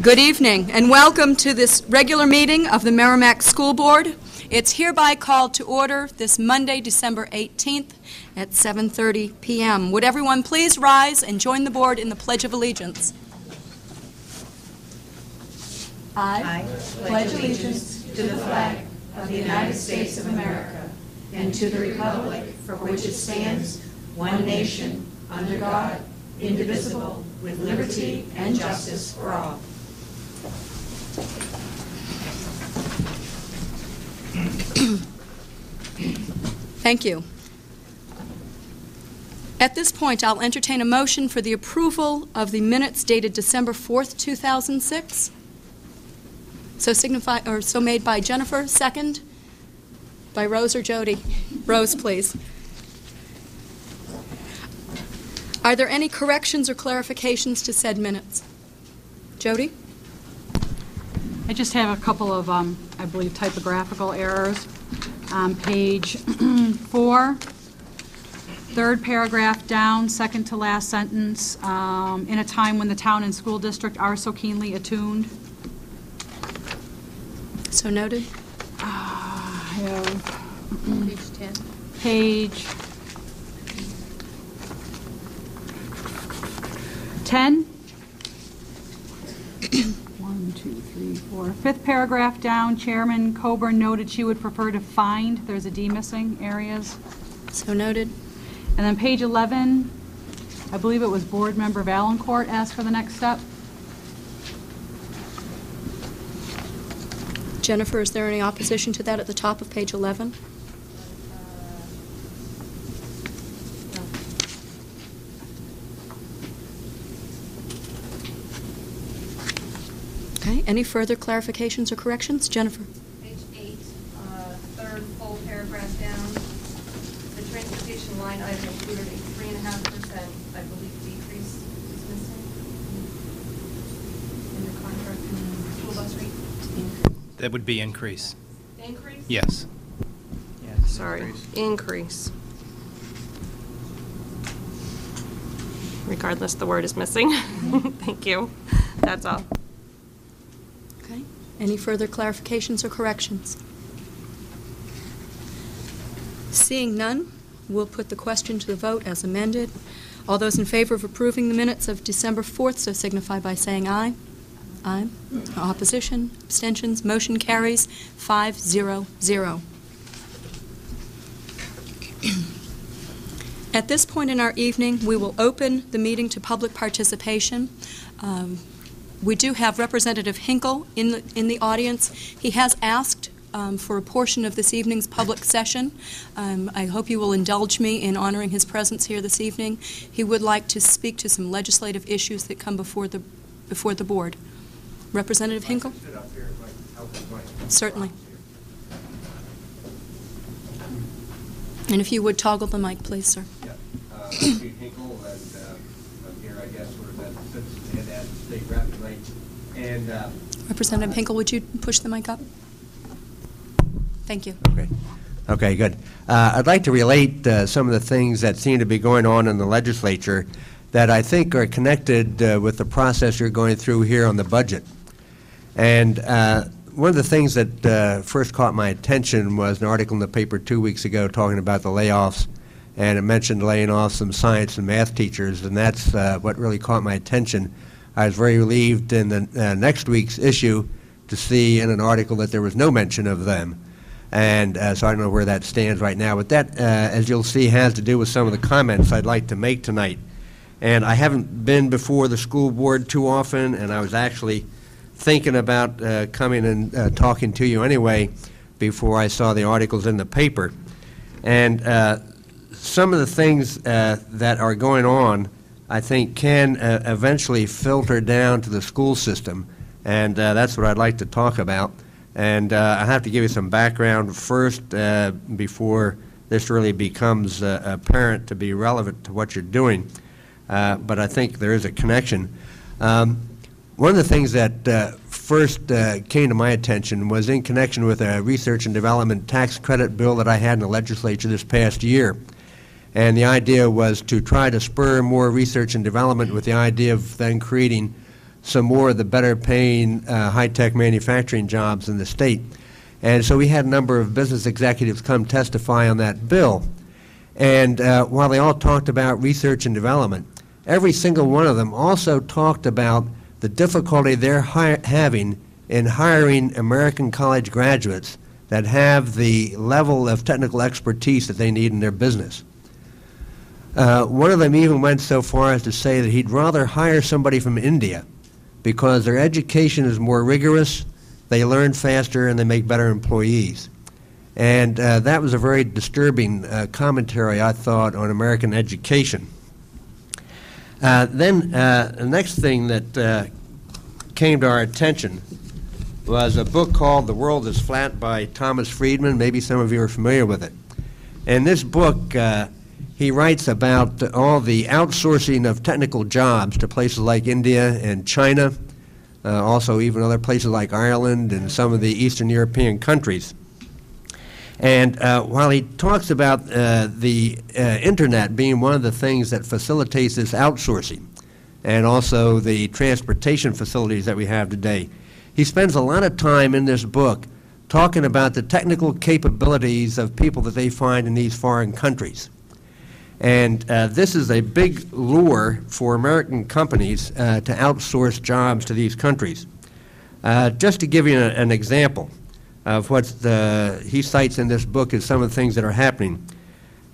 Good evening and welcome to this regular meeting of the Merrimack School Board. It's hereby called to order this Monday, December 18th at 7:30 p.m. Would everyone please rise and join the board in the Pledge of Allegiance? I pledge allegiance to the flag of the United States of America and to the republic for which it stands, one nation, under God, indivisible, with liberty and justice for all. Thank you. At this point, I'll entertain a motion for the approval of the minutes dated December 4th, 2006. So made by Jennifer, second by Rose or Jody. Rose, please. Are there any corrections or clarifications to said minutes? Jody? I just have a couple of, I believe, typographical errors. On page 4, third paragraph down, second to last sentence, in a time when the town and school district are so keenly attuned. So noted. I have Page 10. page 10. 1, 2, 3, 4. Fifth paragraph down, Chairman Coburn noted she would prefer to find. There's a D missing areas. So noted. And then page 11, I believe it was Board Member Valancourt asked for the next step. Jennifer, is there any opposition to that at the top of page 11? Okay, any further clarifications or corrections? Jennifer? Page 8, third full paragraph down. The transportation line item included a 3.5%, I believe, decrease is missing in the contract in the school bus rate. That would be increase. Increase? Yes. Sorry, increase. Regardless, the word is missing. Thank you. That's all. Okay, any further clarifications or corrections? Seeing none, we'll put the question to the vote as amended. All those in favor of approving the minutes of December 4th, so signify by saying aye. Aye. Opposition, abstentions, motion carries 5-0-0. At this point in our evening, we will open the meeting to public participation. We do have Representative Hinkle in the audience. He has asked for a portion of this evening's public session. I hope you will indulge me in honoring his presence here this evening. He would like to speak to some legislative issues that come before the board. Representative Hinkle? Certainly. And if you would toggle the mic, please, sir. Yeah. Steve Hinkle, and I'm here, I guess, sort of as a citizen and as a state rep tonight. And Representative Hinkle, would you push the mic up? Thank you. Okay, good. I'd like to relate some of the things that seem to be going on in the legislature that I think are connected with the process you're going through here on the budget. And one of the things that first caught my attention was an article in the paper 2 weeks ago talking about the layoffs, and it mentioned laying off some science and math teachers, and that's what really caught my attention. I was very relieved in the next week's issue to see in an article that there was no mention of them. And so I don't know where that stands right now, but that, as you'll see, has to do with some of the comments I'd like to make tonight. And I haven't been before the school board too often, and I was actually thinking about coming and talking to you anyway before I saw the articles in the paper. And some of the things that are going on, I think, can eventually filter down to the school system, and that's what I'd like to talk about. And I have to give you some background first before this really becomes apparent to be relevant to what you're doing. But I think there is a connection. One of the things that first came to my attention was in connection with a research and development tax credit bill that I had in the legislature this past year. And the idea was to try to spur more research and development with the idea of then creating some more of the better paying high-tech manufacturing jobs in the state. And so we had a number of business executives come testify on that bill. And while they all talked about research and development, every single one of them also talked about the difficulty they're having in hiring American college graduates that have the level of technical expertise that they need in their business. One of them even went so far as to say that he'd rather hire somebody from India because their education is more rigorous, they learn faster, and they make better employees. And that was a very disturbing commentary, I thought, on American education. Then the next thing that came to our attention was a book called The World is Flat by Thomas Friedman. Maybe some of you are familiar with it. In this book, he writes about all the outsourcing of technical jobs to places like India and China, also even other places like Ireland and some of the Eastern European countries. And while he talks about the internet being one of the things that facilitates this outsourcing, and also the transportation facilities that we have today, he spends a lot of time in this book talking about the technical capabilities of people that they find in these foreign countries. And this is a big lure for American companies to outsource jobs to these countries. Just to give you an example of what he cites in this book as some of the things that are happening.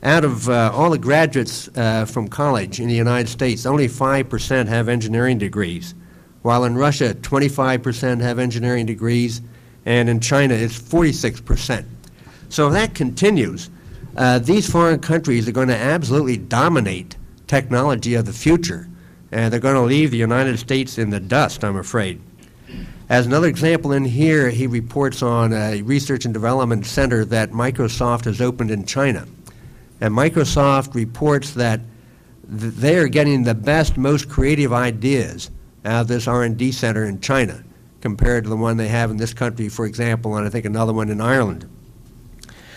Out of all the graduates from college in the United States, only 5% have engineering degrees, while in Russia, 25% have engineering degrees, and in China, it's 46%. So if that continues, these foreign countries are going to absolutely dominate technology of the future, and they're going to leave the United States in the dust, I'm afraid. As another example in here, he reports on a research and development center that Microsoft has opened in China. And Microsoft reports that they are getting the best, most creative ideas out of this R&D center in China compared to the one they have in this country, for example, and I think another one in Ireland.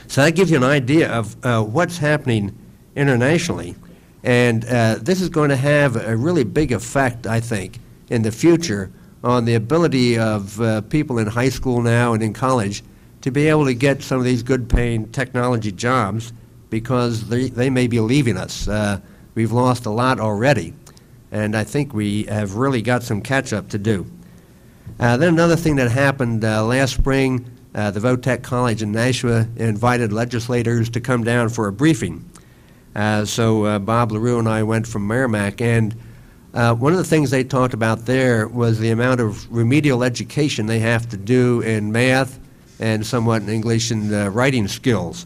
So that gives you an idea of what's happening internationally. And this is going to have a really big effect, I think, in the future on the ability of people in high school now and in college to be able to get some of these good-paying technology jobs because they may be leaving us. We've lost a lot already, and I think we have really got some catch-up to do. Then another thing that happened last spring, the Votech College in Nashua invited legislators to come down for a briefing. So Bob LaRue and I went from Merrimack, and one of the things they talked about there was the amount of remedial education they have to do in math and somewhat in English and writing skills.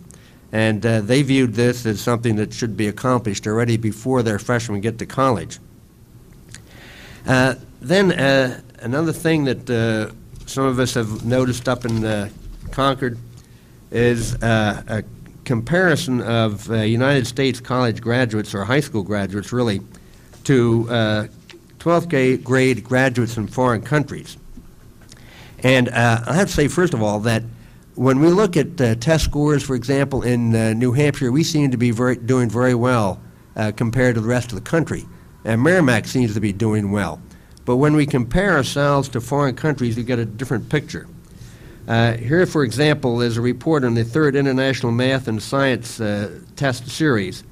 And they viewed this as something that should be accomplished already before their freshmen get to college. Then another thing that some of us have noticed up in Concord is a comparison of United States college graduates, or high school graduates really, to 12th grade graduates in foreign countries. And I have to say, first of all, that when we look at test scores, for example, in New Hampshire, we seem to be doing very well compared to the rest of the country. And Merrimack seems to be doing well. But when we compare ourselves to foreign countries, we get a different picture. Here, for example, is a report on the third International Math and Science Test Series.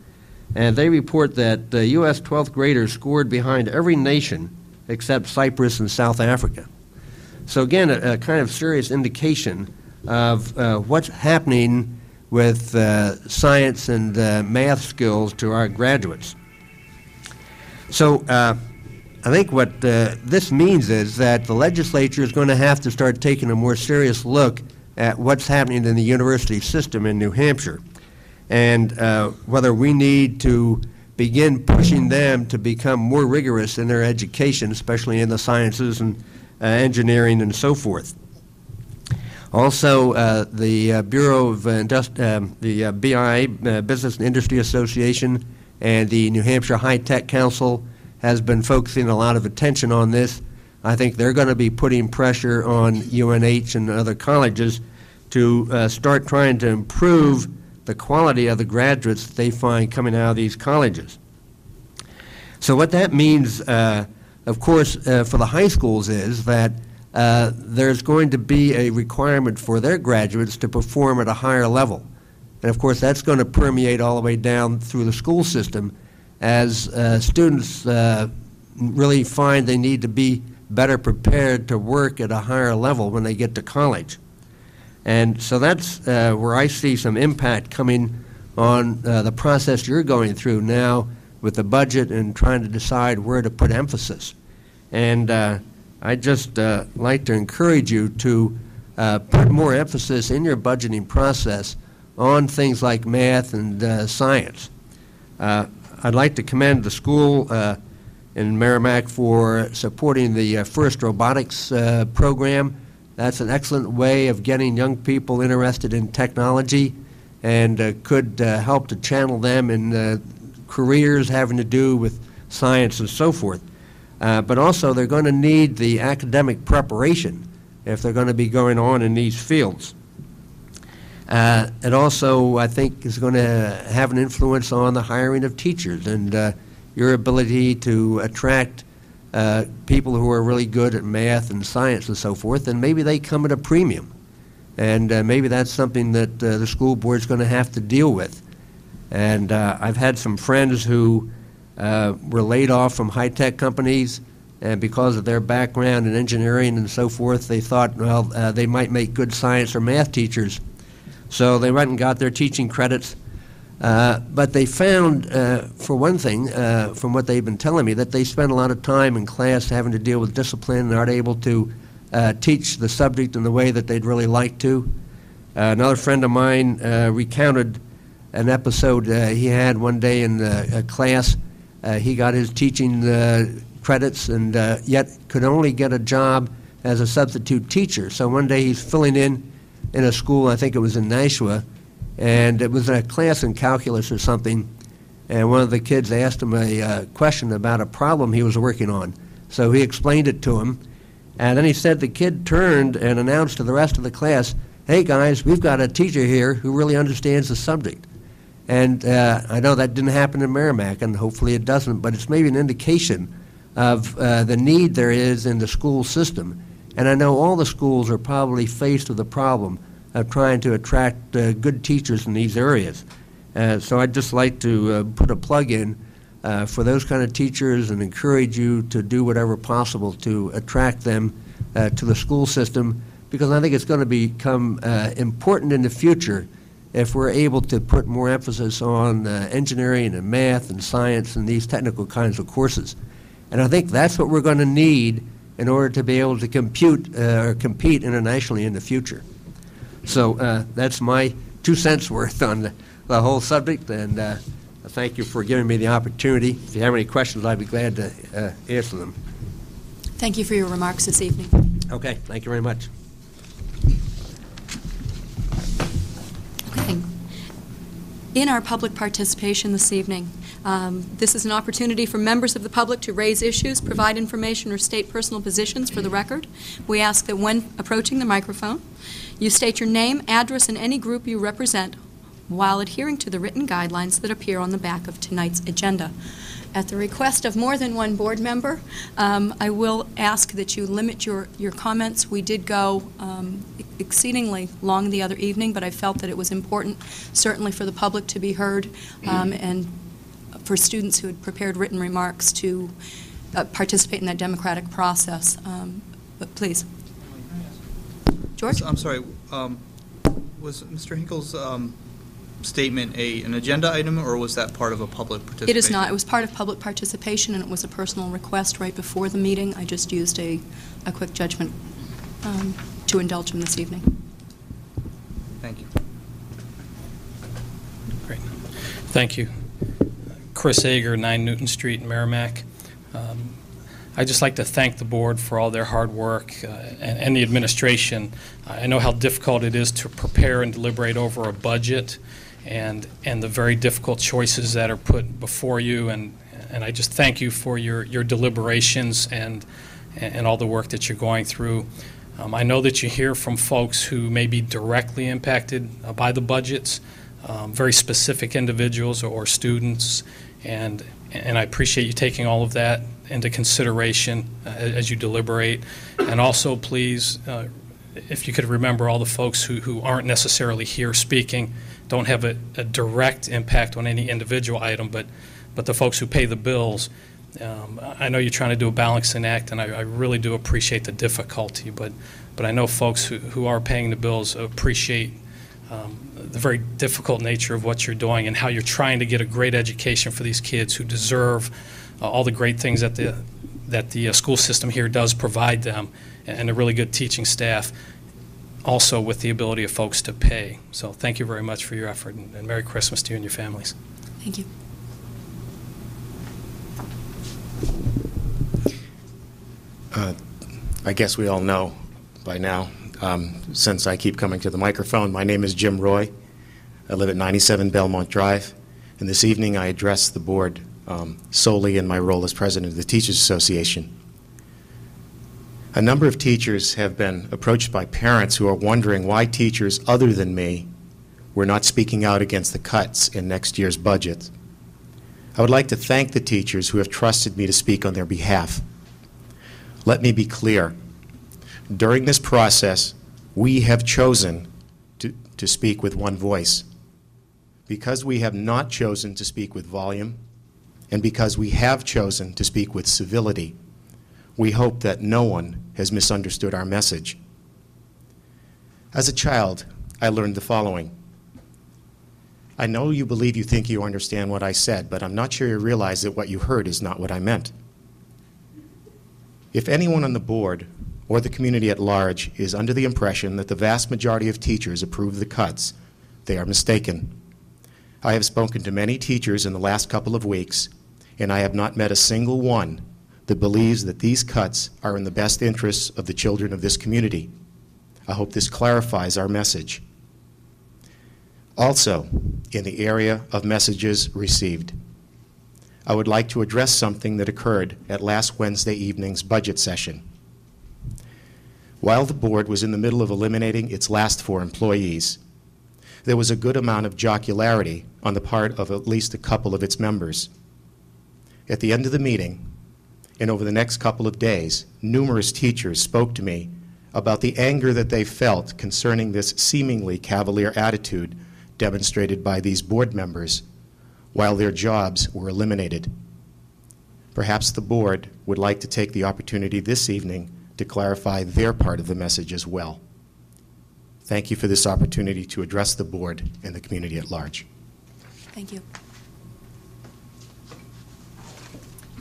And they report that U.S. 12th graders scored behind every nation except Cyprus and South Africa. So again, a kind of serious indication of what's happening with science and math skills to our graduates. So I think what this means is that the legislature is going to have to start taking a more serious look at what's happening in the university system in New Hampshire, and whether we need to begin pushing them to become more rigorous in their education, especially in the sciences and engineering and so forth. Also, the Bureau of the BI, Business and Industry Association, and the New Hampshire High-Tech Council has been focusing a lot of attention on this. I think they're going to be putting pressure on UNH and other colleges to start trying to improve the quality of the graduates that they find coming out of these colleges. So what that means of course, for the high schools is that there's going to be a requirement for their graduates to perform at a higher level. And of course, that's going to permeate all the way down through the school system as students really find they need to be better prepared to work at a higher level when they get to college. And so that's where I see some impact coming on the process you're going through now with the budget and trying to decide where to put emphasis. And I'd just like to encourage you to put more emphasis in your budgeting process on things like math and science. I'd like to commend the school in Merrimack for supporting the FIRST robotics program. That's an excellent way of getting young people interested in technology and could help to channel them in careers having to do with science and so forth. But also they're going to need the academic preparation if they're going to be going on in these fields. It also, I think, is going to have an influence on the hiring of teachers and your ability to attract people who are really good at math and science and so forth, and maybe they come at a premium. And maybe that's something that the school board is going to have to deal with. And I've had some friends who were laid off from high-tech companies, and because of their background in engineering and so forth, they thought, well, they might make good science or math teachers. So they went and got their teaching credits. But they found, for one thing, from what they've been telling me, that they spend a lot of time in class having to deal with discipline and aren't able to teach the subject in the way that they'd really like to. Another friend of mine recounted an episode he had one day in a class. He got his teaching credits and yet could only get a job as a substitute teacher. So one day he's filling in a school, I think it was in Nashua, and it was a class in calculus or something, and one of the kids asked him a question about a problem he was working on. So he explained it to him, and then he said the kid turned and announced to the rest of the class, "Hey guys, we've got a teacher here who really understands the subject." And I know that didn't happen in Merrimack, and hopefully it doesn't, but it's maybe an indication of the need there is in the school system. And I know all the schools are probably faced with the problem of trying to attract good teachers in these areas. So I'd just like to put a plug in for those kind of teachers and encourage you to do whatever possible to attract them to the school system, because I think it's going to become important in the future if we're able to put more emphasis on engineering and math and science and these technical kinds of courses. And I think that's what we're going to need in order to be able to compete internationally in the future. So that's my 2 cents worth on the whole subject, and thank you for giving me the opportunity. If you have any questions, I'd be glad to answer them. Thank you for your remarks this evening. Okay, thank you very much. Okay. In our public participation this evening, this is an opportunity for members of the public to raise issues, provide information, or state personal positions for the record. We ask that when approaching the microphone, you state your name, address, and any group you represent while adhering to the written guidelines that appear on the back of tonight's agenda. At the request of more than one board member, I will ask that you limit your comments. We did go exceedingly long the other evening, but I felt that it was important, certainly for the public to be heard, and for students who had prepared written remarks to participate in that democratic process. But please. George? I'm sorry. Was Mr. Hinkle's statement an agenda item, or was that part of a public participation? It is not. It was part of public participation, and it was a personal request right before the meeting. I just used a quick judgment to indulge him this evening. Thank you. Great. Thank you. Chris Ager, 9 Newton Street, Merrimack. I'd just like to thank the board for all their hard work and the administration. I know how difficult it is to prepare and deliberate over a budget and the very difficult choices that are put before you, and I just thank you for your deliberations and all the work that you're going through. I know that you hear from folks who may be directly impacted by the budgets, very specific individuals or students, and I appreciate you taking all of that into consideration as you deliberate. And also, please, if you could remember all the folks who aren't necessarily here speaking, don't have a direct impact on any individual item, but the folks who pay the bills. I know you're trying to do a balancing act, and I really do appreciate the difficulty, but I know folks who are paying the bills appreciate the very difficult nature of what you're doing and how you're trying to get a great education for these kids who deserve all the great things that the school system here does provide them, and a really good teaching staff, also with the ability of folks to pay. So thank you very much for your effort, and Merry Christmas to you and your families. Thank you. I guess we all know by now, since I keep coming to the microphone, my name is Jim Roy. I live at 97 Belmont Drive, and this evening I address the board solely in my role as president of the Teachers Association. A number of teachers have been approached by parents who are wondering why teachers other than me were not speaking out against the cuts in next year's budget. I would like to thank the teachers who have trusted me to speak on their behalf. Let me be clear. During this process, we have chosen to speak with one voice. Because we have not chosen to speak with volume, and because we have chosen to speak with civility, we hope that no one has misunderstood our message. As a child, I learned the following. I know you believe you think you understand what I said, but I'm not sure you realize that what you heard is not what I meant. If anyone on the board or the community at large is under the impression that the vast majority of teachers approve the cuts, they are mistaken. I have spoken to many teachers in the last couple of weeks, and I have not met a single one that believes that these cuts are in the best interests of the children of this community. I hope this clarifies our message. Also, in the area of messages received, I would like to address something that occurred at last Wednesday evening's budget session. While the board was in the middle of eliminating its last 4 employees, there was a good amount of jocularity on the part of at least a couple of its members. At the end of the meeting, and over the next couple of days, numerous teachers spoke to me about the anger that they felt concerning this seemingly cavalier attitude demonstrated by these board members while their jobs were eliminated. Perhaps the board would like to take the opportunity this evening to clarify their part of the message as well. Thank you for this opportunity to address the board and the community at large. Thank you.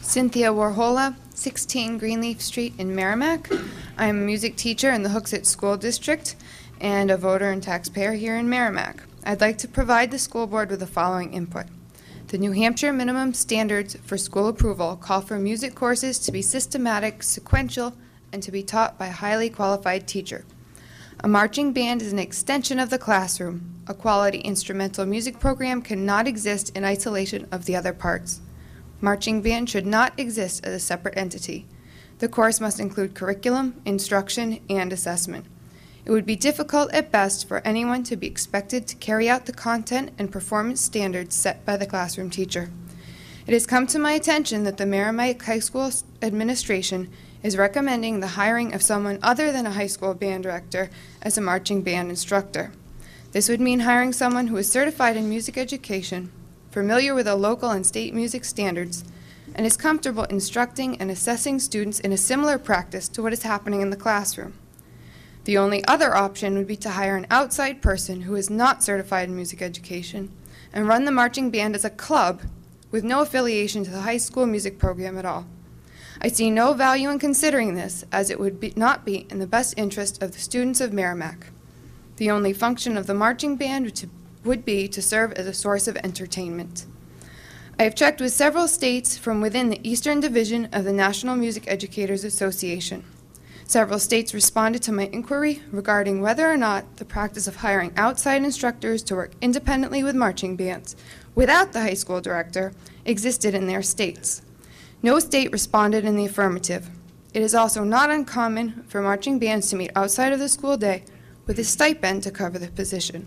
Cynthia Warhola, 16 Greenleaf Street in Merrimack. I'm a music teacher in the Hooksett School District and a voter and taxpayer here in Merrimack. I'd like to provide the school board with the following input. The New Hampshire minimum standards for school approval call for music courses to be systematic, sequential, and to be taught by a highly qualified teacher. A marching band is an extension of the classroom. A quality instrumental music program cannot exist in isolation of the other parts. Marching band should not exist as a separate entity. The course must include curriculum, instruction, and assessment. It would be difficult at best for anyone to be expected to carry out the content and performance standards set by the classroom teacher. It has come to my attention that the Merrimack High School administration is recommending the hiring of someone other than a high school band director as a marching band instructor. This would mean hiring someone who is certified in music education, familiar with the local and state music standards, and is comfortable instructing and assessing students in a similar practice to what is happening in the classroom. The only other option would be to hire an outside person who is not certified in music education and run the marching band as a club with no affiliation to the high school music program at all. I see no value in considering this, as it would not be in the best interest of the students of Merrimack. The only function of the marching band would be to serve as a source of entertainment. I have checked with several states from within the Eastern Division of the National Music Educators Association. Several states responded to my inquiry regarding whether or not the practice of hiring outside instructors to work independently with marching bands without the high school director existed in their states. No state responded in the affirmative. It is also not uncommon for marching bands to meet outside of the school day with a stipend to cover the position.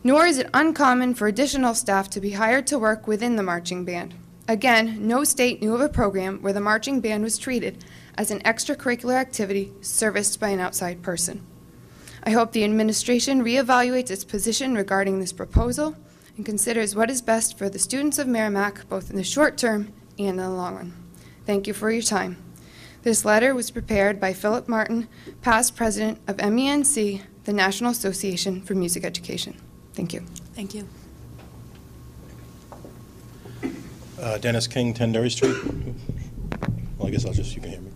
Nor is it uncommon for additional staff to be hired to work within the marching band. Again, no state knew of a program where the marching band was treated as an extracurricular activity serviced by an outside person. I hope the administration reevaluates its position regarding this proposal and considers what is best for the students of Merrimack, both in the short term and in the long run. Thank you for your time. This letter was prepared by Philip Martin, past president of MENC, the National Association for Music Education. Thank you. Thank you. Dennis King, 10 Derry Street. Well, I guess you can hear me.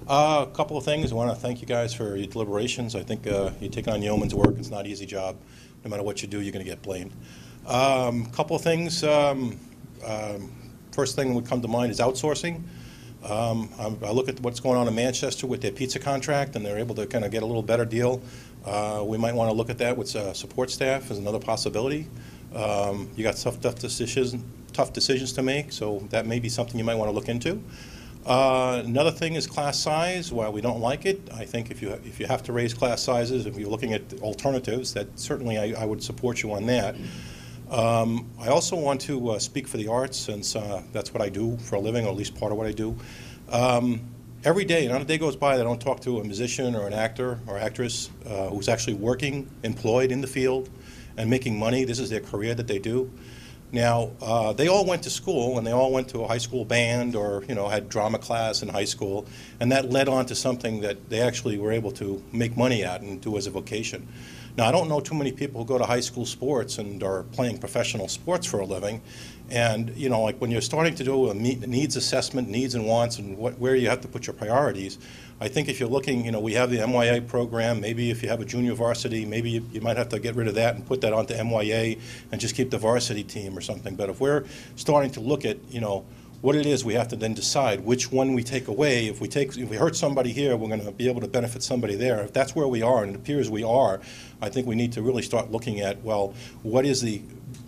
A couple of things. I want to thank you guys for your deliberations. I think you take on yeoman's work. It's not an easy job. No matter what you do, you're going to get blamed. Couple of things. First thing that would come to mind is outsourcing. I look at what's going on in Manchester with their pizza contract, and they're able to kind of get a little better deal. We might want to look at that with support staff as another possibility. You got tough decisions to make, so that may be something you might want to look into. Another thing is class size. While we don't like it, I think if you have to raise class sizes, if you're looking at alternatives, that certainly I would support you on that. I also want to speak for the arts, since that's what I do for a living, or at least part of what I do. Every day, not a day goes by that I don't talk to a musician or an actor or actress who's actually working, employed in the field, and making money. This is their career that they do. Now, they all went to school, and they all went to a high school band, or had drama class in high school, and that led on to something that they actually were able to make money at and do as a vocation. Now, I don't know too many people who go to high school sports and are playing professional sports for a living. And, like when you're starting to do a needs assessment, needs and wants, and where you have to put your priorities, I think if you're looking, we have the MYA program. Maybe if you have a junior varsity, maybe you might have to get rid of that and put that onto MYA and just keep the varsity team or something. But if we're starting to look at, what it is, we have to then decide which one we take away. If we hurt somebody here, we're going to be able to benefit somebody there. If that's where we are, and it appears we are, I think we need to really start looking at, well, what is the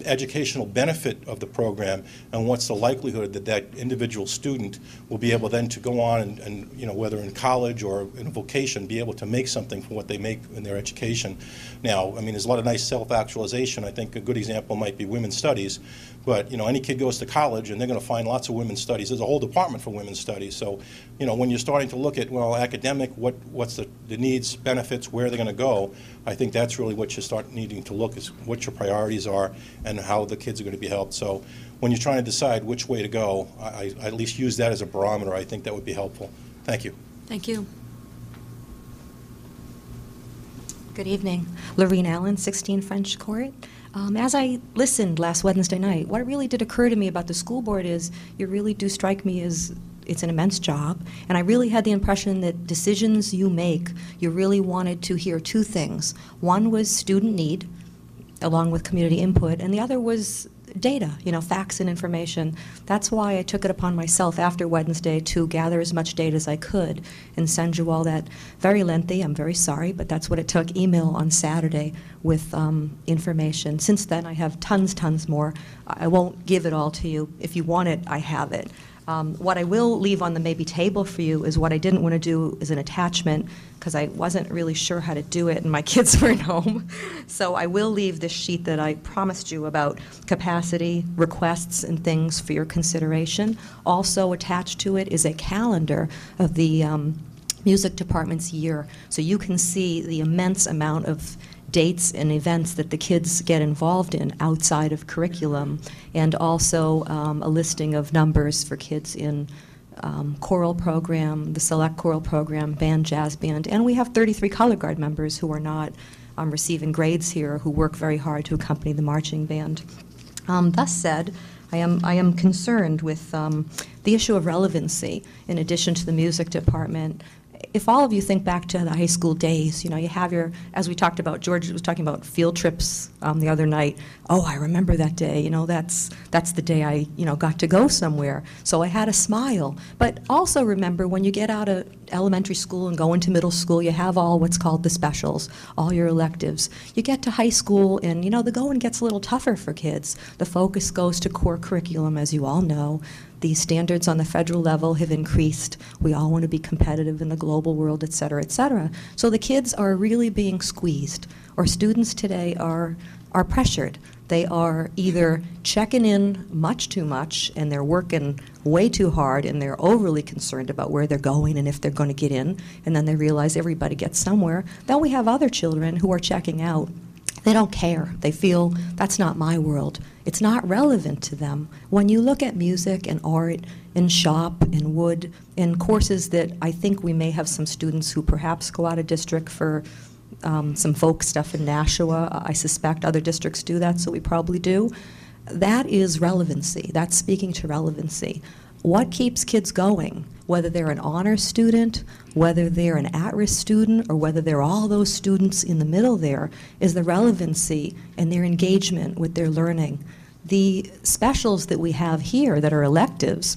educational benefit of the program, and what's the likelihood that that individual student will be able then to go on and whether in college or in a vocation, be able to make something for what they make in their education. Now, I mean, there's a lot of nice self-actualization. I think a good example might be women's studies, but any kid goes to college and they're going to find lots of women's studies. There's a whole department for women's studies. So, when you're starting to look at, well, academic, what's the needs, benefits, where they're going to go, I think that's really what you start needing to look is what your priorities are and how the kids are going to be helped. So when you're trying to decide which way to go, I at least use that as a barometer. I think that would be helpful. Thank you. Thank you. Good evening. Lorene Allen, 16 French Court. As I listened last Wednesday night, what really did occur to me about the school board is you really do strike me as it's an immense job, and I really had the impression that decisions you make, you really wanted to hear two things. One was student need, along with community input, and the other was data, facts and information. That's why I took it upon myself after Wednesday to gather as much data as I could and send you all that very lengthy, I'm very sorry, but that's what it took, email on Saturday with information. Since then, I have tons more. I won't give it all to you. If you want it, I have it. What I will leave on the maybe table for you is what I didn't want to do as an attachment because I wasn't really sure how to do it and my kids weren't home. So I will leave this sheet that I promised you about capacity, requests, and things for your consideration. Also attached to it is a calendar of the music department's year, so you can see the immense amount of dates and events that the kids get involved in outside of curriculum, and also a listing of numbers for kids in choral program, the select choral program, band, jazz band, and we have 33 color guard members who are not receiving grades here, who work very hard to accompany the marching band. Thus said, I am concerned with the issue of relevancy in addition to the music department. If all of you think back to the high school days, you have your, as we talked about, George was talking about field trips the other night. Oh, I remember that day. That's the day I, got to go somewhere. So I had a smile. But also remember, when you get out of elementary school and go into middle school, you have all what's called the specials, all your electives. You get to high school, and the going gets a little tougher for kids. The focus goes to core curriculum, as you all know. The standards on the federal level have increased. We all want to be competitive in the global world, et cetera, et cetera. So the kids are really being squeezed, or students today are are pressured. They are either checking in much too much, and they're working way too hard, and they're overly concerned about where they're going and if they're going to get in, and then they realize everybody gets somewhere. Then we have other children who are checking out. They don't care. They feel, that's not my world. It's not relevant to them. When you look at music and art and shop and wood and courses that I think we may have some students who perhaps go out of district for some folk stuff in Nashua. I suspect other districts do that, so we probably do. That is relevancy. That's speaking to relevancy. What keeps kids going, whether they're an honors student, whether they're an at-risk student, or whether they're all those students in the middle there, is the relevancy and their engagement with their learning. The specials that we have here that are electives,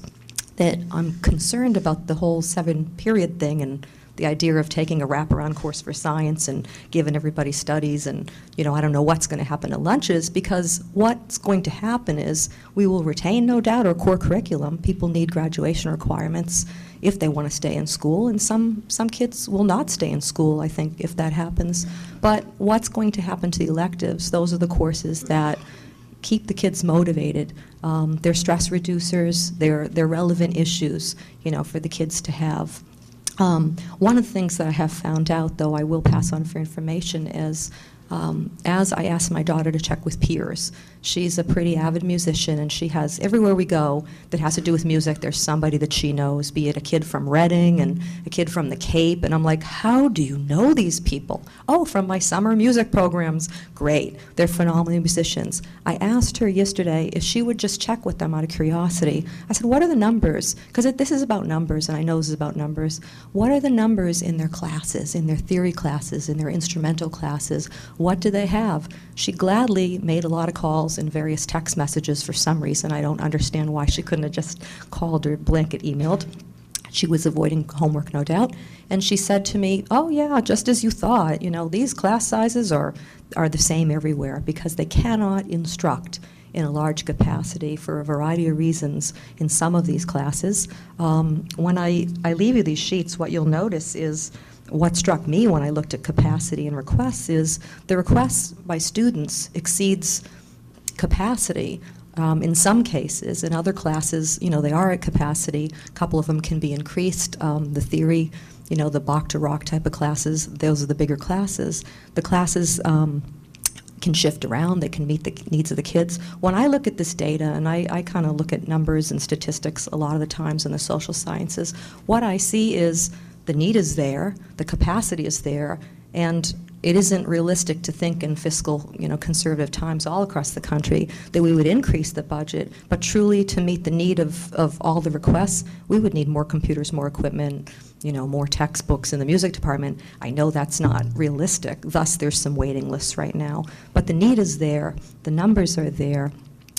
that I'm concerned about the whole 7-period thing and the idea of taking a wraparound course for science and giving everybody studies, and I don't know what's going to happen at lunches, because what's going to happen is we will retain, no doubt, our core curriculum. People need graduation requirements if they want to stay in school, and some kids will not stay in school, I think, if that happens. But what's going to happen to the electives? Those are the courses that keep the kids motivated. They're stress reducers. They're relevant issues, for the kids to have. One of the things that I have found out, though I will pass on for information, is as I asked my daughter to check with peers. She's a pretty avid musician, and she has, everywhere we go that has to do with music, there's somebody that she knows, be it a kid from Reading and a kid from the Cape, and I'm like, how do you know these people? Oh, from my summer music programs. Great. They're phenomenal musicians. I asked her yesterday if she would just check with them out of curiosity. I said, what are the numbers? Because this is about numbers, and I know this is about numbers. What are the numbers in their classes, in their theory classes, in their instrumental classes? What do they have? She gladly made a lot of calls and various text messages for some reason. I don't understand why she couldn't have just called or blanket emailed. She was avoiding homework, no doubt. And she said to me, oh, yeah, just as you thought. These class sizes are the same everywhere because they cannot instruct in a large capacity for a variety of reasons in some of these classes. When I leave you these sheets, what you'll notice is what struck me when I looked at capacity and requests is the requests by students exceeds capacity in some cases. In other classes, they are at capacity. A couple of them can be increased. The theory, the Bach to Rock type of classes, those are the bigger classes. The classes can shift around. They can meet the needs of the kids. When I look at this data, and I kind of look at numbers and statistics a lot of the times in the social sciences, what I see is the need is there, the capacity is there, and it isn't realistic to think in fiscal, conservative times all across the country that we would increase the budget, but truly to meet the need of all the requests, we would need more computers, more equipment, more textbooks in the music department. I know that's not realistic, thus there's some waiting lists right now, but the need is there, the numbers are there,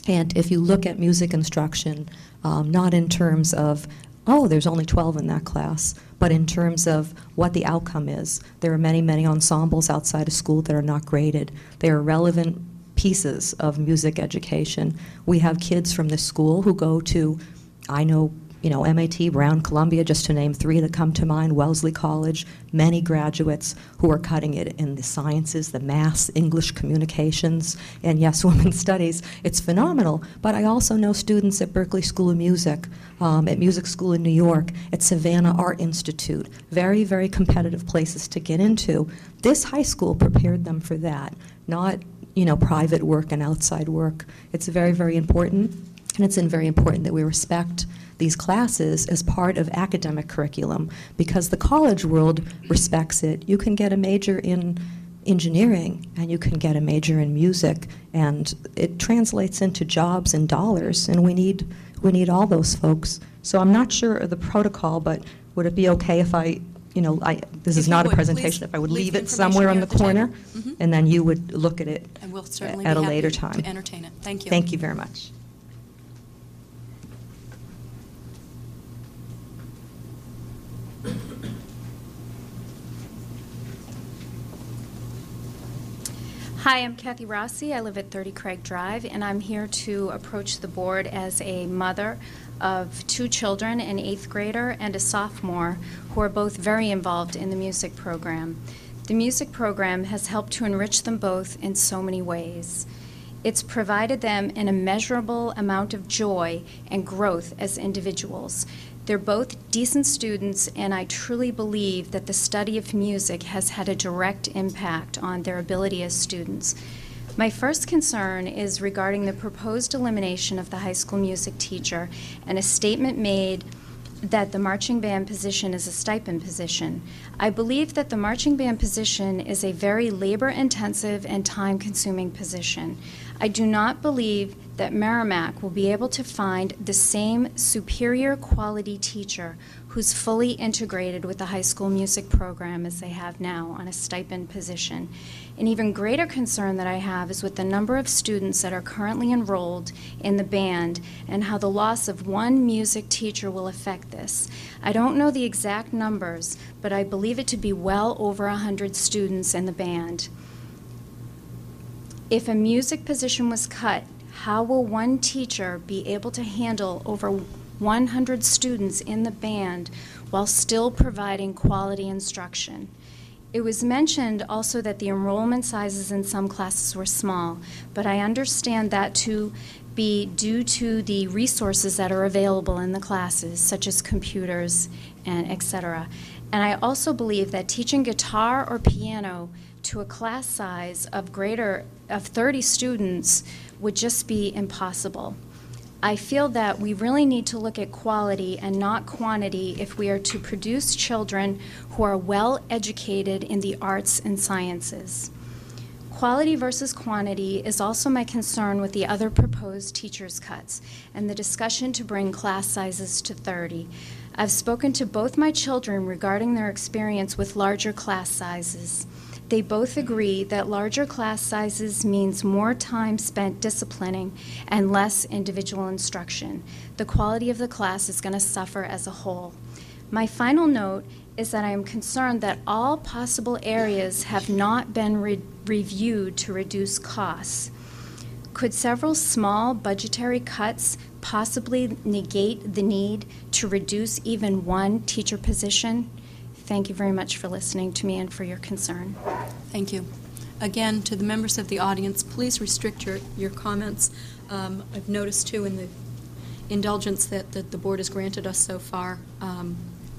and if you look at music instruction, not in terms of, oh, there's only 12 in that class, but in terms of what the outcome is. There are many, many ensembles outside of school that are not graded. They are relevant pieces of music education. We have kids from this school who go to, I know, MIT, Brown, Columbia, just to name 3 that come to mind, Wellesley College, many graduates who are cutting it in the sciences, the maths, English communications, and yes, women's studies. It's phenomenal, but I also know students at Berklee School of Music, at Music School in New York, at Savannah Art Institute, very, very competitive places to get into. This high school prepared them for that, not, private work and outside work. It's very, very important, and it's very important that we respect these classes as part of academic curriculum because the college world respects it. You can get a major in engineering and you can get a major in music, and it translates into jobs and dollars, and we need all those folks. So I'm not sure of the protocol, but would it be okay if this is not a presentation, if I would leave it somewhere on the corner, and then you would look at it and we'll certainly at be a later happy time. to entertain it. Thank you. Thank you very much. Hi, I'm Kathy Rossi. I live at 30 Craig Drive, and I'm here to approach the board as a mother of 2 children, an 8th grader and a sophomore, who are both very involved in the music program. The music program has helped to enrich them both in so many ways. It's provided them an immeasurable amount of joy and growth as individuals. They're both decent students, and I truly believe that the study of music has had a direct impact on their ability as students. My first concern is regarding the proposed elimination of the high school music teacher and a statement made that the marching band position is a stipend position. I believe that the marching band position is a very labor-intensive and time-consuming position. I do not believe that Merrimack will be able to find the same superior quality teacher who's fully integrated with the high school music program as they have now on a stipend position. An even greater concern that I have is with the number of students that are currently enrolled in the band and how the loss of one music teacher will affect this. I don't know the exact numbers, but I believe it to be well over 100 students in the band. If a music position was cut, how will one teacher be able to handle over 100 students in the band while still providing quality instruction? It was mentioned also that the enrollment sizes in some classes were small, but I understand that to be due to the resources that are available in the classes, such as computers and etc. And I also believe that teaching guitar or piano to a class size of 30 students would just be impossible. I feel that we really need to look at quality and not quantity if we are to produce children who are well educated in the arts and sciences. Quality versus quantity is also my concern with the other proposed teachers' cuts and the discussion to bring class sizes to 30. I've spoken to both my children regarding their experience with larger class sizes. They both agree that larger class sizes means more time spent disciplining and less individual instruction. The quality of the class is going to suffer as a whole. My final note is that I am concerned that all possible areas have not been reviewed to reduce costs. Could several small budgetary cuts possibly negate the need to reduce even one teacher position? Thank you very much for listening to me and for your concern. Thank you. Again, to the members of the audience, please restrict your comments. I've noticed, too, in the indulgence that the board has granted us so far,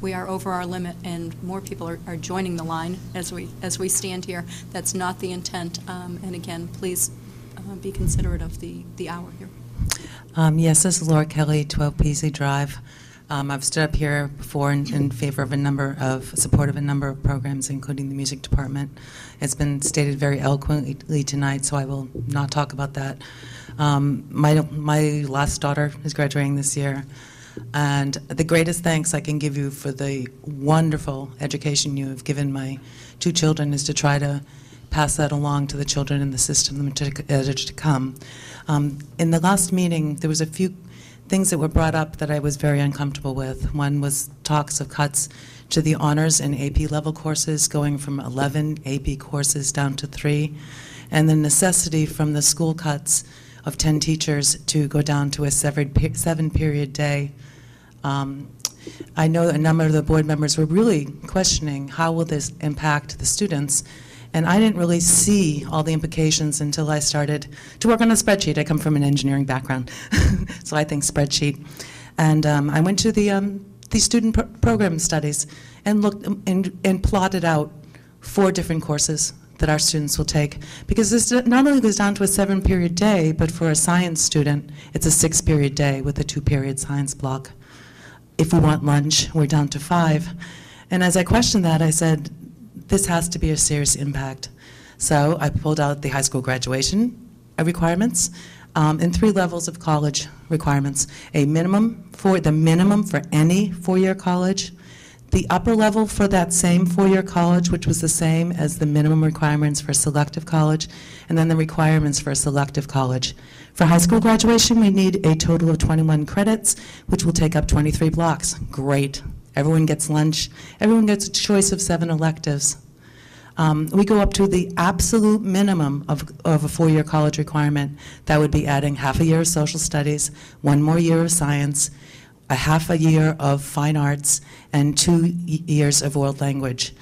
we are over our limit, and more people are joining the line as we stand here. That's not the intent. And again, please be considerate of the hour here. Yes, this is Laura Kelly, 12 Peasley Drive. I've stood up here before in favor of support of a number of programs, including the music department. It's been stated very eloquently tonight, so I will not talk about that. My last daughter is graduating this year, and the greatest thanks I can give you for the wonderful education you have given my two children is to try to pass that along to the children in the system to come. In the last meeting, there was a few things that were brought up that I was very uncomfortable with. One was talks of cuts to the honors and AP level courses, going from 11 AP courses down to 3, and the necessity from the school cuts of 10 teachers to go down to a 7-period day. I know a number of the board members were really questioning how will this impact the students, and I didn't really see all the implications until I started to work on a spreadsheet. I come from an engineering background, so I think spreadsheet. And I went to the student program studies and looked and plotted out 4 different courses that our students will take. Because this not only goes down to a 7-period day, but for a science student, it's a 6-period day with a 2-period science block. If we want lunch, we're down to 5. And as I questioned that, I said, this has to be a serious impact. So I pulled out the high school graduation requirements and 3 levels of college requirements. The minimum for any 4-year college, the upper level for that same 4-year college, which was the same as the minimum requirements for selective college, and then the requirements for a selective college. For high school graduation, we need a total of 21 credits, which will take up 23 blocks. Great. Everyone gets lunch. Everyone gets a choice of 7 electives. We go up to the absolute minimum of a 4-year college requirement. That would be adding half a year of social studies, 1 more year of science, a half a year of fine arts, and 2 years of world language.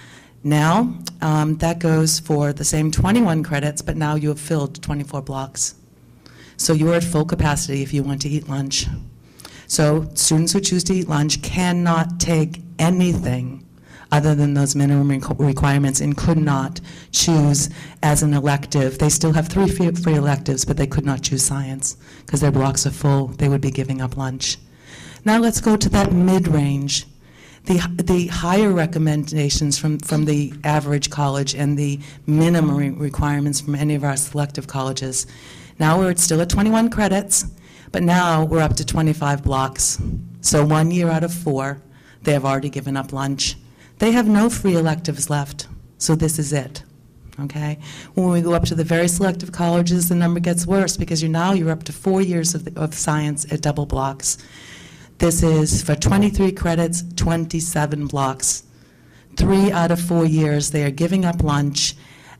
Now, that goes for the same 21 credits, but now you have filled 24 blocks. So you are at full capacity if you want to eat lunch. So students who choose to eat lunch cannot take anything other than those minimum requirements and could not choose as an elective. They still have 3 free electives, but they could not choose science because their blocks are full. They would be giving up lunch. Now let's go to that mid-range. The higher recommendations from the average college and the minimum requirements from any of our selective colleges. Now we're still at 21 credits, but now we're up to 25 blocks. So 1 year out of 4, they have already given up lunch. They have no free electives left, so this is it, okay? When we go up to the very selective colleges, the number gets worse because you're up to 4 years of science at double blocks. This is for 23 credits, 27 blocks. 3 out of 4 years, they are giving up lunch,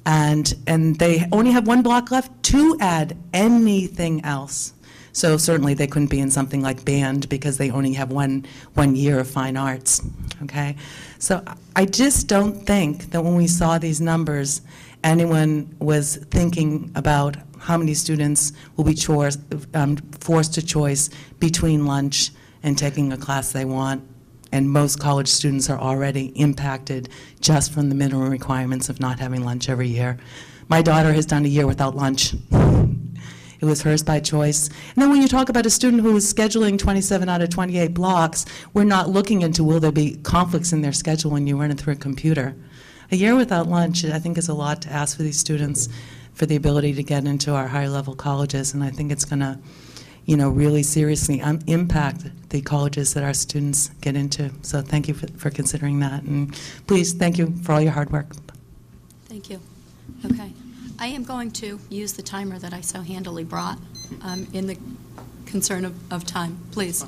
and they only have 1 block left to add anything else. So certainly they couldn't be in something like band because they only have one year of fine arts, okay? So I just don't think that when we saw these numbers, anyone was thinking about how many students will be forced to choice between lunch and taking a class they want. And most college students are already impacted just from the minimum requirements of not having lunch every year. My daughter has done a year without lunch. It was hers by choice. And then when you talk about a student who is scheduling 27 out of 28 blocks, we're not looking into will there be conflicts in their schedule when you run it through a computer. A year without lunch, I think, is a lot to ask for these students for the ability to get into our higher level colleges, and I think it's going to, really seriously impact the colleges that our students get into. So thank you for considering that, and please, thank you for all your hard work. Thank you. Okay. I am going to use the timer that I so handily brought in the concern of time. Please.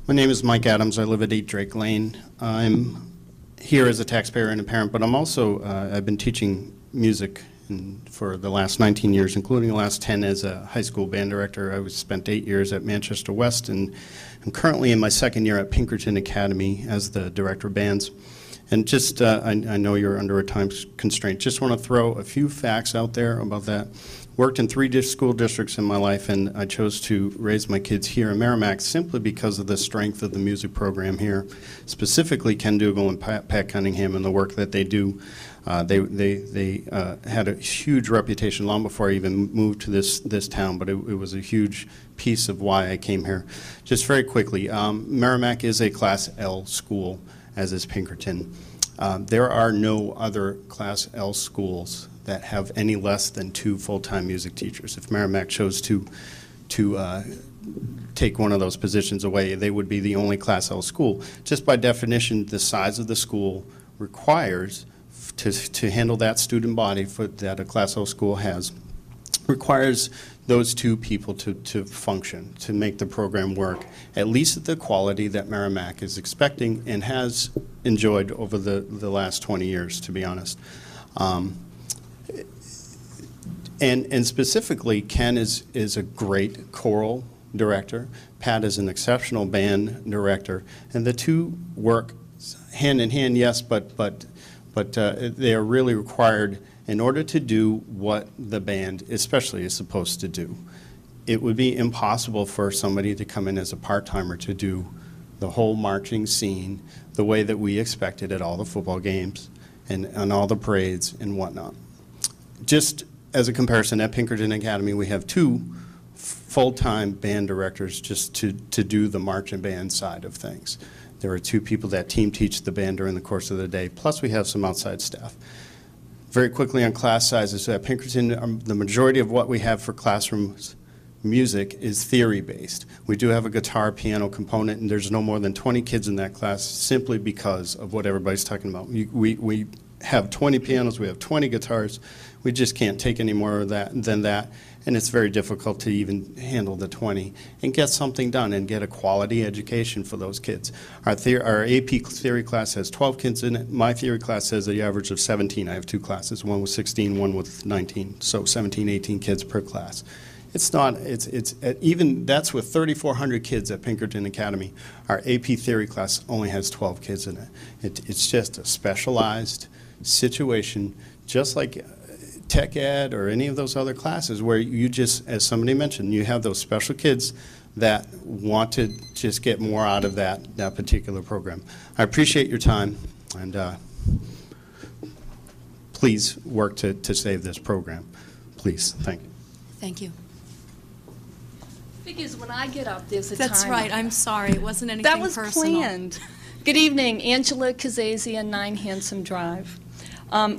My name is Mike Adams. I live at 8 Drake Lane. I'm here as a taxpayer and a parent, but I'm also, I've been teaching music for the last 19 years, including the last 10 as a high school band director. I spent 8 years at Manchester West, and I'm currently in my 2nd year at Pinkerton Academy as the director of bands. And just, I know you're under a time constraint. Just want to throw a few facts out there about that. Worked in 3 school districts in my life, and I chose to raise my kids here in Merrimack simply because of the strength of the music program here, specifically Ken Dougal and Pat Cunningham and the work that they do. They had a huge reputation long before I even moved to this town, but it was a huge piece of why I came here. Just very quickly, Merrimack is a Class L school, as is Pinkerton. There are no other Class L schools that have any less than 2 full-time music teachers. If Merrimack chose to take one of those positions away, they would be the only Class L school. Just by definition, the size of the school requires, to handle that student body that a Class L school has, requires those 2 people to function, to make the program work, at least at the quality that Merrimack is expecting and has enjoyed over the last 20 years, to be honest. And specifically, Ken is a great choral director. Pat is an exceptional band director, and the 2 work hand in hand. Yes, but they are really required in order to do what the band especially is supposed to do. It would be impossible for somebody to come in as a part-timer to do the whole marching scene the way that we expected at all the football games and on all the parades and whatnot. Just as a comparison, at Pinkerton Academy, we have 2 full-time band directors just to do the marching band side of things. There are 2 people that team teach the band during the course of the day, plus we have some outside staff. Very quickly on class sizes, at Pinkerton, the majority of what we have for classrooms music is theory-based. We do have a guitar, piano component, and there's no more than 20 kids in that class simply because of what everybody's talking about. We have 20 pianos, we have 20 guitars. We just can't take any more than that, and it's very difficult to even handle the 20 and get something done and get a quality education for those kids. Our AP theory class has 12 kids in it. My theory class has an average of 17. I have 2 classes, one with 16, one with 19, so 17, 18 kids per class. It's not, it's even, that's with 3,400 kids at Pinkerton Academy. Our AP theory class only has 12 kids in it. It's just a specialized situation, just like tech ed or any of those other classes where you just, as somebody mentioned, you have those special kids that want to just get more out of that particular program. I appreciate your time, and please work to save this program. Please, thank you. Thank you. Figures when I get up, there's a That's timer. right. I'm sorry. It wasn't anything That was personal. planned. Good evening, Angela Kazazian, 9 Handsome Drive.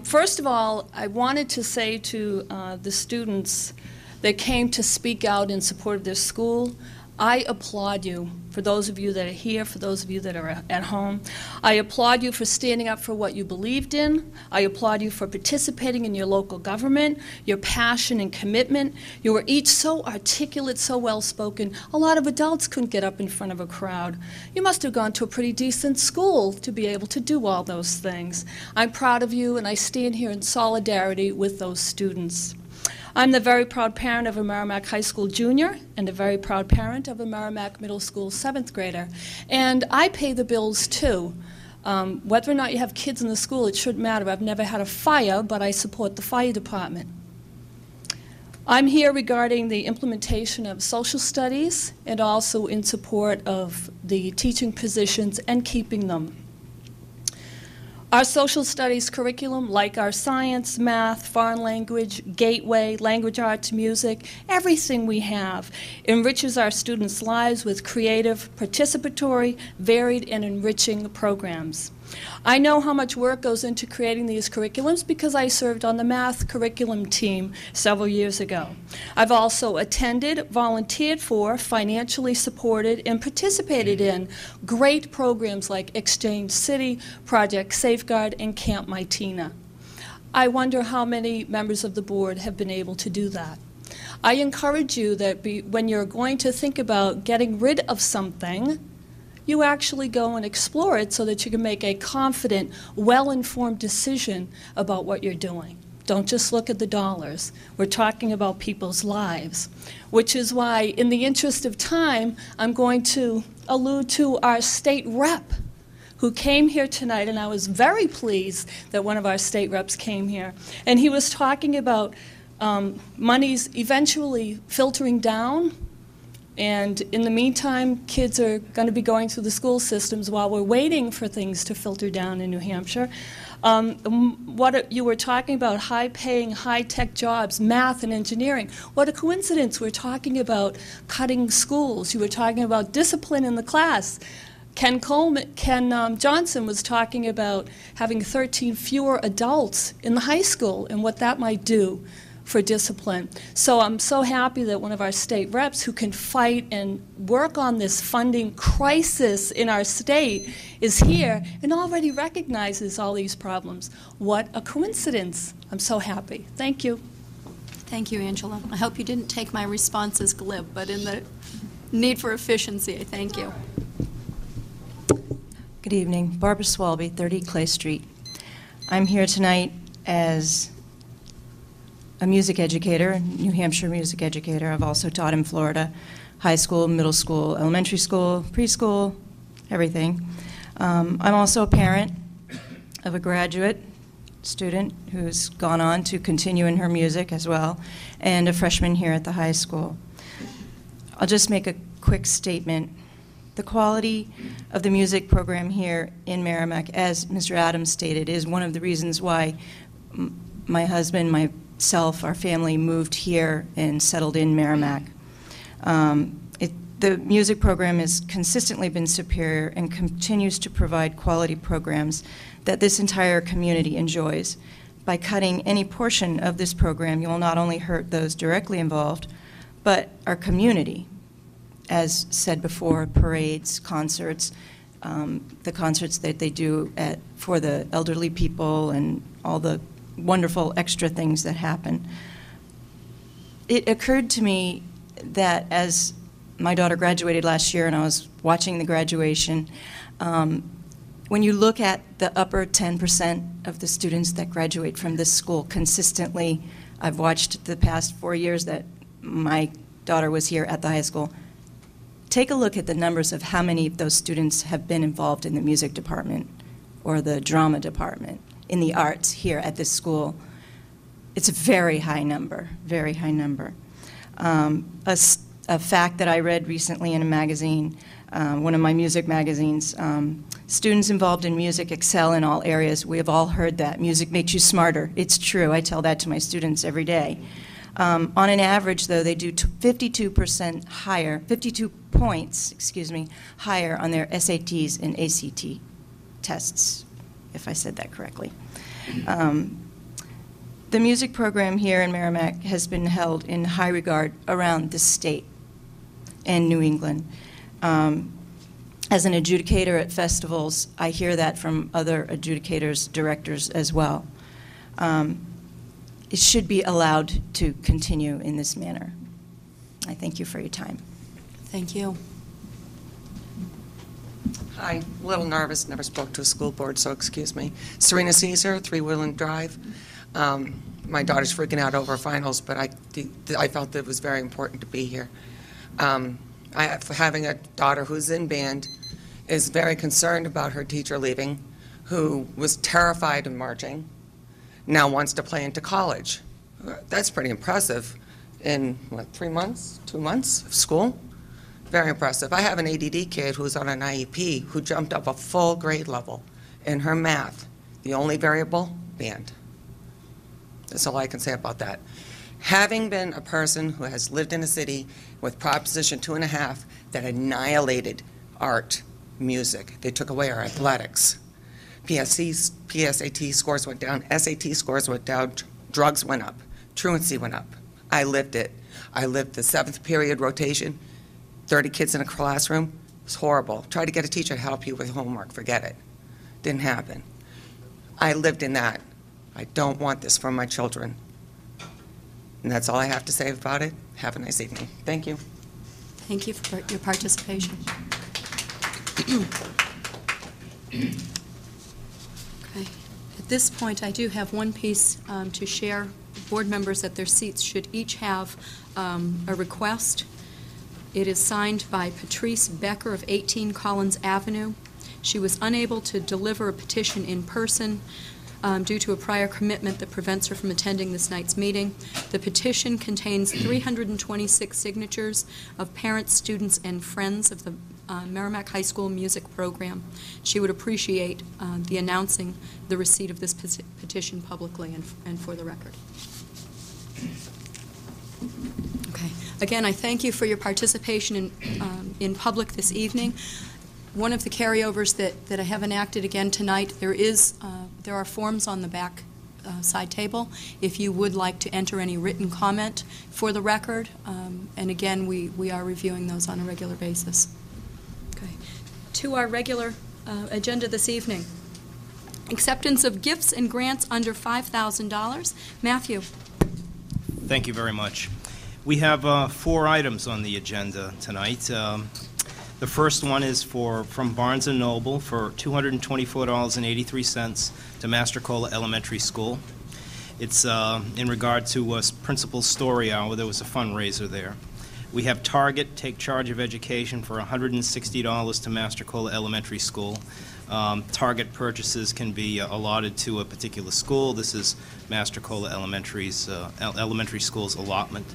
First of all, I wanted to say to the students that came to speak out in support of their school, I applaud you. For those of you that are here, for those of you that are at home, I applaud you for standing up for what you believed in. I applaud you for participating in your local government, your passion and commitment. You were each so articulate, so well-spoken. A lot of adults couldn't get up in front of a crowd. You must have gone to a pretty decent school to be able to do all those things. I'm proud of you, and I stand here in solidarity with those students. I'm the very proud parent of a Merrimack High School junior and a very proud parent of a Merrimack Middle School 7th grader. And I pay the bills too. Whether or not you have kids in the school, it shouldn't matter. I've never had a fire, but I support the fire department. I'm here regarding the implementation of social studies and also in support of the teaching positions and keeping them. Our social studies curriculum, like our science, math, foreign language, gateway, language arts, music, everything we have enriches our students' lives with creative, participatory, varied, and enriching programs. I know how much work goes into creating these curriculums because I served on the math curriculum team several years ago. I've also attended, volunteered for, financially supported, and participated in great programs like Exchange City, Project Safeguard, and Camp Mytina. I wonder how many members of the board have been able to do that. I encourage you that when you're going to think about getting rid of something, you actually go and explore it so that you can make a confident, well-informed decision about what you're doing. Don't just look at the dollars. We're talking about people's lives, which is why, in the interest of time, I'm going to allude to our state rep who came here tonight, and I was very pleased that one of our state reps came here. And he was talking about monies eventually filtering down. And in the meantime, kids are going to be going through the school systems while we're waiting for things to filter down in New Hampshire. What you were talking about, high-paying, high-tech jobs, math and engineering. What a coincidence. We're talking about cutting schools. You were talking about discipline in the class. Ken Johnson was talking about having 13 fewer adults in the high school and what that might do for discipline. So I'm so happy that one of our state reps who can fight and work on this funding crisis in our state is here and already recognizes all these problems. What a coincidence. I'm so happy. Thank you. Thank you, Angela. I hope you didn't take my response as glib, but in the need for efficiency, I thank you. Good evening. Barbara Swalby, 30 Clay Street. I'm here tonight as a music educator, New Hampshire music educator. I've also taught in Florida, high school, middle school, elementary school, preschool, everything. I'm also a parent of a graduate student who's gone on to continue in her music as well, and a freshman here at the high school. I'll just make a quick statement. The quality of the music program here in Merrimack, as Mr. Adams stated, is one of the reasons why my husband, myself, our family moved here and settled in Merrimack. The music program has consistently been superior and continues to provide quality programs that this entire community enjoys. By cutting any portion of this program, you will not only hurt those directly involved, but our community. As said before, parades, concerts, the concerts that they do for the elderly people and all the wonderful extra things that happen. It occurred to me that as my daughter graduated last year and I was watching the graduation, when you look at the upper 10% of the students that graduate from this school consistently, I've watched the past 4 years that my daughter was here at the high school. Take a look at the numbers of how many of those students have been involved in the music department or the drama department, in the arts here at this school. It's a very high number, very high number. A fact that I read recently in a magazine, one of my music magazines, students involved in music excel in all areas. We have all heard that. Music makes you smarter. It's true. I tell that to my students every day. On an average, though, they do 52% higher, 52 points, excuse me, higher on their SATs and ACT tests, if I said that correctly. The music program here in Merrimack has been held in high regard around the state and New England. As an adjudicator at festivals, I hear that from other adjudicators, directors as well. It should be allowed to continue in this manner. I thank you for your time. Thank you. Hi, a little nervous, never spoke to a school board, so excuse me. Serena Caesar, 3 Woodland Drive. My daughter's freaking out over finals, but I felt that it was very important to be here. Having a daughter who's in band is very concerned about her teacher leaving, who was terrified of marching, now wants to play into college. That's pretty impressive in, what, 3 months, 2 months of school? Very impressive. I have an ADD kid who's on an IEP who jumped up a full grade level in her math. The only variable, band. That's all I can say about that. Having been a person who has lived in a city with Proposition 2.5 that annihilated art, music, they took away our athletics. PSAT scores went down, SAT scores went down, drugs went up, truancy went up. I lived it. I lived the 7th period rotation, 30 kids in a classroom. It was horrible. Try to get a teacher to help you with homework, forget it. Didn't happen. I lived in that. I don't want this for my children. And that's all I have to say about it. Have a nice evening. Thank you. Thank you for your participation. Okay. At this point, I do have one piece to share. Board members at their seats should each have a request. It is signed by Patrice Becker of 18 Collins Avenue. She was unable to deliver a petition in person due to a prior commitment that prevents her from attending this night's meeting. The petition contains 326 signatures of parents, students, and friends of the Merrimack High School music program. She would appreciate the announcing the receipt of this petition publicly and for the record. Okay. Again, I thank you for your participation in public this evening. One of the carryovers that I haven't acted again tonight, there are forms on the back side table if you would like to enter any written comment for the record. And again, we are reviewing those on a regular basis. Okay. To our regular agenda this evening. Acceptance of gifts and grants under $5,000. Matthew. Thank you very much. We have 4 items on the agenda tonight. The first one is from Barnes & Noble for $224.83 to Mastercola Elementary School. It's in regard to Principal's Story Hour. There was a fundraiser there. We have Target, Take Charge of Education, for $160 to Mastercola Elementary School. Target purchases can be allotted to a particular school. This is Mastercola Elementary School's allotment.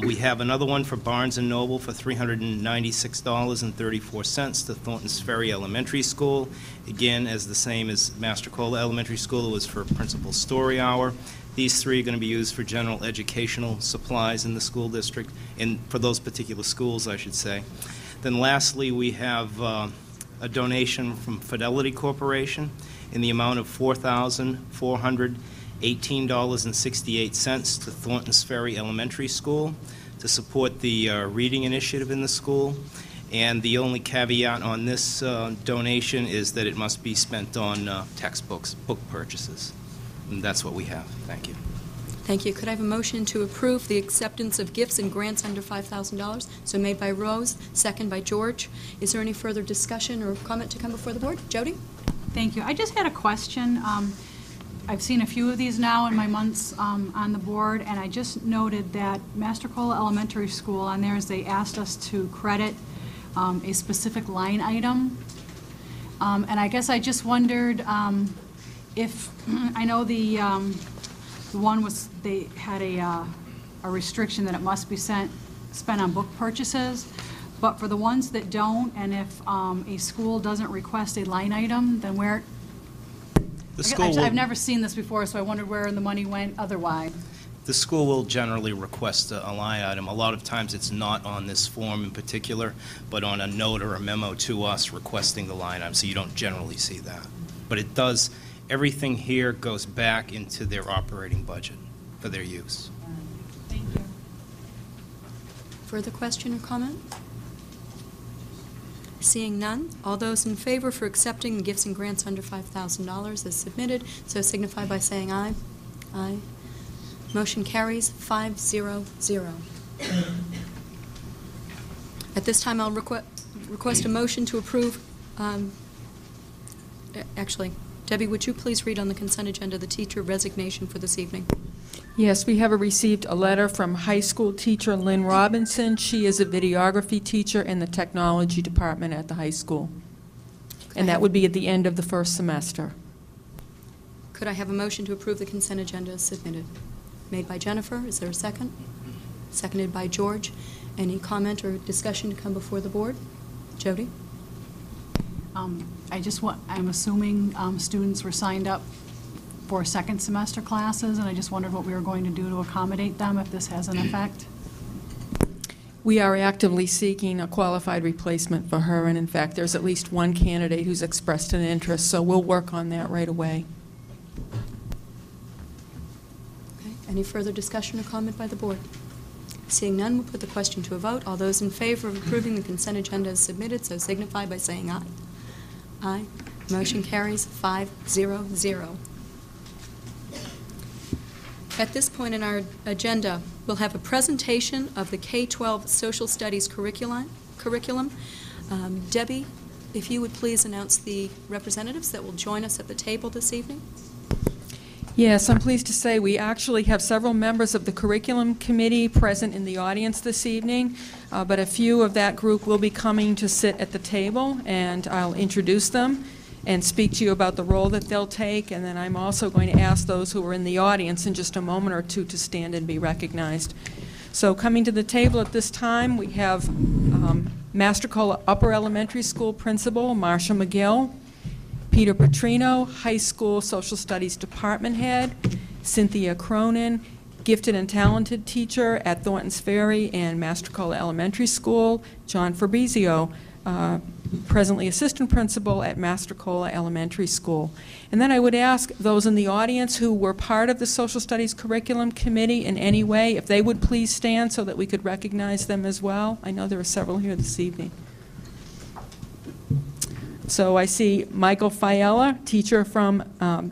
We have another one for Barnes & Noble for $396.34 to Thornton's Ferry Elementary School. Again, as the same as Mastercola Elementary School, it was for Principal's Story Hour. These 3 are going to be used for general educational supplies in the school district, for those particular schools, I should say. Then lastly, we have a donation from Fidelity Corporation in the amount of $4,418.68 to Thornton's Ferry Elementary School to support the reading initiative in the school. And the only caveat on this donation is that it must be spent on textbooks, book purchases. And that's what we have. Thank you. Thank you. Could I have a motion to approve the acceptance of gifts and grants under $5,000? So made by Rose, second by George. Is there any further discussion or comment to come before the board? Jody? Thank you. I just had a question. I've seen a few of these now in my months on the board, and I just noted that Mastrocola Elementary School, on theirs, they asked us to credit a specific line item. And I guess I just wondered if, I know the one was, they had a restriction that it must be spent on book purchases, but for the ones that don't, and if a school doesn't request a line item, then where, I've never seen this before, so I wondered where the money went otherwise. The school will generally request a line item. A lot of times it's not on this form in particular, but on a note or a memo to us requesting the line item, so you don't generally see that. But it does, everything here goes back into their operating budget for their use. Thank you. Further question or comment? Seeing none, all those in favor for accepting the gifts and grants under $5,000 as submitted, so signify by saying aye. Aye. Motion carries 5-0-0. At this time, I'll request a motion to approve. Actually, Debbie, would you please read on the consent agenda the teacher resignation for this evening? Yes, we have received a letter from high school teacher Lynn Robinson. She is a videography teacher in the technology department at the high school. And that would be at the end of the first semester. Could I have a motion to approve the consent agenda as submitted? Made by Jennifer. Is there a second? Seconded by George. Any comment or discussion to come before the board? Jody? I'm assuming students were signed up for second semester classes, and I just wondered what we were going to do to accommodate them if this has an effect. We are actively seeking a qualified replacement for her, and in fact, there's at least one candidate who's expressed an interest, so we'll work on that right away. Okay. Any further discussion or comment by the board? Seeing none, we'll put the question to a vote. All those in favor of approving the consent agenda as submitted, so signify by saying aye. Aye. Motion carries 5-0-0. At this point in our agenda, we'll have a presentation of the K-12 Social Studies curriculum. Debbie, if you would please announce the representatives that will join us at the table this evening. Yes, I'm pleased to say we actually have several members of the curriculum committee present in the audience this evening, but a few of that group will be coming to sit at the table, and I'll introduce them and speak to you about the role that they'll take, and then I'm also going to ask those who are in the audience in just a moment or two to stand and be recognized. So coming to the table at this time, we have Mastrocola Upper Elementary School Principal Marsha McGill, Peter Petrino, High School Social Studies Department Head, Cynthia Cronin, Gifted and Talented Teacher at Thorntons Ferry and Mastrocola Elementary School, John Fabrizio, presently Assistant Principal at Mastrocola Elementary School. And then I would ask those in the audience who were part of the Social Studies Curriculum Committee in any way, if they would please stand so that we could recognize them as well. I know there are several here this evening. So I see Michael Fiella, teacher from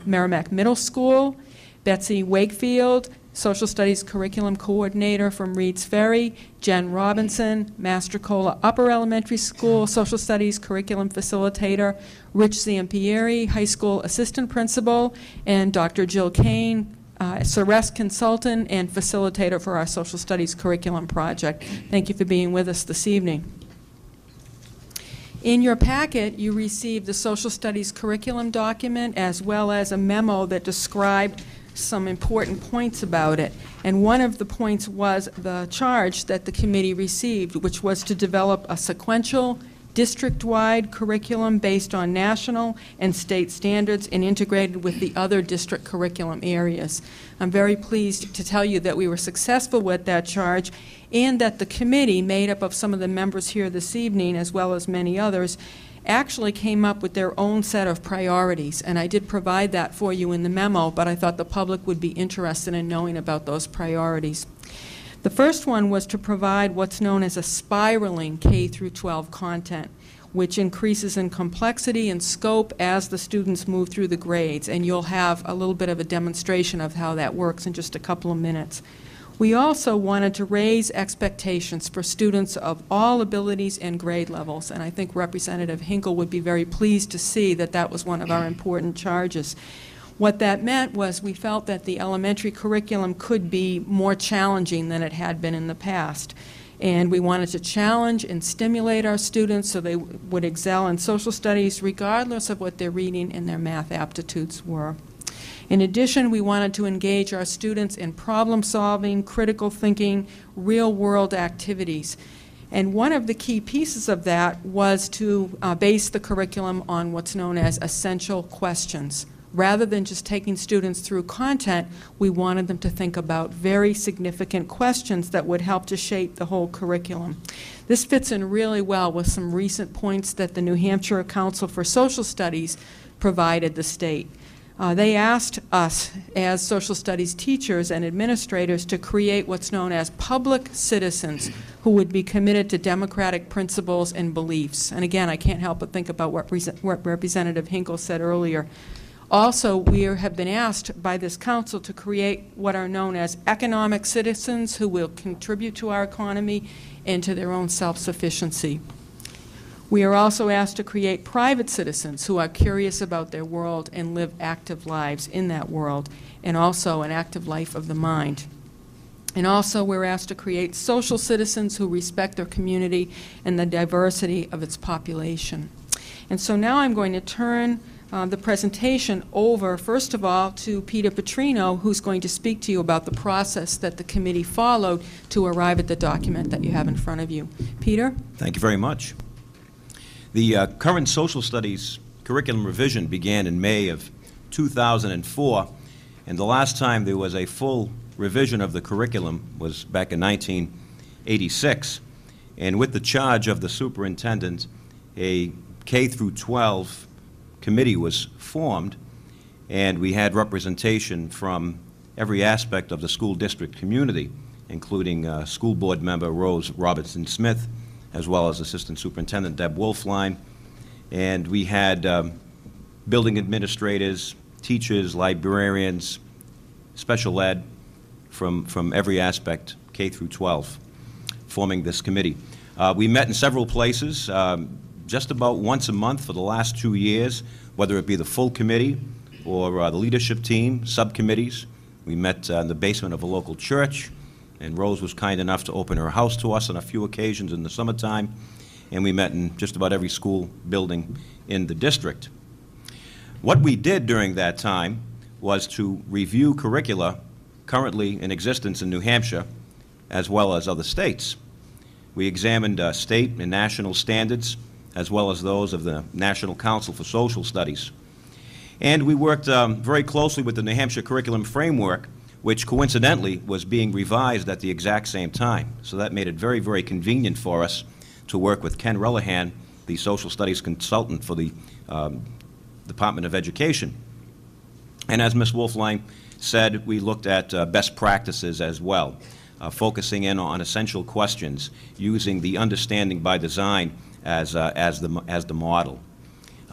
Merrimack Middle School, Betsy Wakefield, Social Studies Curriculum Coordinator from Reed's Ferry, Jen Robinson, Mastrocola Upper Elementary School Social Studies Curriculum Facilitator, Rich Zampieri, High School Assistant Principal, and Dr. Jill Kane, CERES Consultant and Facilitator for our Social Studies Curriculum Project. Thank you for being with us this evening. In your packet, you received the Social Studies Curriculum document as well as a memo that described some important points about it. And one of the points was the charge that the committee received, which was to develop a sequential, district-wide curriculum based on national and state standards and integrated with the other district curriculum areas. I'm very pleased to tell you that we were successful with that charge and that the committee, made up of some of the members here this evening as well as many others, actually came up with their own set of priorities, and I did provide that for you in the memo, but I thought the public would be interested in knowing about those priorities. The first one was to provide what's known as a spiraling K through 12 content, which increases in complexity and scope as the students move through the grades, and you'll have a little bit of a demonstration of how that works in just a couple of minutes. We also wanted to raise expectations for students of all abilities and grade levels, and I think Representative Hinkle would be very pleased to see that that was one of our important charges. What that meant was we felt that the elementary curriculum could be more challenging than it had been in the past. And we wanted to challenge and stimulate our students so they would excel in social studies regardless of what their reading and their math aptitudes were. In addition, we wanted to engage our students in problem-solving, critical thinking, real-world activities. And one of the key pieces of that was to base the curriculum on what's known as essential questions. Rather than just taking students through content, we wanted them to think about very significant questions that would help to shape the whole curriculum. This fits in really well with some recent points that the New Hampshire Council for Social Studies provided the state. They asked us, as social studies teachers and administrators, to create what's known as public citizens who would be committed to democratic principles and beliefs. And again, I can't help but think about what Representative Hinkle said earlier. Also, we have been asked by this council to create what are known as economic citizens who will contribute to our economy and to their own self-sufficiency. We are also asked to create private citizens who are curious about their world and live active lives in that world, and also an active life of the mind. And also we're asked to create social citizens who respect their community and the diversity of its population. And so now I'm going to turn the presentation over, first of all, to Peter Petrino, who's going to speak to you about the process that the committee followed to arrive at the document that you have in front of you. Peter? Thank you very much. The current social studies curriculum revision began in May of 2004, and the last time there was a full revision of the curriculum was back in 1986. And with the charge of the superintendent, a K through 12 committee was formed, and we had representation from every aspect of the school district community, including school board member Rose Robertson-Smith, as well as Assistant Superintendent Deb Wolfline. And we had building administrators, teachers, librarians, special ed from every aspect, K through 12, forming this committee. We met in several places, just about once a month for the last 2 years, whether it be the full committee or the leadership team, subcommittees. We met in the basement of a local church, and Rose was kind enough to open her house to us on a few occasions in the summertime, and we met in just about every school building in the district. What we did during that time was to review curricula currently in existence in New Hampshire, as well as other states. We examined state and national standards, as well as those of the National Council for Social Studies. And we worked very closely with the New Hampshire Curriculum Framework, which coincidentally was being revised at the exact same time. So that made it very, very convenient for us to work with Ken Relihan, the social studies consultant for the Department of Education. And as Ms. Wolfline said, we looked at best practices as well, focusing in on essential questions, using the understanding by design as the model.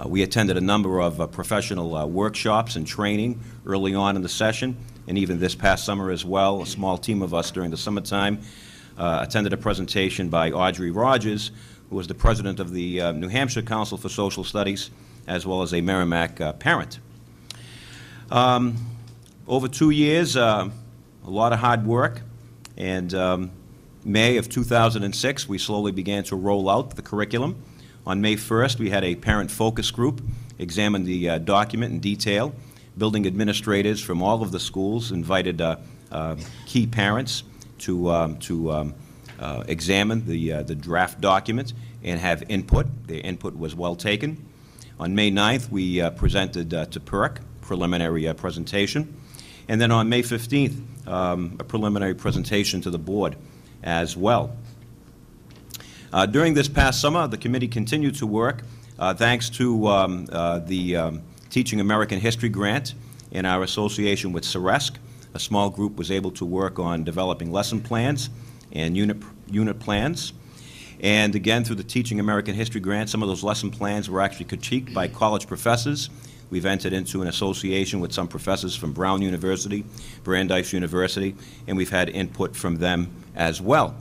We attended a number of professional workshops and training early on in the session, and even this past summer as well. A small team of us during the summertime attended a presentation by Audrey Rogers, who was the president of the New Hampshire Council for Social Studies, as well as a Merrimack parent. Over 2 years, a lot of hard work, and May of 2006, we slowly began to roll out the curriculum. On May 1st, we had a parent focus group examine the document in detail. Building administrators from all of the schools invited key parents to examine the draft document and have input. Their input was well taken. On May 9th, we presented to PERC, preliminary presentation. And then on May 15th, a preliminary presentation to the board as well. During this past summer, the committee continued to work thanks to the Teaching American History grant in our association with Ceresc. A small group was able to work on developing lesson plans and unit plans. And again, through the Teaching American History grant, some of those lesson plans were actually critiqued by college professors. We've entered into an association with some professors from Brown University, Brandeis University, and we've had input from them as well.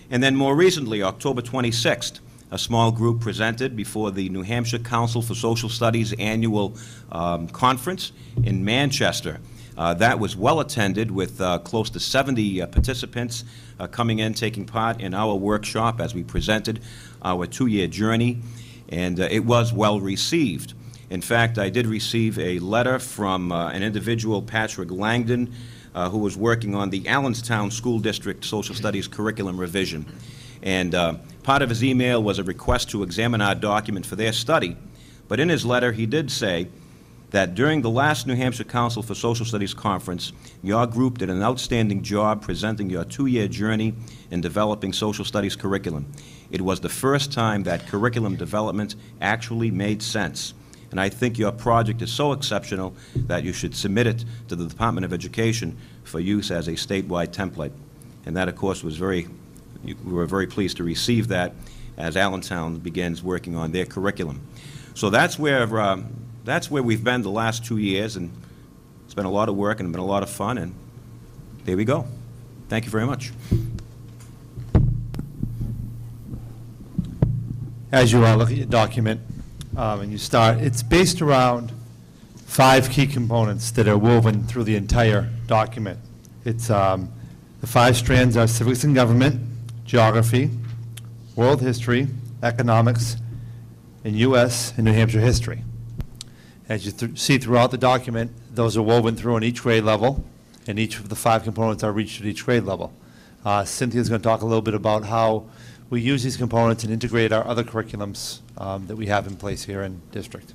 And then more recently, October 26th, a small group presented before the New Hampshire Council for Social Studies annual conference in Manchester. That was well attended with close to 70 participants coming in, taking part in our workshop as we presented our 2-year journey, and it was well received. In fact, I did receive a letter from an individual, Patrick Langdon, who was working on the Allenstown School District Social Studies curriculum revision. And part of his email was a request to examine our document for their study. But in his letter, he did say that during the last New Hampshire Council for Social Studies conference, your group did an outstanding job presenting your 2-year journey in developing social studies curriculum. It was the first time that curriculum development actually made sense. And I think your project is so exceptional that you should submit it to the Department of Education for use as a statewide template. And that, of course, we were very pleased to receive that as Allentown begins working on their curriculum. So that's where we've been the last 2 years, and it's been a lot of work and been a lot of fun, and there we go. Thank you very much. As you look at your document, and you start, it's based around 5 key components that are woven through the entire document. It's the 5 strands are civics and government, geography, world history, economics, and U.S. and New Hampshire history. As you see throughout the document, those are woven through on each grade level, and each of the 5 components are reached at each grade level. Cynthia's going to talk a little bit about how we use these components and integrate our other curriculums that we have in place here in district.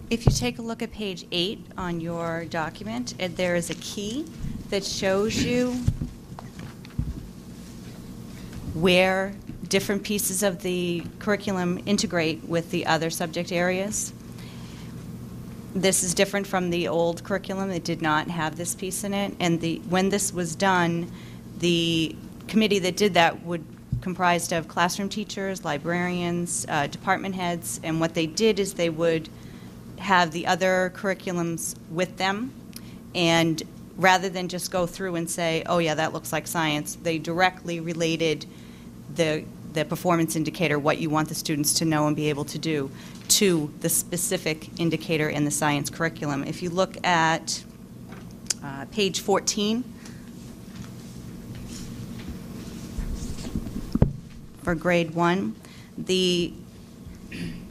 If you take a look at page 8 on your document, there is a key that shows you where different pieces of the curriculum integrate with the other subject areas. This is different from the old curriculum. It did not have this piece in it. And when this was done, the committee that did that would comprised of classroom teachers, librarians, department heads, and what they did is they would have the other curriculums with them, and rather than just go through and say, oh yeah, that looks like science, they directly related the performance indicator, what you want the students to know and be able to do, to the specific indicator in the science curriculum. If you look at page 14, for grade 1, the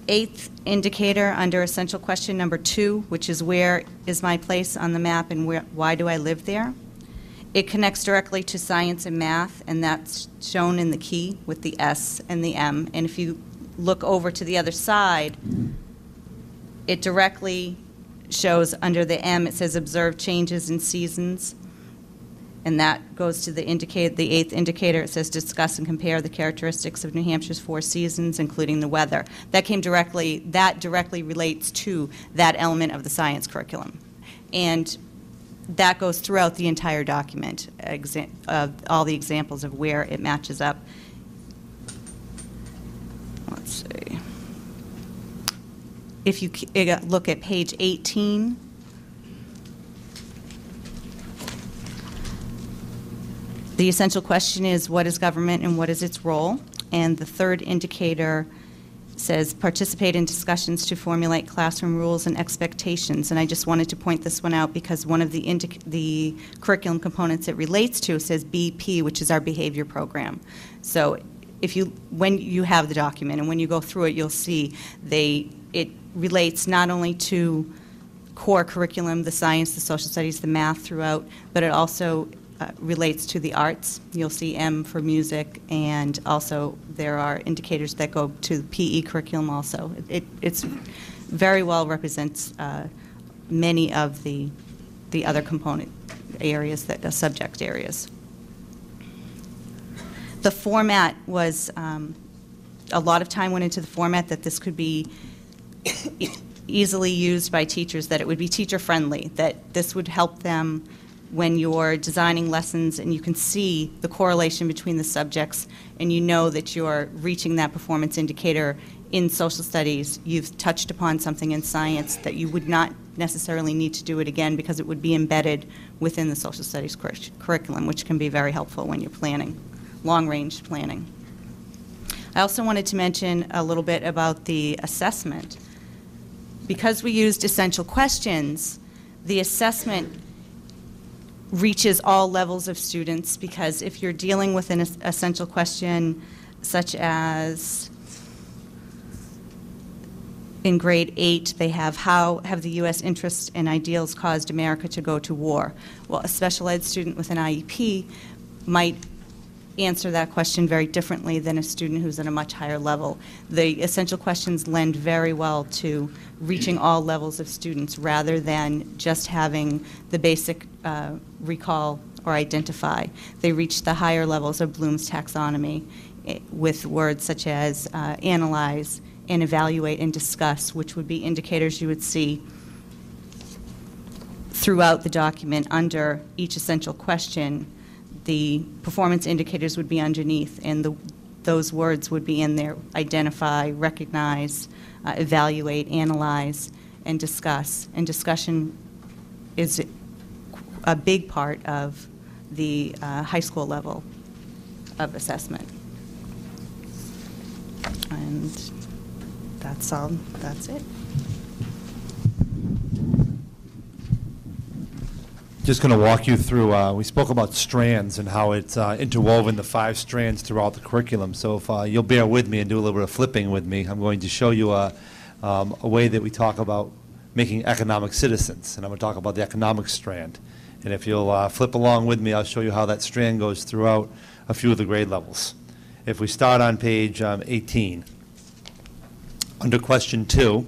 8th indicator under essential question number 2, which is where is my place on the map and why do I live there? It connects directly to science and math, and that's shown in the key with the S and the M. And if you look over to the other side, it directly shows under the M, it says observe changes in seasons. And that goes to the 8th indicator. It says discuss and compare the characteristics of New Hampshire's 4 seasons, including the weather. That directly relates to that element of the science curriculum. And that goes throughout the entire document, all the examples of where it matches up. Let's see. If you look at page 18, the essential question is, what is government and what is its role? And the 3rd indicator says, participate in discussions to formulate classroom rules and expectations. And I just wanted to point this one out because one of the curriculum components it relates to says BP, which is our behavior program. So when you have the document and when you go through it, you'll see it relates not only to core curriculum, the science, the social studies, the math throughout, but it also relates to the arts. You'll see M for music, and also there are indicators that go to the PE curriculum also. It's very well represents many of the other component areas, subject areas. The format was, a lot of time went into the format that this could be easily used by teachers, that it would be teacher-friendly, that this would help them when you're designing lessons and you can see the correlation between the subjects and you know that you're reaching that performance indicator in social studies. You've touched upon something in science that you would not necessarily need to do it again because it would be embedded within the social studies curriculum, which can be very helpful when you're planning long-range planning. I also wanted to mention a little bit about the assessment. Because we used essential questions, the assessment reaches all levels of students, because if you're dealing with an essential question such as in grade 8, they have how have the U.S. interests and ideals caused America to go to war? Well, a special ed student with an IEP might answer that question very differently than a student who's at a much higher level. The essential questions lend very well to reaching all levels of students rather than just having the basic recall or identify. They reach the higher levels of Bloom's taxonomy with words such as analyze and evaluate and discuss, which would be indicators you would see throughout the document under each essential question. The performance indicators would be underneath, and those words would be in there: identify, recognize, evaluate, analyze, and discuss. And discussion is a big part of the high school level of assessment. And that's all. That's it. Just going to walk you through, we spoke about strands and how it's interwoven the 5 strands throughout the curriculum. So if you'll bear with me and do a little bit of flipping with me, I'm going to show you a way that we talk about making economic citizens. And I'm going to talk about the economic strand. And if you'll flip along with me, I'll show you how that strand goes throughout a few of the grade levels. If we start on page 18, under question 2,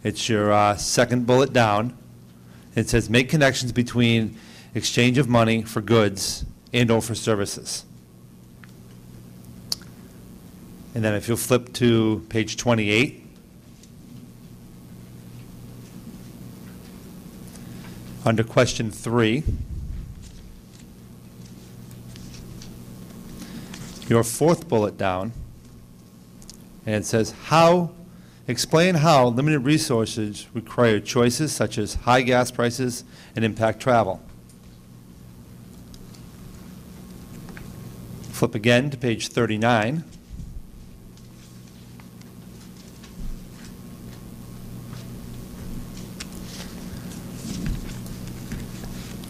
it's your second bullet down. It says, make connections between exchange of money for goods and or for services. And then if you'll flip to page 28, under question 3, your fourth bullet down, and it says, explain how limited resources require choices such as high gas prices and impact travel. Flip again to page 39.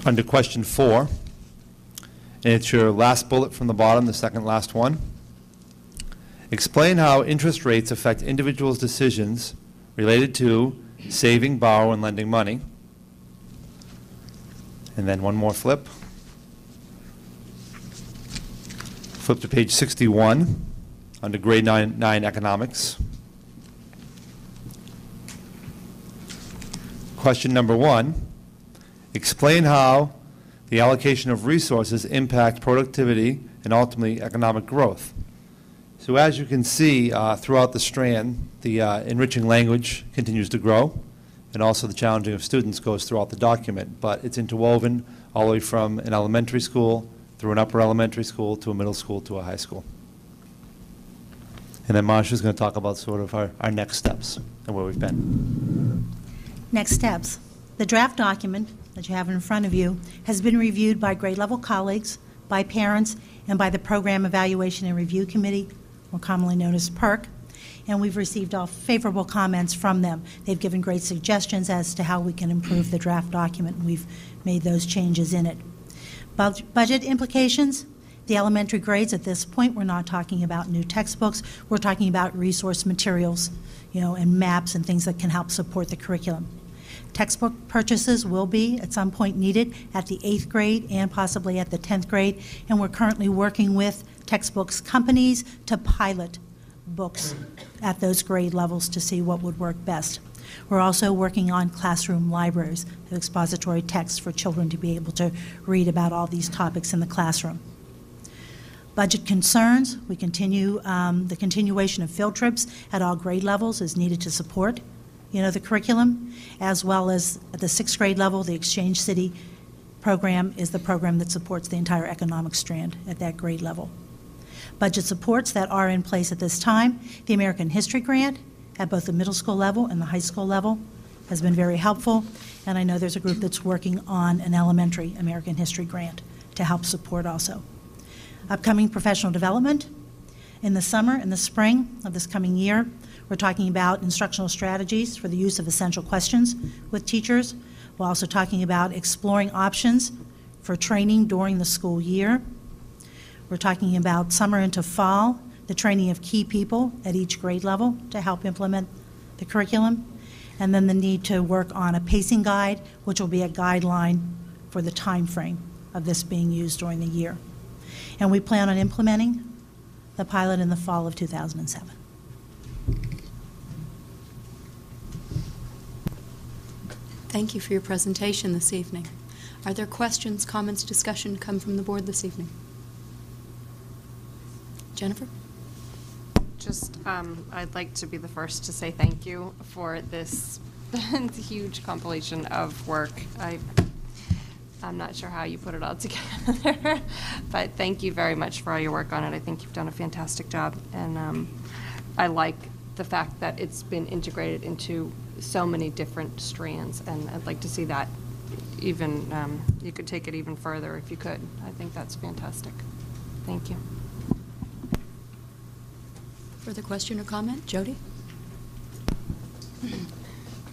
Under question 4, and it's your last bullet from the bottom, the second last one. Explain how interest rates affect individuals' decisions related to saving, borrow, and lending money. And then one more flip. Flip to page 61 under grade 9 economics. Question number 1, explain how the allocation of resources impact productivity and ultimately economic growth. So as you can see throughout the strand, the enriching language continues to grow, and also the challenging of students goes throughout the document, but it's interwoven all the way from an elementary school through an upper elementary school to a middle school to a high school. And then Marsha's going to talk about sort of our next steps and where we've been. Next steps. The draft document that you have in front of you has been reviewed by grade level colleagues, by parents, and by the Program Evaluation and Review Committee, more commonly known as PERC, and we've received all favorable comments from them. They've given great suggestions as to how we can improve the draft document, and we've made those changes in it. Budget implications. The elementary grades at this point, we're not talking about new textbooks. We're talking about resource materials, and maps and things that can help support the curriculum. Textbook purchases will be at some point needed at the 8th grade and possibly at the 10th grade, and we're currently working with textbooks companies to pilot books at those grade levels to see what would work best. We're also working on classroom libraries, expository texts for children to be able to read about all these topics in the classroom. Budget concerns, we continue, the continuation of field trips at all grade levels is needed to support the curriculum, as well as at the 6th grade level, the Exchange City program is the program that supports the entire economic strand at that grade level. Budget supports that are in place at this time. The American History Grant at both the middle school level and the high school level has been very helpful, and I know there's a group that's working on an elementary American History Grant to help support also. Upcoming professional development. In the summer and the spring of this coming year, we're talking about instructional strategies for the use of essential questions with teachers. We're also talking about exploring options for training during the school year. We're talking about summer into fall, the training of key people at each grade level to help implement the curriculum, and then the need to work on a pacing guide, which will be a guideline for the time frame of this being used during the year. And we plan on implementing the pilot in the fall of 2007. Thank you for your presentation this evening. Are there questions, comments, discussion come from the board this evening? Jennifer? Just, I'd like to be the first to say thank you for this huge compilation of work. I'm not sure how you put it all together, but thank you very much for all your work on it. I think you've done a fantastic job, and I like the fact that it's been integrated into so many different strands, and I'd like to see that even, you could take it even further if you could. I think that's fantastic. Thank you. Further question or comment? Jody?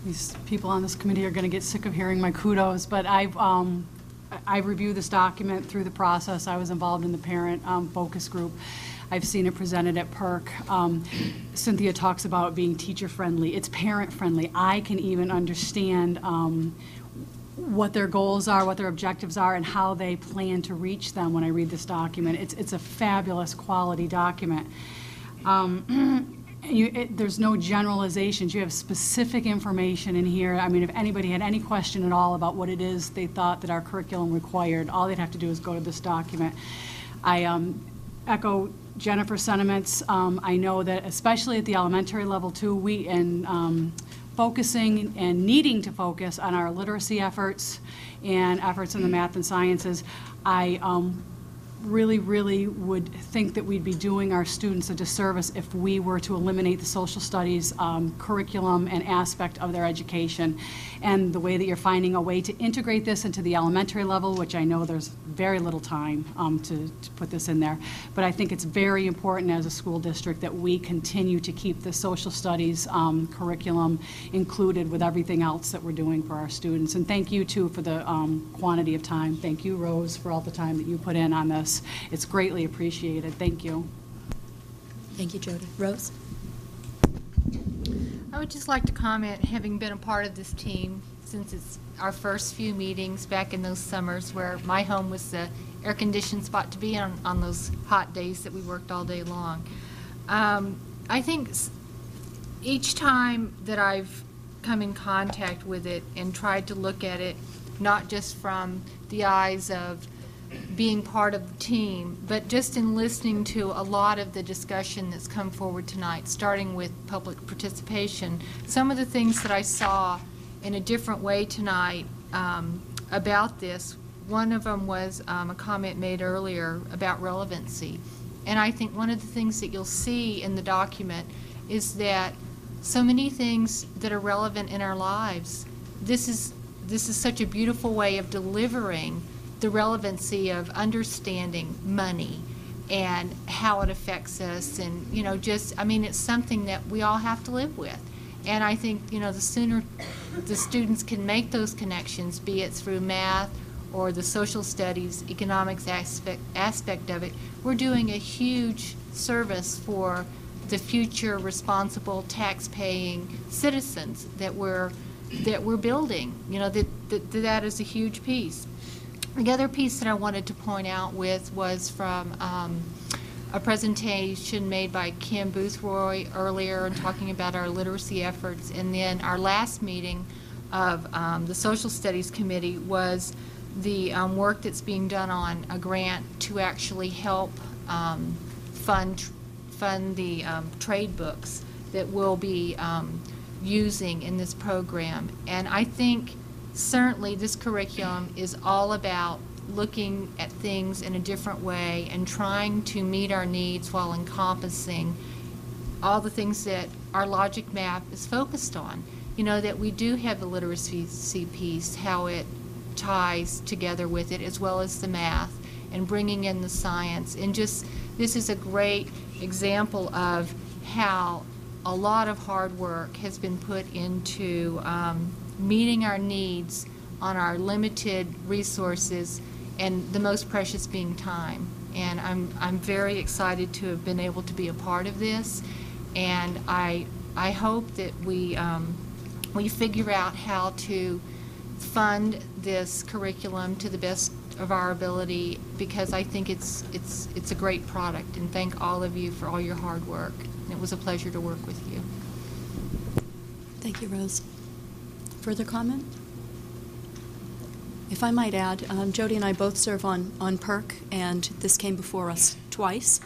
These people on this committee are going to get sick of hearing my kudos, but I reviewed this document through the process. I was involved in the parent focus group. I've seen it presented at PERC. Cynthia talks about being teacher-friendly. It's parent-friendly. I can even understand what their goals are, what their objectives are, and how they plan to reach them when I read this document. It's a fabulous quality document. There's no generalizations. You have specific information in here. I mean, if anybody had any question at all about what it is they thought that our curriculum required, all they'd have to do is go to this document. I echo Jennifer's sentiments. I know that especially at the elementary level too, focusing and needing to focus on our literacy efforts and efforts in the math and sciences, I really would think that we'd be doing our students a disservice if we were to eliminate the social studies curriculum and aspect of their education. And the way that you're finding a way to integrate this into the elementary level, which I know there's very little time to put this in there, but I think it's very important as a school district that we continue to keep the social studies curriculum included with everything else that we're doing for our students. And thank you too for the quantity of time. Thank you, Rose, for all the time that you put in on this. It's greatly appreciated. Thank you. Thank you, Jody. Rose? I would just like to comment, having been a part of this team since it's our first few meetings back in those summers where my home was the air-conditioned spot to be on those hot days that we worked all day long. I think each time that I've come in contact with it and tried to look at it, not just from the eyes of being part of the team, but just in listening to a lot of the discussion that's come forward tonight, starting with public participation, some of the things that I saw in a different way tonight about this, one of them was a comment made earlier about relevancy. And I think one of the things that you'll see in the document is that so many things that are relevant in our lives, this is such a beautiful way of delivering the relevancy of understanding money and how it affects us, and it's something that we all have to live with. And I think the sooner the students can make those connections, be it through math or the social studies, economics aspect of it, we're doing a huge service for the future responsible tax-paying citizens that we're building. That is a huge piece. The other piece that I wanted to point out was from a presentation made by Kim Boothroyd earlier and talking about our literacy efforts, and then our last meeting of the Social Studies Committee was the work that's being done on a grant to actually help fund the trade books that we'll be using in this program. And I think certainly this curriculum is all about looking at things in a different way and trying to meet our needs while encompassing all the things that our logic map is focused on. That we do have the literacy piece, how it ties together with it, as well as the math. and bringing in the science. And just, this is a great example of how a lot of hard work has been put into meeting our needs on our limited resources, and the most precious being time. And I'm very excited to have been able to be a part of this, and I hope that we figure out how to fund this curriculum to the best of our ability, because I think it's a great product, and thank all of you for all your hard work. It was a pleasure to work with you. Thank you, Rose. Further comment? If I might add, Jody and I both serve on PERC, and this came before us twice.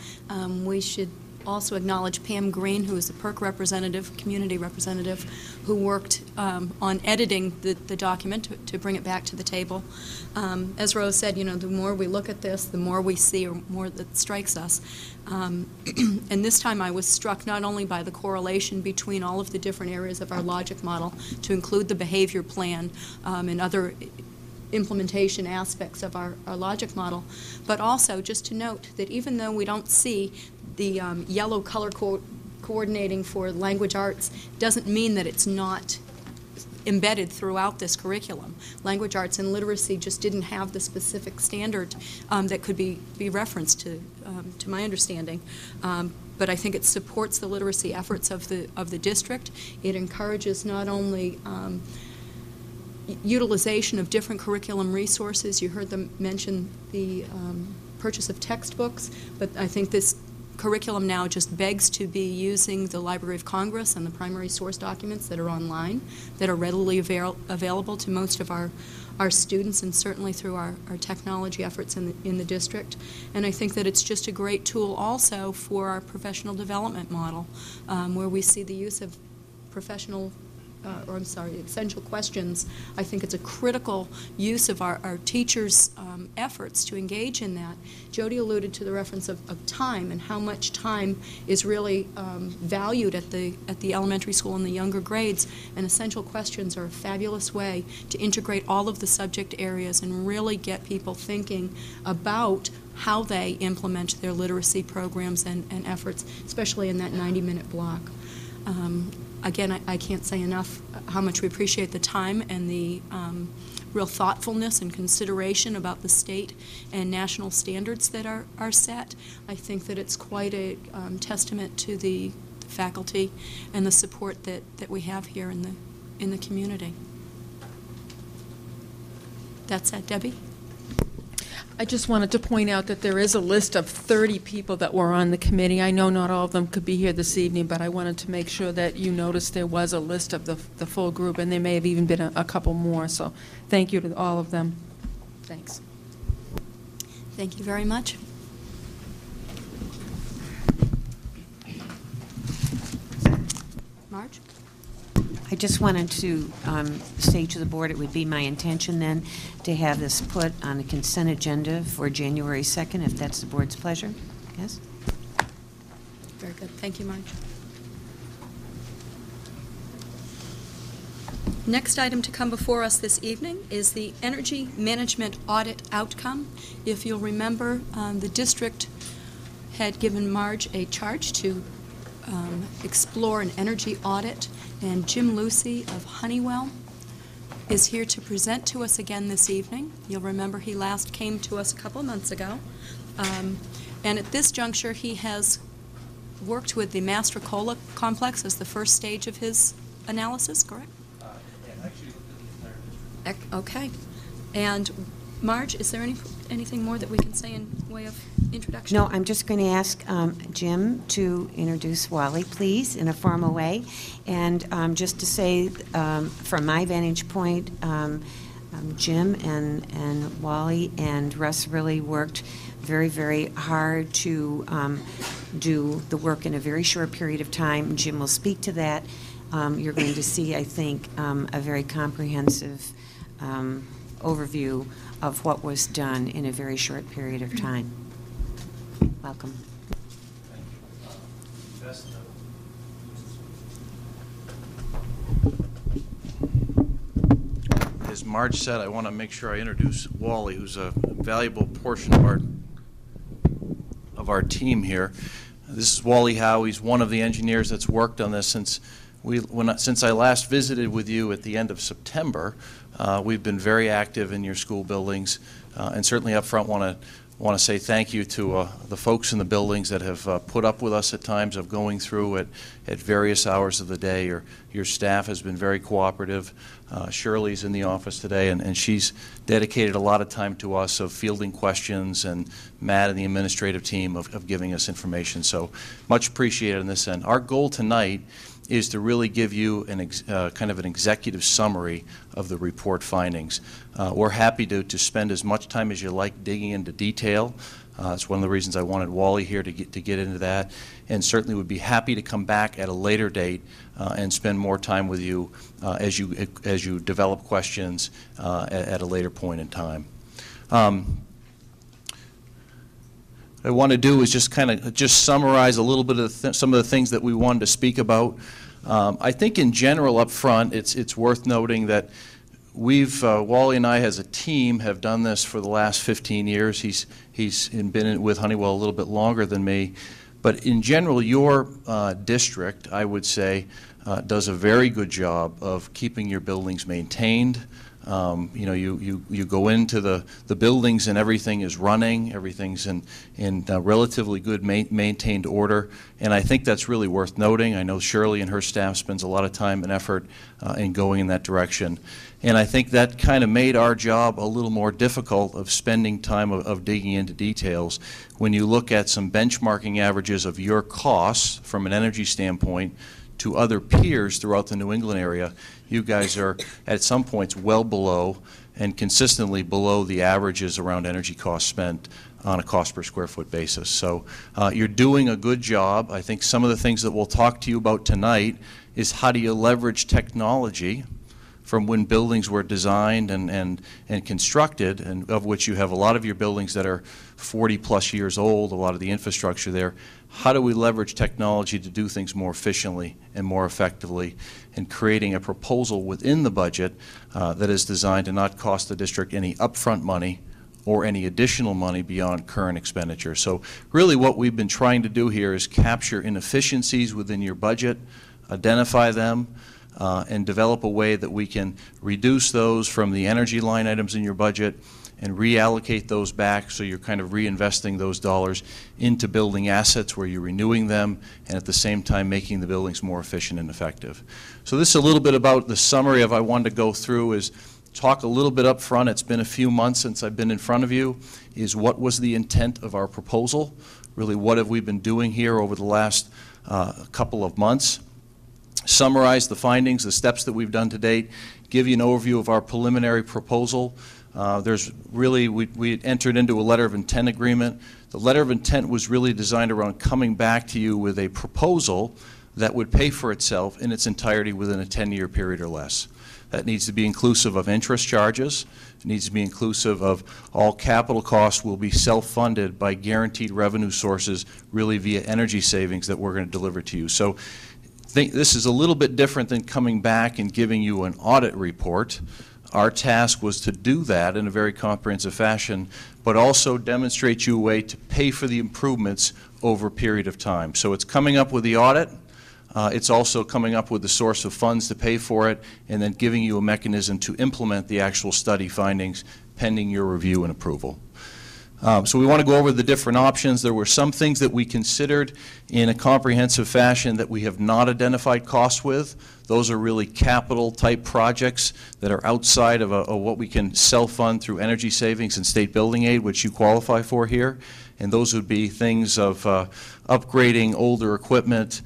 We should also acknowledge Pam Green, who is the PERC representative, community representative, who worked on editing the document to bring it back to the table. As Rose said, you know, the more we look at this, the more we see, or more that strikes us. And this time I was struck not only by the correlation between all of the different areas of our logic model to include the behavior plan and other implementation aspects of our logic model, but also just to note that even though we don't see the yellow color coordinating for language arts, doesn't mean that it's not embedded throughout this curriculum. Language arts and literacy just didn't have the specific standard that could be referenced to my understanding. But I think it supports the literacy efforts of the district. It encourages not only utilization of different curriculum resources. You heard them mention the purchase of textbooks, but I think this curriculum now just begs to be using the Library of Congress and the primary source documents that are online, that are readily available to most of our students, and certainly through our technology efforts in the district. And I think that it's just a great tool also for our professional development model, where we see the use of essential questions. I think it's a critical use of our teachers' efforts to engage in that. Jody alluded to the reference of time and how much time is really valued at the elementary school and the younger grades, and essential questions are a fabulous way to integrate all of the subject areas and really get people thinking about how they implement their literacy programs and efforts, especially in that 90-minute block. Again, I can't say enough how much we appreciate the time and the real thoughtfulness and consideration about the state and national standards that are set. I think that it's quite a testament to the faculty and the support that we have here in the community. That said, Debbie? I just wanted to point out that there is a list of 30 people that were on the committee. I know not all of them could be here this evening, but I wanted to make sure that you noticed there was a list of the full group, and there may have even been a couple more. So thank you to all of them. Thanks. Thank you very much. Marge? I just wanted to say to the board it would be my intention then to have this put on the consent agenda for January 2nd, if that's the board's pleasure. Yes? Very good. Thank you, Marge. Next item to come before us this evening is the Energy Management Audit Outcome. If you'll remember, the district had given Marge a charge to explore an energy audit, and Jim Lucy of Honeywell is here to present to us again this evening. You'll remember he last came to us a couple months ago, and at this juncture he has worked with the Mastrocola complex as the first stage of his analysis, correct? Okay. And Marge, is there anything more that we can say in way of introduction? No, I'm just going to ask Jim to introduce Wally, please, in a formal way. And just to say, from my vantage point, Jim and Wally and Russ really worked very, very hard to do the work in a very short period of time. Jim will speak to that. You're going to see, I think, a very comprehensive overview of what was done in a very short period of time. Welcome. As Marge said, I want to make sure I introduce Wally, who's a valuable portion of our of our team here. This is Wally Howe. He's one of the engineers that's worked on this since I last visited with you at the end of September. We've been very active in your school buildings, and certainly up front want to say thank you to the folks in the buildings that have put up with us at times of going through at various hours of the day. Your staff has been very cooperative. Shirley's in the office today, and she's dedicated a lot of time to us of fielding questions, and Matt and the administrative team of giving us information. So much appreciated on this end. Our goal tonight is to really give you kind of an executive summary of the report findings. We're happy to spend as much time as you like digging into detail. That's one of the reasons I wanted Wally here to get into that, and certainly would be happy to come back at a later date and spend more time with you as you develop questions at a later point in time. What I want to do is just summarize a little bit of some of the things that we wanted to speak about. I think in general up front it's worth noting that Wally and I as a team have done this for the last 15 years. He's been with Honeywell a little bit longer than me. But in general, your district, I would say, does a very good job of keeping your buildings maintained. You go into the buildings and everything is running, everything's in relatively good maintained order, and I think that's really worth noting. I know Shirley and her staff spends a lot of time and effort in going in that direction, and I think that kind of made our job a little more difficult of spending time of digging into details. When you look at some benchmarking averages of your costs from an energy standpoint to other peers throughout the New England area, you guys are at some points well below and consistently below the averages around energy costs spent on a cost per square foot basis. So you're doing a good job. I think some of the things that we'll talk to you about tonight is how do you leverage technology from when buildings were designed and constructed, and of which you have a lot of your buildings that are 40 plus years old, a lot of the infrastructure there. How do we leverage technology to do things more efficiently and more effectively, and creating a proposal within the budget that is designed to not cost the district any upfront money or any additional money beyond current expenditure. So really what we've been trying to do here is capture inefficiencies within your budget, identify them, and develop a way that we can reduce those from the energy line items in your budget and reallocate those back, so you're kind of reinvesting those dollars into building assets where you're renewing them and at the same time making the buildings more efficient and effective. So this is a little bit about the summary of I wanted to go through is talk a little bit up front. It's been a few months since I've been in front of you, is what was the intent of our proposal? Really, what have we been doing here over the last couple of months? Summarize the findings, the steps that we've done to date, give you an overview of our preliminary proposal. We entered into a letter of intent agreement. The letter of intent was really designed around coming back to you with a proposal that would pay for itself in its entirety within a 10-year period or less. That needs to be inclusive of interest charges. It needs to be inclusive of all capital costs will be self-funded by guaranteed revenue sources, really via energy savings that we're going to deliver to you. So this is a little bit different than coming back and giving you an audit report. Our task was to do that in a very comprehensive fashion, but also demonstrate you a way to pay for the improvements over a period of time. So it's coming up with the audit. It's also coming up with the source of funds to pay for it, and then giving you a mechanism to implement the actual study findings pending your review and approval. So we want to go over the different options. There were some things that we considered in a comprehensive fashion that we have not identified costs with. Those are really capital type projects that are outside of what we can self-fund through energy savings and state building aid, which you qualify for here. And those would be things of upgrading older equipment,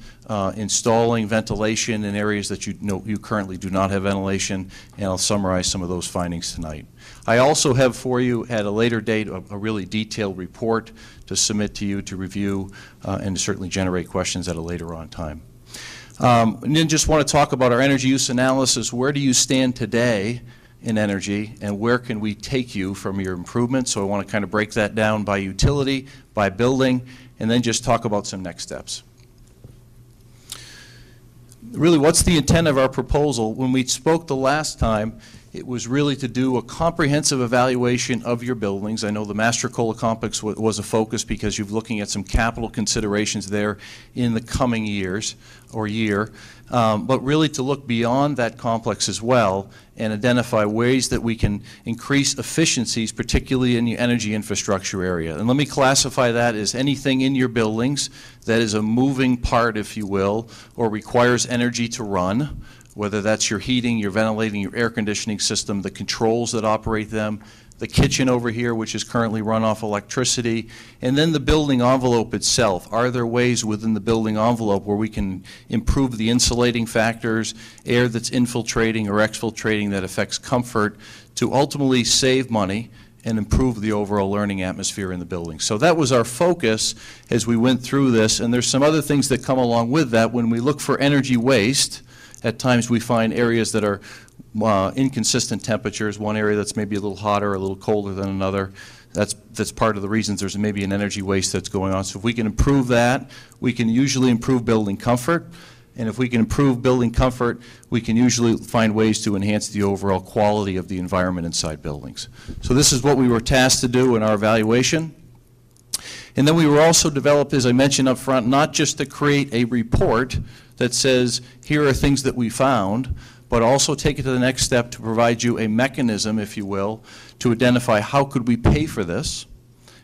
installing ventilation in areas that you currently do not have ventilation, and I'll summarize some of those findings tonight. I also have for you at a later date a really detailed report to submit to you to review and to certainly generate questions at a later on time. And then just want to talk about our energy use analysis. Where do you stand today in energy, and where can we take you from your improvements? So I want to kind of break that down by utility, by building, and then just talk about some next steps. Really, what's the intent of our proposal? When we spoke the last time, It was really to do a comprehensive evaluation of your buildings. I know the Master Cola Complex was a focus because you're looking at some capital considerations there in the coming years or year, but really to look beyond that complex as well and identify ways that we can increase efficiencies, particularly in the energy infrastructure area. And let me classify that as anything in your buildings that is a moving part, if you will, or requires energy to run, whether that's your heating, your ventilating, your air conditioning system, the controls that operate them, the kitchen over here, which is currently run off electricity, and then the building envelope itself. Are there ways within the building envelope where we can improve the insulating factors, air that's infiltrating or exfiltrating that affects comfort, to ultimately save money and improve the overall learning atmosphere in the building? So that was our focus as we went through this, and there's some other things that come along with that. When we look for energy waste, at times we find areas that are inconsistent temperatures, one area that's maybe a little hotter or a little colder than another. That's part of the reasons there's maybe an energy waste that's going on. So if we can improve that, we can usually improve building comfort. And if we can improve building comfort, we can usually find ways to enhance the overall quality of the environment inside buildings. So this is what we were tasked to do in our evaluation. And then we were also developed, as I mentioned up front, not just to create a report that says, here are things that we found, but also take it to the next step to provide you a mechanism, if you will, to identify how could we pay for this,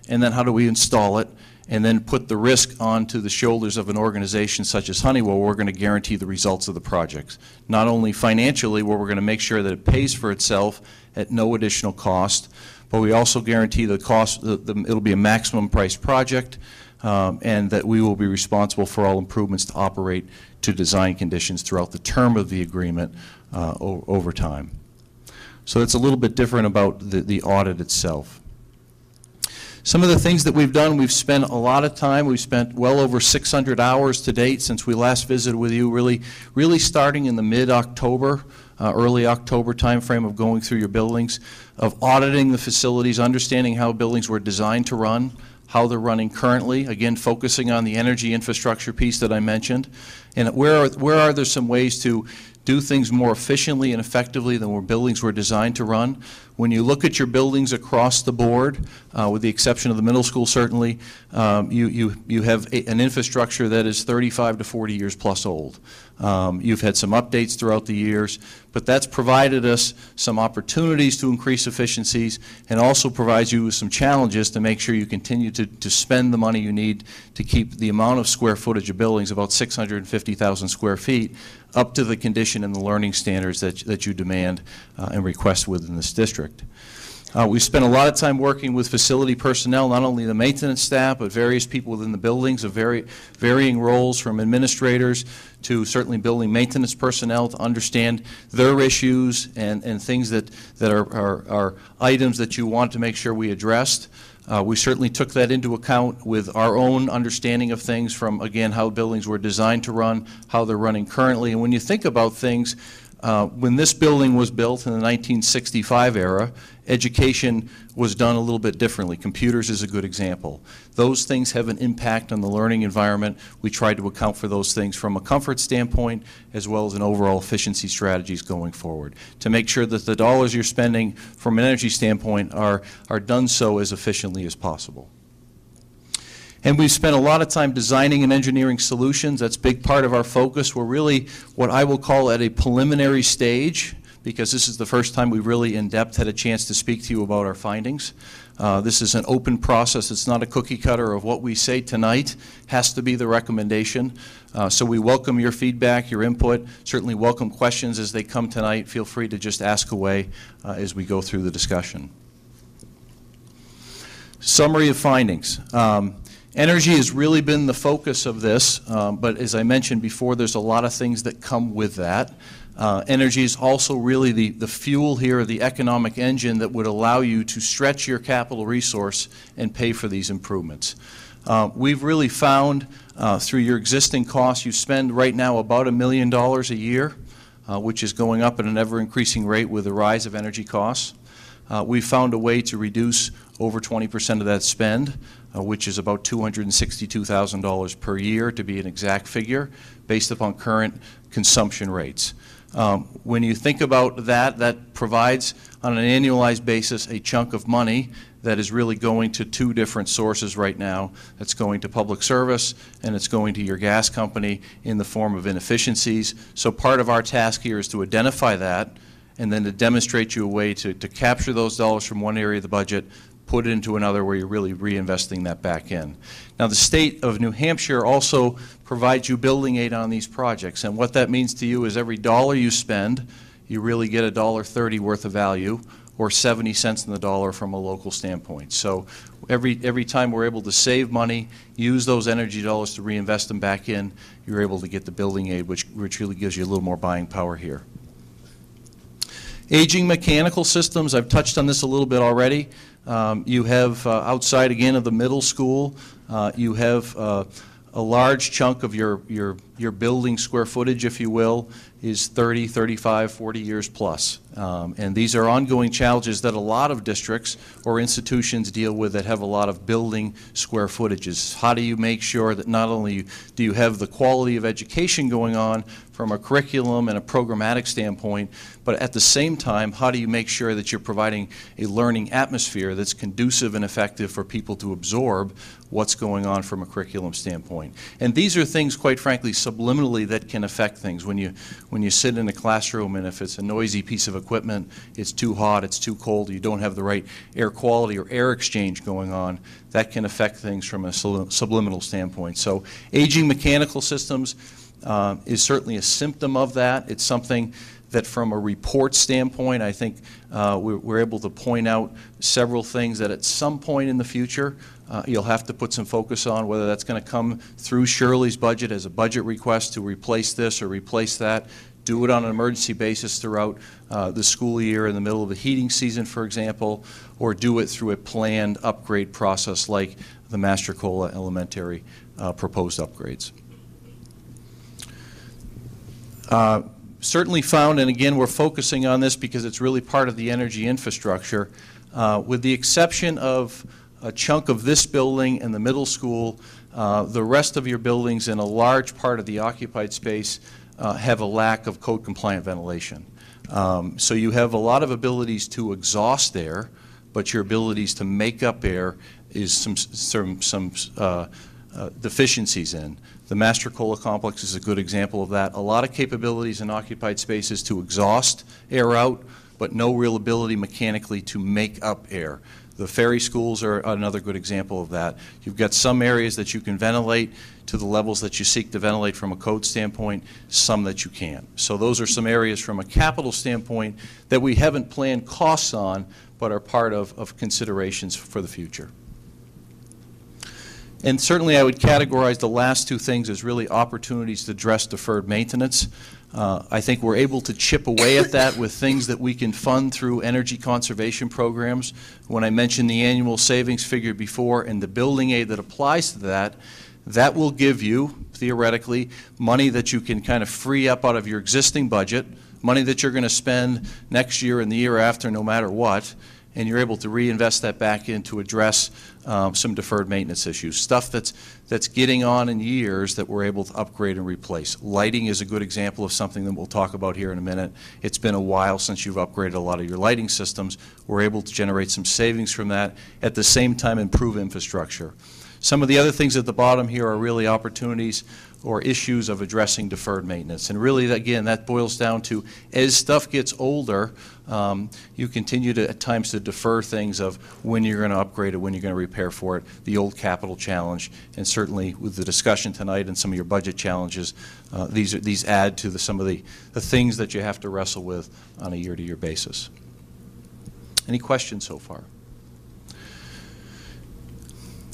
and then how do we install it, and then put the risk onto the shoulders of an organization such as Honeywell, where we're going to guarantee the results of the projects. Not only financially, where we're going to make sure that it pays for itself at no additional cost, but we also guarantee the cost, it'll be a maximum price project, and that we will be responsible for all improvements to operate to design conditions throughout the term of the agreement over time. So that's a little bit different about the audit itself. Some of the things that we've done, we've spent a lot of time. We've spent well over 600 hours to date since we last visited with you, really starting in the mid-October, early October timeframe of going through your buildings, of auditing the facilities, understanding how buildings were designed to run, how they're running currently, again focusing on the energy infrastructure piece that I mentioned, and where are there some ways to do things more efficiently and effectively than where buildings were designed to run. When you look at your buildings across the board, with the exception of the middle school certainly, you have an infrastructure that is 35 to 40 years plus old. You've had some updates throughout the years, but that's provided us some opportunities to increase efficiencies and also provides you with some challenges to make sure you continue to spend the money you need to keep the amount of square footage of buildings, about 650,000 square feet, up to the condition and the learning standards that you demand and request within this district. We spent a lot of time working with facility personnel, not only the maintenance staff, but various people within the buildings of varying roles, from administrators to certainly building maintenance personnel, to understand their issues and things that are items that you want to make sure we addressed. We certainly took that into account with our own understanding of things, from, again, how buildings were designed to run, how they're running currently. And when you think about things, when this building was built in the 1965 era, education was done a little bit differently. Computers is a good example. Those things have an impact on the learning environment. We tried to account for those things from a comfort standpoint as well as an overall efficiency strategies going forward, to make sure that the dollars you're spending from an energy standpoint are done so as efficiently as possible. And we've spent a lot of time designing and engineering solutions. That's a big part of our focus. We're really what I will call at a preliminary stage, because this is the first time we really in-depth had a chance to speak to you about our findings. This is an open process. It's not a cookie cutter of what we say tonight has to be the recommendation. So we welcome your feedback, your input, certainly welcome questions as they come tonight. Feel free to just ask away as we go through the discussion. Summary of findings. Energy has really been the focus of this, but as I mentioned before, there's a lot of things that come with that. Energy is also really the fuel here, the economic engine that would allow you to stretch your capital resource and pay for these improvements. We've really found through your existing costs, you spend right now about $1 million a year, which is going up at an ever-increasing rate with the rise of energy costs. We've found a way to reduce over 20% of that spend, which is about $262,000 per year, to be an exact figure, based upon current consumption rates. When you think about that, that provides on an annualized basis a chunk of money that is really going to two different sources right now. It's going to public service and it's going to your gas company in the form of inefficiencies. So part of our task here is to identify that and then to demonstrate you a way to capture those dollars from one area of the budget, put it into another where you're really reinvesting that back in. Now, the state of New Hampshire also provides you building aid on these projects, and what that means to you is every dollar you spend, you really get $1.30 worth of value, or 70 cents in the dollar from a local standpoint. So every time we're able to save money, use those energy dollars to reinvest them back in, you're able to get the building aid, which really gives you a little more buying power here. Aging mechanical systems, I've touched on this a little bit already. You have outside again of the middle school, you have a large chunk of your building square footage, if you will, is 30, 35, 40 years plus. And these are ongoing challenges that a lot of districts or institutions deal with that have a lot of building square footages. How do you make sure that not only do you have the quality of education going on from a curriculum and a programmatic standpoint, but at the same time, how do you make sure that you're providing a learning atmosphere that's conducive and effective for people to absorb what's going on from a curriculum standpoint? And these are things, quite frankly, subliminally that can affect things. When you sit in a classroom and if it's a noisy piece of equipment, it's too hot, it's too cold, you don't have the right air quality or air exchange going on, that can affect things from a subliminal standpoint. So aging mechanical systems is certainly a symptom of that. It's something that from a report standpoint, I think we're able to point out several things that at some point in the future you'll have to put some focus on, whether that's going to come through Shirley's budget as a budget request to replace this or replace that. Do it on an emergency basis throughout the school year in the middle of the heating season, for example, or do it through a planned upgrade process like the Mastrocola Elementary proposed upgrades. Certainly found, and again we're focusing on this because it's really part of the energy infrastructure, with the exception of a chunk of this building and the middle school, the rest of your buildings and a large part of the occupied space have a lack of code compliant ventilation. So you have a lot of abilities to exhaust air, but your abilities to make up air is some deficiencies in. The Mastrocola complex is a good example of that. A lot of capabilities in occupied spaces to exhaust air out, but no real ability mechanically to make up air. The ferry schools are another good example of that. You've got some areas that you can ventilate to the levels that you seek to ventilate from a code standpoint, some that you can't. So those are some areas from a capital standpoint that we haven't planned costs on, but are part of considerations for the future. And certainly I would categorize the last two things as really opportunities to address deferred maintenance. I think we're able to chip away at that with things that we can fund through energy conservation programs. When I mentioned the annual savings figure before and the building aid that applies to that, that will give you, theoretically, money that you can kind of free up out of your existing budget, money that you're going to spend next year and the year after no matter what, and you're able to reinvest that back in to address some deferred maintenance issues, stuff that's getting on in years that we're able to upgrade and replace. Lighting is a good example of something that we'll talk about here in a minute. It's been a while since you've upgraded a lot of your lighting systems. We're able to generate some savings from that, at the same time improve infrastructure. Some of the other things at the bottom here are really opportunities or issues of addressing deferred maintenance. And really, again, that boils down to, as stuff gets older, you continue to, at times, to defer things of when you're going to upgrade it, when you're going to repair for it, the old capital challenge, and certainly with the discussion tonight and some of your budget challenges, these add to some of the things that you have to wrestle with on a year-to-year basis. Any questions so far?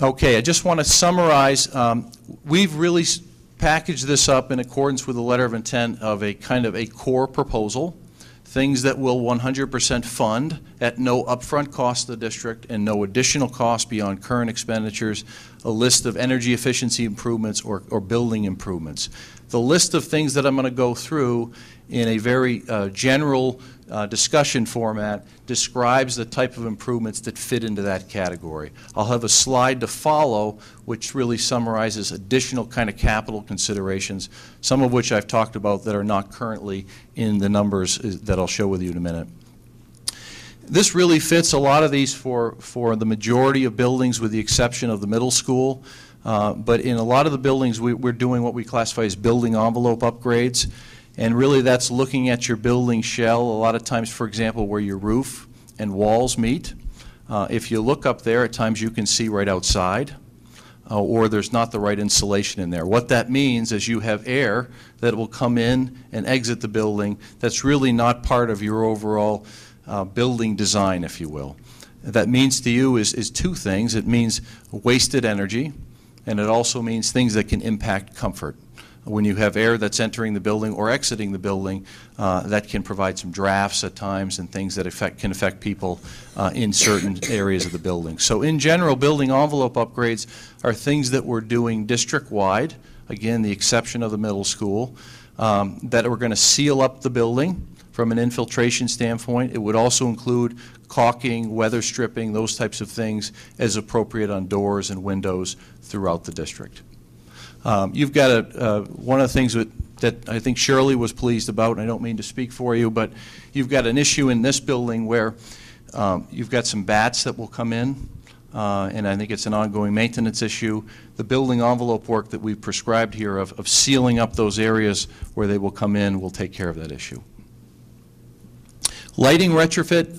Okay, I just want to summarize. We've really packaged this up in accordance with the letter of intent of a kind of a core proposal, things that will 100% fund at no upfront cost to the district and no additional cost beyond current expenditures, a list of energy efficiency improvements or building improvements. The list of things that I'm going to go through in a very general discussion format describes the type of improvements that fit into that category. I'll have a slide to follow which really summarizes additional kind of capital considerations, some of which I've talked about that are not currently in the numbers that I'll show with you in a minute. This really fits a lot of these for the majority of buildings with the exception of the middle school. But in a lot of the buildings, we're doing what we classify as building envelope upgrades. And really that's looking at your building shell, a lot of times, for example, where your roof and walls meet. If you look up there, at times you can see right outside, or there's not the right insulation in there. What that means is you have air that will come in and exit the building that's really not part of your overall building design, if you will. That means to you is two things. It means wasted energy, and it also means things that can impact comfort. When you have air that's entering the building or exiting the building, that can provide some drafts at times and things that can affect people in certain areas of the building. So in general, building envelope upgrades are things that we're doing district-wide, again, the exception of the middle school, that are going to seal up the building from an infiltration standpoint. It would also include caulking, weather stripping, those types of things as appropriate on doors and windows throughout the district. You've got one of the things that I think Shirley was pleased about, and I don't mean to speak for you, but you've got an issue in this building where you've got some bats that will come in, and I think it's an ongoing maintenance issue. The building envelope work that we've prescribed here of sealing up those areas where they will come in will take care of that issue. Lighting retrofit,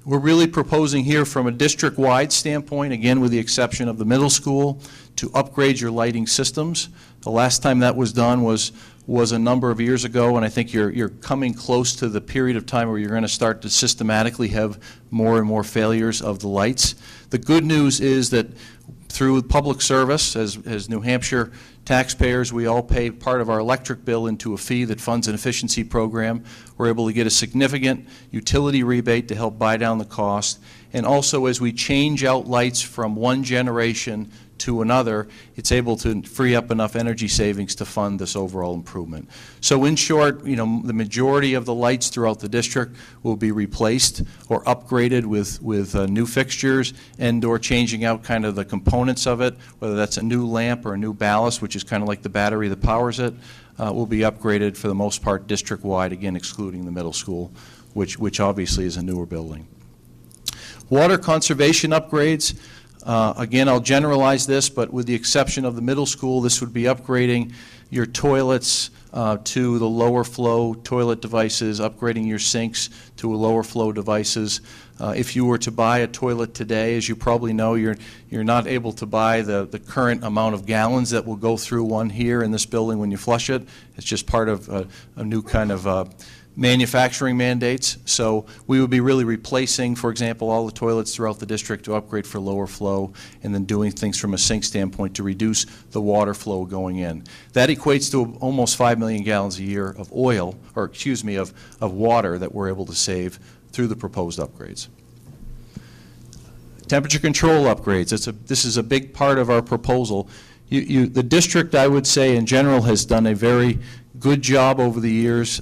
we're really proposing here from a district-wide standpoint, again with the exception of the middle school, to upgrade your lighting systems. The last time that was done was a number of years ago, and I think you're coming close to the period of time where you're going to start to systematically have more and more failures of the lights. The good news is that through public service, as New Hampshire taxpayers, we all pay part of our electric bill into a fee that funds an efficiency program. We're able to get a significant utility rebate to help buy down the cost. And also, as we change out lights from one generation to another, it's able to free up enough energy savings to fund this overall improvement. So in short, the majority of the lights throughout the district will be replaced or upgraded with new fixtures and or changing out kind of the components of it, whether that's a new lamp or a new ballast, which is kind of like the battery that powers it, will be upgraded for the most part district-wide, again excluding the middle school, which obviously is a newer building. Water conservation upgrades. Again, I'll generalize this, but with the exception of the middle school, this would be upgrading your toilets to the lower flow toilet devices, upgrading your sinks to lower flow devices. If you were to buy a toilet today, as you probably know, you're not able to buy the current amount of gallons that will go through one here in this building when you flush it. It's just part of a new kind of manufacturing mandates. So we would be really replacing, for example, all the toilets throughout the district to upgrade for lower flow, and then doing things from a sink standpoint to reduce the water flow going in. That equates to almost 5 million gallons a year of oil, or excuse me, of water that we're able to save through the proposed upgrades. Temperature control upgrades. This is a big part of our proposal. The district, I would say, in general, has done a very good job over the years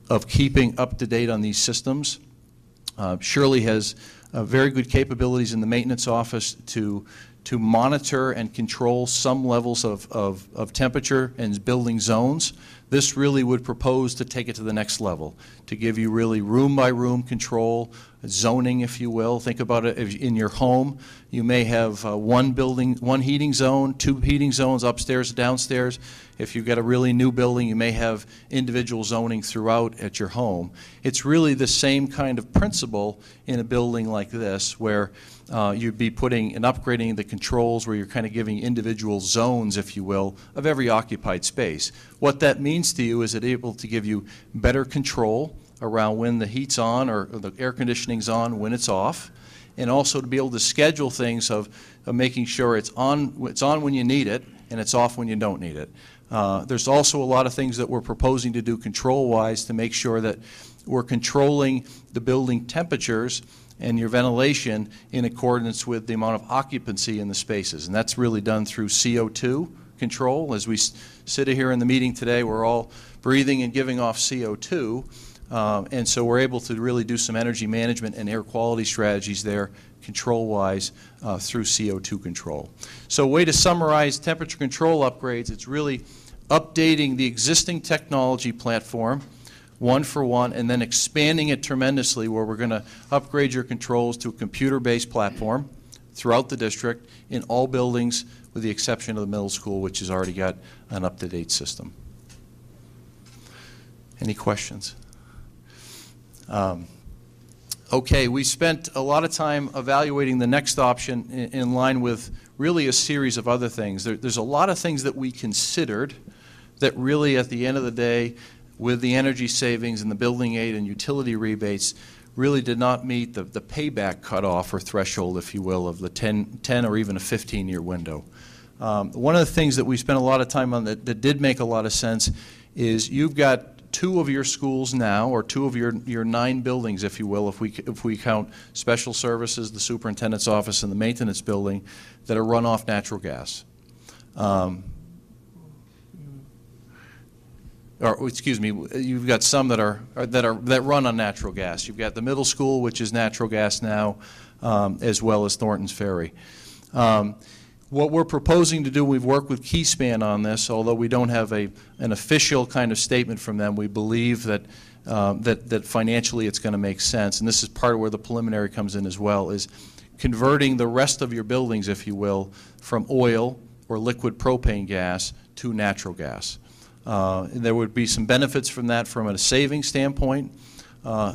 of keeping up to date on these systems. Shirley has very good capabilities in the maintenance office to monitor and control some levels of temperature and building zones. This really would propose to take it to the next level, to give you really room-by-room control, zoning, if you will. Think about it in your home. You may have one heating zone, 2 heating zones, upstairs, downstairs. If you've got a really new building, you may have individual zoning throughout at your home. It's really the same kind of principle in a building like this, where you'd be putting and upgrading the controls, where you're kind of giving individual zones, if you will, of every occupied space. What that means to you is it's able to give you better control around when the heat's on or the air conditioning's on, when it's off, and also to be able to schedule things of making sure it's on when you need it, and it's off when you don't need it. There's also a lot of things that we're proposing to do control-wise to make sure that we're controlling the building temperatures and your ventilation in accordance with the amount of occupancy in the spaces. And that's really done through CO2 control. As we sit here in the meeting today, we're all breathing and giving off CO2. And so we're able to really do some energy management and air quality strategies there, control-wise, through CO2 control. So a way to summarize temperature control upgrades, it's really updating the existing technology platform, one for one, and then expanding it tremendously where we're going to upgrade your controls to a computer-based platform throughout the district in all buildings with the exception of the middle school, which has already got an up-to-date system. Any questions? Okay, we spent a lot of time evaluating the next option in line with really a series of other things. There's a lot of things that we considered that really at the end of the day, with the energy savings and the building aid and utility rebates, really did not meet the payback cutoff or threshold, if you will, of the 10 or even a 15-year window. One of the things that we spent a lot of time on that did make a lot of sense is you've got 2 of your schools now, or 2 of your 9 buildings, if you will, if we count special services, the superintendent's office, and the maintenance building, that are run off natural gas. Or excuse me, you've got some that run on natural gas. You've got the middle school, which is natural gas now, as well as Thornton's Ferry. What we're proposing to do, we've worked with Keyspan on this, although we don't have an official kind of statement from them. We believe that that financially it's going to make sense, and this is part of where the preliminary comes in as well, is converting the rest of your buildings, if you will, from oil or liquid propane gas to natural gas. There would be some benefits from that from a savings standpoint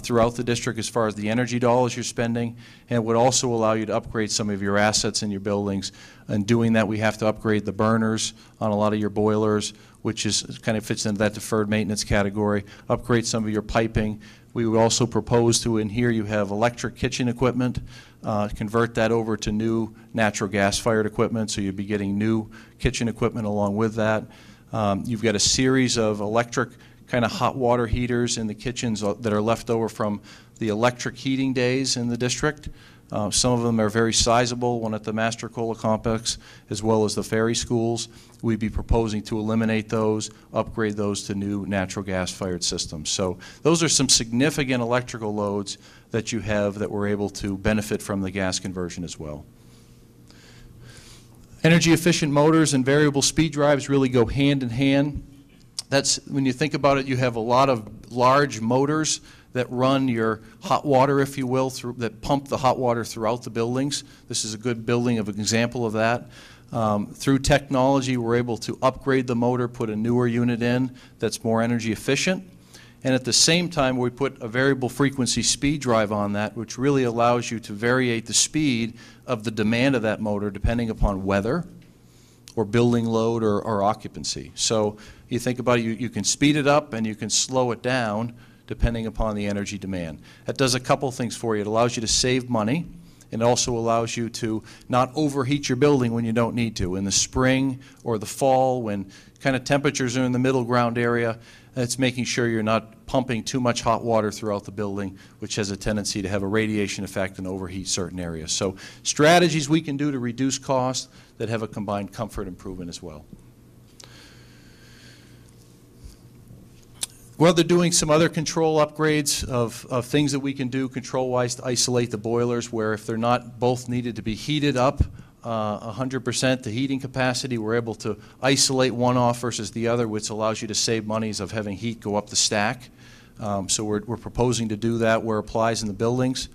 throughout the district as far as the energy dollars you're spending, and it would also allow you to upgrade some of your assets in your buildings. And doing that, we have to upgrade the burners on a lot of your boilers, which is kind of fits into that deferred maintenance category, upgrade some of your piping. We would also propose to, in here, you have electric kitchen equipment, convert that over to new natural gas-fired equipment, so you'd be getting new kitchen equipment along with that. You've got a series of electric kind of hot water heaters in the kitchens that are left over from the electric heating days in the district. Some of them are very sizable, one at the Master Cola Complex, as well as the Ferry schools. We'd be proposing to eliminate those, upgrade those to new natural gas-fired systems. So those are some significant electrical loads that you have that we're able to benefit from the gas conversion as well. Energy-efficient motors and variable speed drives really go hand in hand. That's, when you think about it, you have a lot of large motors that run your hot water, if you will, that pump the hot water throughout the buildings. This is a good building of an example of that. Through technology, we're able to upgrade the motor, put a newer unit in that's more energy efficient. And at the same time, we put a variable frequency speed drive on that, which really allows you to variate the speed of the demand of that motor depending upon weather or building load or occupancy. So you think about it, you can speed it up and you can slow it down depending upon the energy demand. That does a couple things for you. It allows you to save money. It also allows you to not overheat your building when you don't need to. In the spring or the fall, when kind of temperatures are in the middle ground area, it's making sure you're not pumping too much hot water throughout the building, which has a tendency to have a radiation effect and overheat certain areas. So strategies we can do to reduce costs that have a combined comfort improvement as well. Well, they're doing some other control upgrades of things that we can do control-wise to isolate the boilers, where if they're not both needed to be heated up 100% the heating capacity, we're able to isolate one off versus the other, which allows you to save monies of having heat go up the stack. So we're proposing to do that where it applies in the buildings.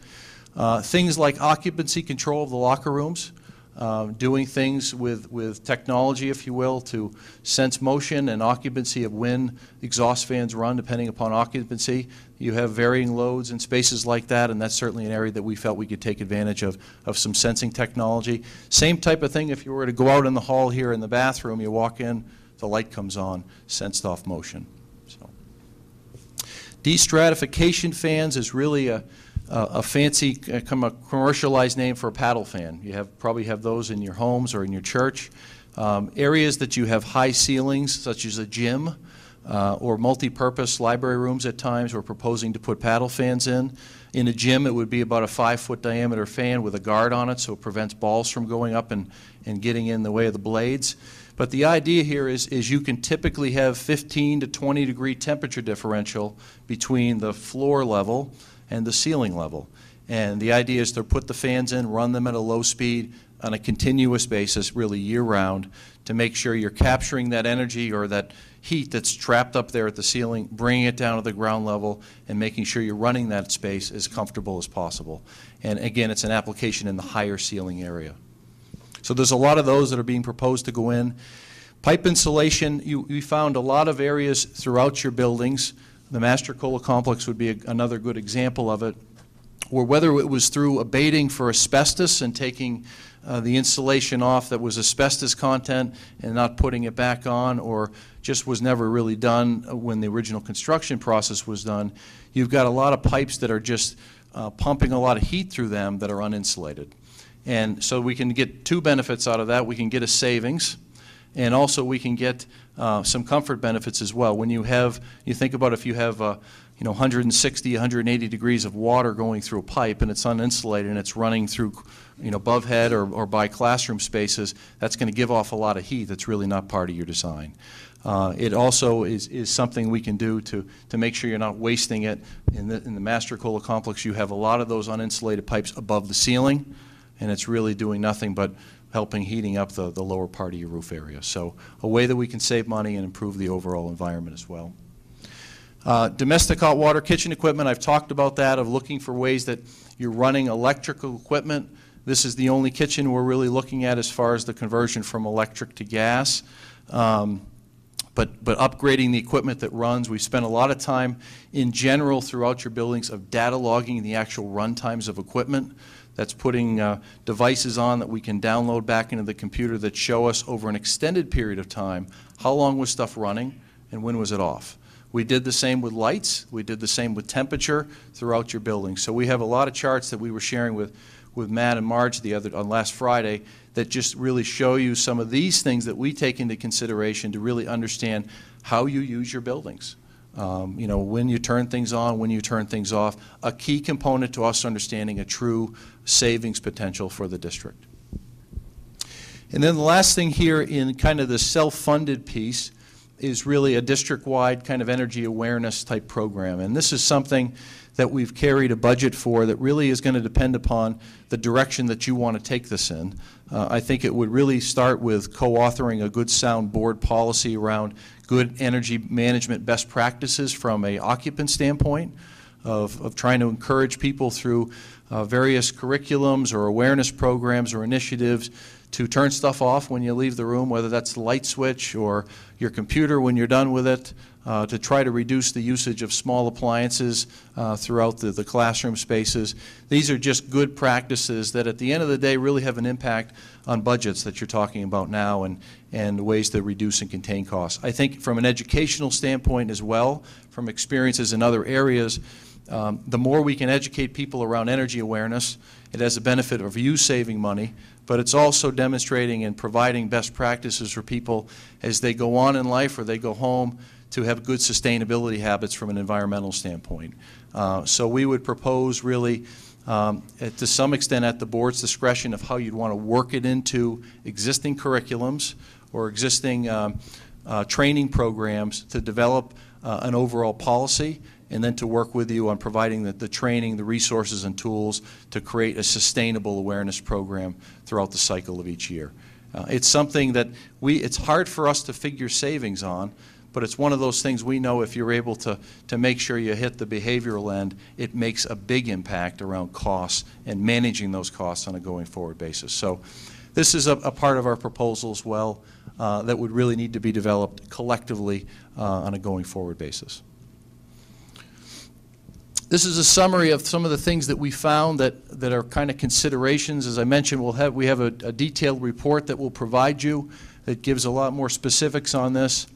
Things like occupancy control of the locker rooms. Doing things with technology, if you will, to sense motion and occupancy of when exhaust fans run, depending upon occupancy. You have varying loads in spaces like that, and that's certainly an area that we felt we could take advantage of some sensing technology. Same type of thing if you were to go out in the hall here in the bathroom, you walk in, the light comes on, sensed off motion. So, destratification fans is really a fancy, commercialized name for a paddle fan. You probably have those in your homes or in your church. Areas that you have high ceilings, such as a gym or multi-purpose library rooms at times, we're proposing to put paddle fans in. In a gym, it would be about a 5-foot diameter fan with a guard on it, so it prevents balls from going up and getting in the way of the blades. But the idea here is you can typically have 15 to 20 degree temperature differential between the floor level and the ceiling level. And the idea is to put the fans in, run them at a low speed on a continuous basis, really year-round, to make sure you're capturing that energy or that heat that's trapped up there at the ceiling, bringing it down to the ground level, and making sure you're running that space as comfortable as possible. And again, it's an application in the higher ceiling area. So there's a lot of those that are being proposed to go in. Pipe insulation, we found a lot of areas throughout your buildings. The Master Cola Complex would be another good example of it, or whether it was through abating for asbestos and taking the insulation off that was asbestos content and not putting it back on, or just was never really done when the original construction process was done. You've got a lot of pipes that are just pumping a lot of heat through them that are uninsulated. And so we can get two benefits out of that. We can get a savings, and also we can get some comfort benefits as well. When you think about if you have 160, 180 degrees of water going through a pipe and it's uninsulated and it's running through above head or by classroom spaces, that's going to give off a lot of heat that's really not part of your design. It also is something we can do to make sure you're not wasting it. In the Master Cola Complex, you have a lot of those uninsulated pipes above the ceiling, and it's really doing nothing but helping heating up the lower part of your roof area. So a way that we can save money and improve the overall environment as well. Domestic hot water kitchen equipment, I've talked about that, of looking for ways that you're running electrical equipment. This is the only kitchen we're really looking at as far as the conversion from electric to gas. But upgrading the equipment that runs. We've spent a lot of time in general throughout your buildings of data logging the actual run times of equipment. That's putting devices on that we can download back into the computer that show us over an extended period of time how long was stuff running and when was it off. We did the same with lights. We did the same with temperature throughout your building. So we have a lot of charts that we were sharing with Matt and Marge on last Friday that just really show you some of these things that we take into consideration to really understand how you use your buildings. When you turn things on, when you turn things off, a key component to us understanding a true savings potential for the district. And then the last thing here in kind of the self-funded piece is really a district-wide kind of energy awareness type program. And this is something that we've carried a budget for that really is going to depend upon the direction that you want to take this in. I think it would really start with co-authoring a good sound board policy around good energy management best practices from an occupant standpoint, of trying to encourage people through various curriculums or awareness programs or initiatives to turn stuff off when you leave the room, whether that's the light switch or your computer when you're done with it, to try to reduce the usage of small appliances throughout the classroom spaces. These are just good practices that at the end of the day really have an impact on budgets that you're talking about now and ways to reduce and contain costs. I think from an educational standpoint as well, from experiences in other areas, the more we can educate people around energy awareness, it has a benefit of you saving money, but it's also demonstrating and providing best practices for people as they go on in life or they go home to have good sustainability habits from an environmental standpoint. So we would propose really, to some extent at the board's discretion of how you'd want to work it into existing curriculums or existing training programs to develop an overall policy, and then to work with you on providing the training, the resources and tools to create a sustainable awareness program throughout the cycle of each year. It's something that it's hard for us to figure savings on, but it's one of those things we know if you're able to make sure you hit the behavioral end, it makes a big impact around costs and managing those costs on a going forward basis. So this is a part of our proposal as well that would really need to be developed collectively on a going forward basis. This is a summary of some of the things that we found that are kind of considerations. As I mentioned, we have a detailed report that we'll provide you that gives a lot more specifics on this.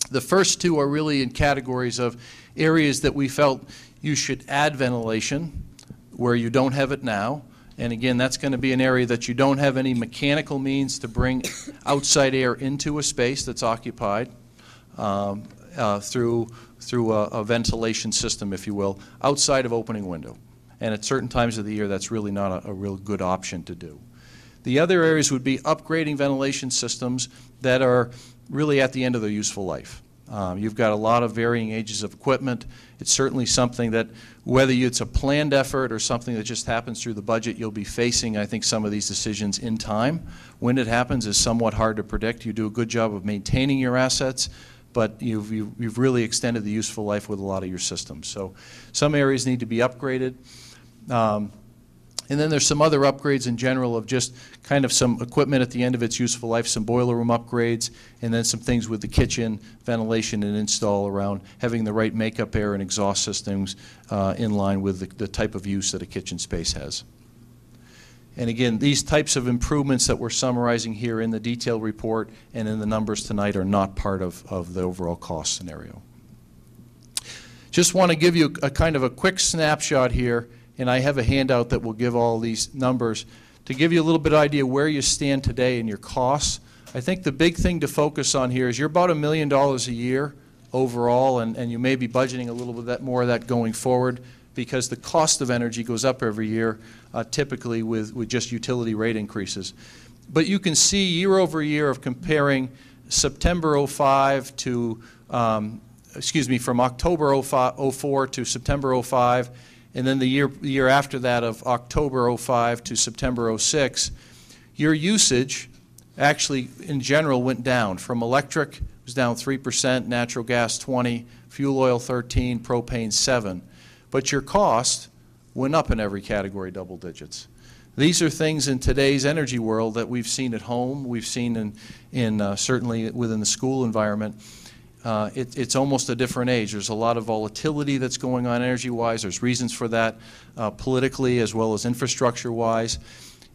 The first two are really in categories of areas that we felt you should add ventilation where you don't have it now, And again, that's going to be an area that you don't have any mechanical means to bring outside air into a space that's occupied through a ventilation system, if you will, outside of opening window. And at certain times of the year, that's really not a real good option to do. The other areas would be upgrading ventilation systems that are really at the end of their useful life. You've got a lot of varying ages of equipment. It's certainly something that, whether it's a planned effort or something that just happens through the budget, you'll be facing, I think, some of these decisions in time. When it happens is somewhat hard to predict. You do a good job of maintaining your assets, but you've really extended the useful life with a lot of your systems. So some areas need to be upgraded. And then there's some other upgrades in general of just kind of some equipment at the end of its useful life, some boiler room upgrades, and then some things with the kitchen, ventilation and install around having the right makeup air and exhaust systems in line with the type of use that a kitchen space has. And again, these types of improvements that we're summarizing here in the detailed report and in the numbers tonight are not part of the overall cost scenario. Just want to give you a kind of a quick snapshot here, and I have a handout that will give all these numbers to give you a little bit of idea where you stand today in your costs. I think the big thing to focus on here is you're about $1 million a year overall, and you may be budgeting a little bit more of that going forward because the cost of energy goes up every year, typically with just utility rate increases. But you can see year over year of comparing September 05 to, from October 04 to September 05, and then the year after that of October 05 to September 06, your usage actually in general went down. From electric, it was down 3%, natural gas 20, fuel oil 13, propane 7. But your cost went up in every category, double digits. These are things in today's energy world that we've seen at home, we've seen in certainly within the school environment. It's almost a different age. There's a lot of volatility that's going on energy-wise. There's reasons for that politically as well as infrastructure-wise.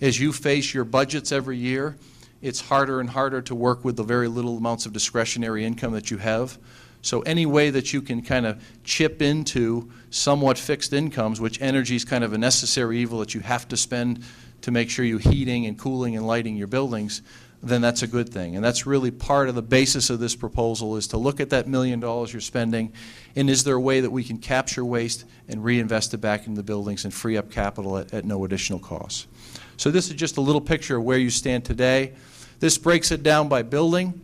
As you face your budgets every year, it's harder and harder to work with the very little amounts of discretionary income that you have. So any way that you can kind of chip into somewhat fixed incomes, which energy is kind of a necessary evil that you have to spend to make sure you're heating and cooling and lighting your buildings, then that's a good thing. And that's really part of the basis of this proposal, is to look at that $1 million you're spending, and is there a way that we can capture waste and reinvest it back into the buildings and free up capital at no additional cost. So this is just a little picture of where you stand today. This breaks it down by building.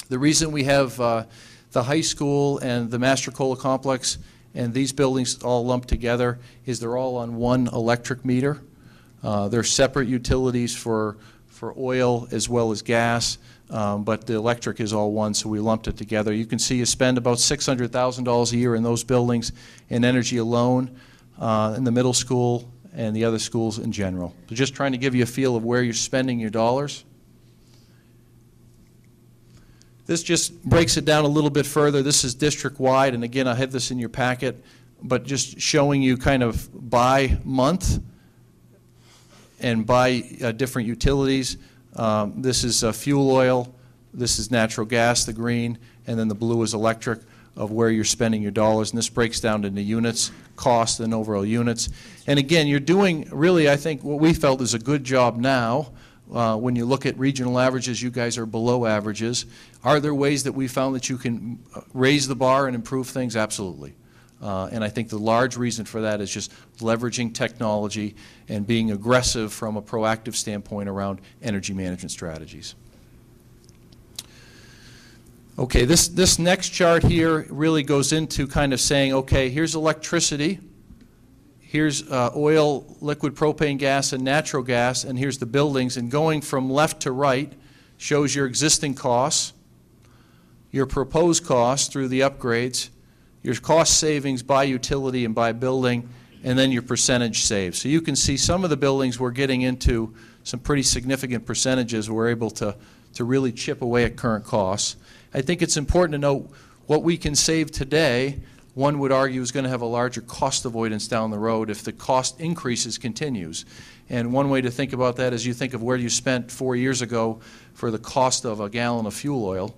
The reason we have the high school and the Master Cola Complex and these buildings all lumped together is they're all on one electric meter. They're separate utilities for oil as well as gas, but the electric is all one, so we lumped it together. You can see you spend about $600,000 a year in those buildings in energy alone, in the middle school and the other schools in general. So just trying to give you a feel of where you're spending your dollars. This just breaks it down a little bit further. This is district-wide, and again, I have this in your packet, but just showing you kind of by month and by different utilities. This is fuel oil, this is natural gas, the green, and then the blue is electric, of where you're spending your dollars, and this breaks down into units, cost, and overall units. And again, you're doing really, I think, what we felt is a good job now. When you look at regional averages, you guys are below averages. Are there ways that we found that you can raise the bar and improve things? Absolutely. And I think the large reason for that is just leveraging technology and being aggressive from a proactive standpoint around energy management strategies. Okay, this next chart here really goes into kind of saying, okay, here's electricity, here's oil, liquid propane gas, and natural gas, and here's the buildings. And going from left to right shows your existing costs, your proposed costs through the upgrades, your cost savings by utility and by building, and then your percentage saved. So you can see some of the buildings we're getting into some pretty significant percentages. We're able to really chip away at current costs. I think it's important to note what we can save today, one would argue is going to have a larger cost avoidance down the road if the cost increases continues. And one way to think about that is you think of where you spent 4 years ago for the cost of a gallon of fuel oil,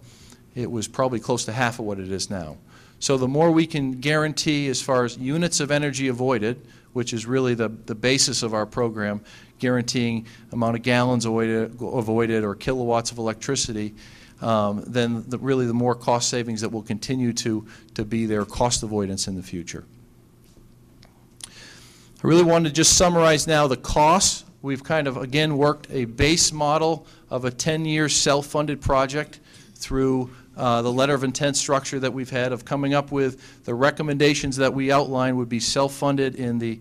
it was probably close to half of what it is now. So the more we can guarantee as far as units of energy avoided, which is really the basis of our program, guaranteeing amount of gallons avoided or kilowatts of electricity, then really the more cost savings that will continue to be their cost avoidance in the future. I really wanted to just summarize now the costs. We've kind of, again, worked a base model of a 10-year self-funded project through the letter of intent structure that we've had of coming up with the recommendations that we outline would be self-funded in the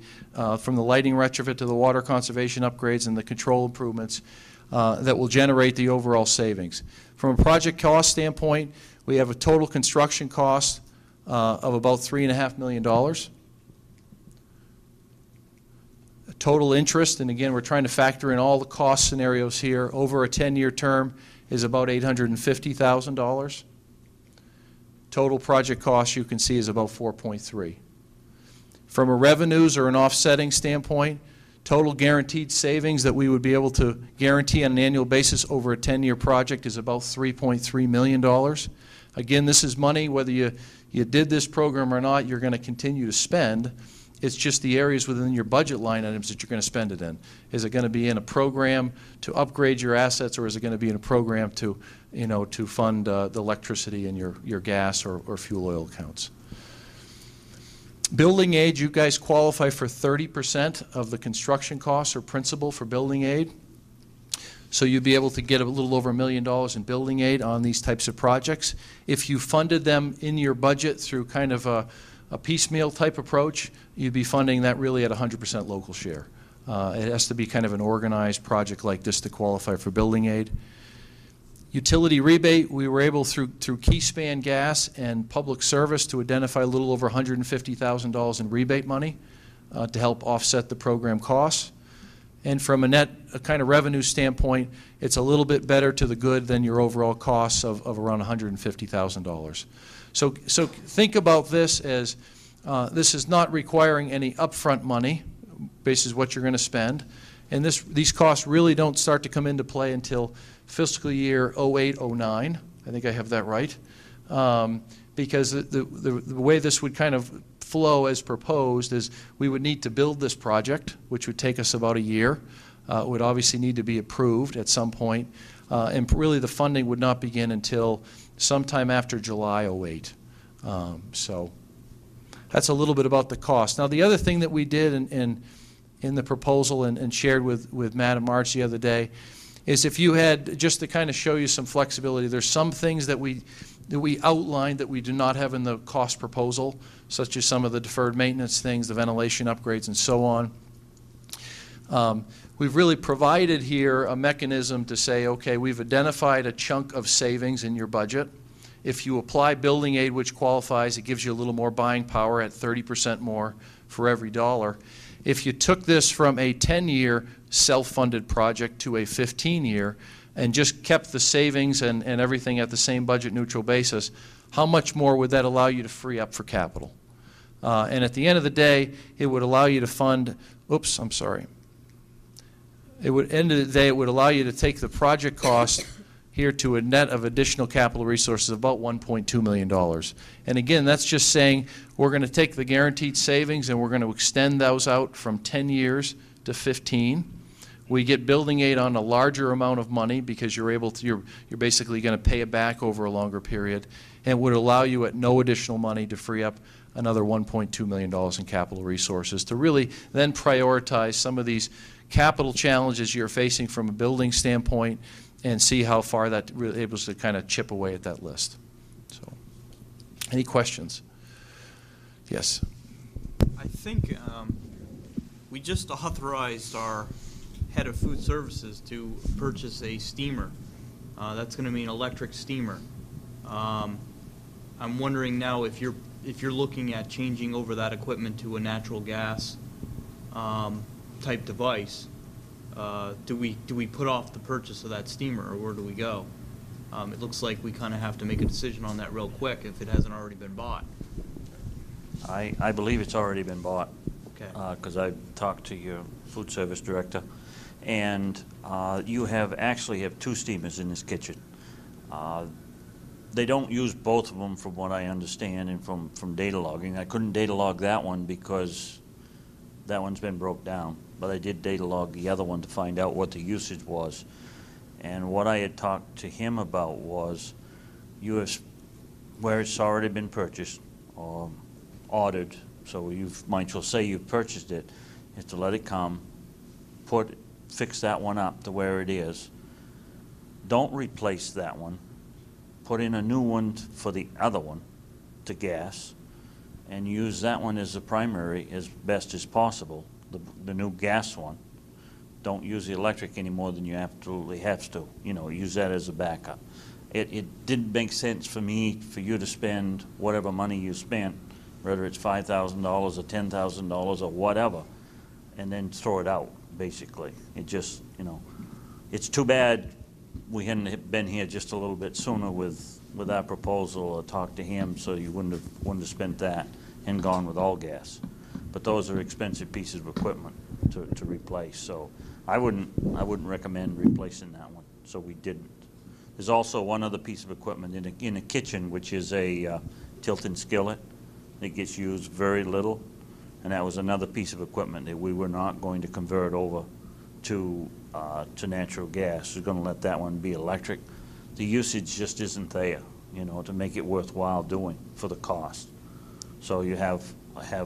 from the lighting retrofit to the water conservation upgrades and the control improvements that will generate the overall savings. From a project cost standpoint, we have a total construction cost of about $3.5 million. Total interest, and again, we're trying to factor in all the cost scenarios here, over a 10-year term is about $850,000. Total project cost, you can see, is about 4.3. From a revenues or an offsetting standpoint, total guaranteed savings that we would be able to guarantee on an annual basis over a 10-year project is about $3.3 million. Again, this is money, whether you did this program or not, you're going to continue to spend. It's just the areas within your budget line items that you're going to spend it in. Is it going to be in a program to upgrade your assets, or is it going to be in a program to, to fund the electricity and your gas or fuel oil accounts? Building aid, you guys qualify for 30% of the construction costs or principal for building aid. So you'd be able to get a little over $1 million in building aid on these types of projects. If you funded them in your budget through kind of a piecemeal type approach, you'd be funding that really at 100% local share. It has to be kind of an organized project like this to qualify for building aid. Utility rebate, we were able through Keyspan Gas and Public Service to identify a little over $150,000 in rebate money to help offset the program costs. And from a kind of revenue standpoint, it's a little bit better to the good than your overall costs of around $150,000. So think about this as this is not requiring any upfront money, basis what you're going to spend. And these costs really don't start to come into play until fiscal year 08-09. I think I have that right. Because the way this would kind of flow as proposed is we would need to build this project, which would take us about a year. It would obviously need to be approved at some point. And really the funding would not begin until sometime after July 08. So that's a little bit about the cost. Now the other thing that we did in the proposal and shared with Matt and Marge the other day is if you had, just to kind of show you some flexibility, there's some things that we outlined that we do not have in the cost proposal, such as some of the deferred maintenance things, the ventilation upgrades, and so on. We've really provided here a mechanism to say, okay, we've identified a chunk of savings in your budget. If you apply building aid, which qualifies, it gives you a little more buying power at 30% more for every dollar. If you took this from a 10-year self-funded project to a 15-year and just kept the savings and everything at the same budget neutral basis, how much more would that allow you to free up for capital? And at the end of the day, it would allow you to fund, oops, I'm sorry. End of the day, it would allow you to take the project cost here to a net of additional capital resources of about $1.2 million. And again, that's just saying we're going to take the guaranteed savings and we're going to extend those out from 10 years to 15. We get building aid on a larger amount of money because you're able to, you're basically going to pay it back over a longer period, and would allow you at no additional money to free up another $1.2 million in capital resources to really then prioritize some of these capital challenges you're facing from a building standpoint and see how far that really able to kind of chip away at that list. So, any questions? Yes. I think we just authorized our head of food services to purchase a steamer. That's going to be an electric steamer. I'm wondering now if you're looking at changing over that equipment to a natural gas type device. Do we put off the purchase of that steamer, or where do we go? It looks like we kind of have to make a decision on that real quick if it hasn't already been bought. I believe it's already been bought. Okay. Because I talked to your food service director, and you actually have two steamers in this kitchen. They don't use both of them from what I understand and from data logging. I couldn't data log that one because that one's been broke down, but I did data log the other one to find out what the usage was. And what I had talked to him about was where it's already been purchased or ordered, so you might as well say you've purchased it, is to let it come, fix that one up to where it is. Don't replace that one. Put in a new one for the other one to gas, and use that one as the primary as best as possible, the new gas one. Don't use the electric any more than you absolutely have to. You know, use that as a backup. It didn't make sense for you to spend whatever money you spent, whether it's $5,000 or $10,000 or whatever, and then throw it out, basically. It just, you know, it's too bad we hadn't been here just a little bit sooner with our proposal or talked to him, so you wouldn't have spent that and gone with all gas. But those are expensive pieces of equipment to replace, so I wouldn't recommend replacing that one, so we didn't. There's also one other piece of equipment in a kitchen, which is a tilting skillet that gets used very little, and that was another piece of equipment that we were not going to convert over to natural gas. We're going to let that one be electric. The usage just isn't there, you know, to make it worthwhile doing for the cost. So you have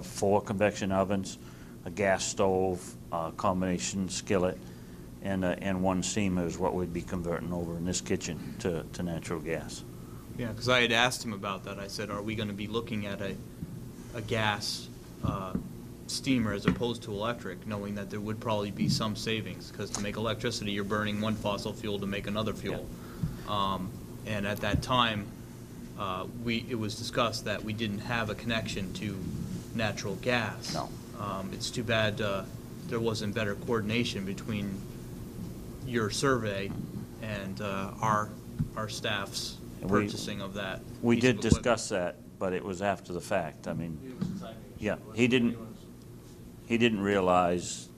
4 convection ovens, a gas stove, a combination skillet, and 1 steamer is what we'd be converting over in this kitchen to natural gas. Yeah, because I had asked him about that. I said, are we going to be looking at a gas steamer as opposed to electric, knowing that there would probably be some savings, because to make electricity you're burning one fossil fuel to make another fuel. Yeah. And at that time it was discussed that we didn't have a connection to natural gas. No. It's too bad there wasn't better coordination between your survey and our staff's purchasing of that. We did discuss that, but it was after the fact. I mean, yeah, he didn't realize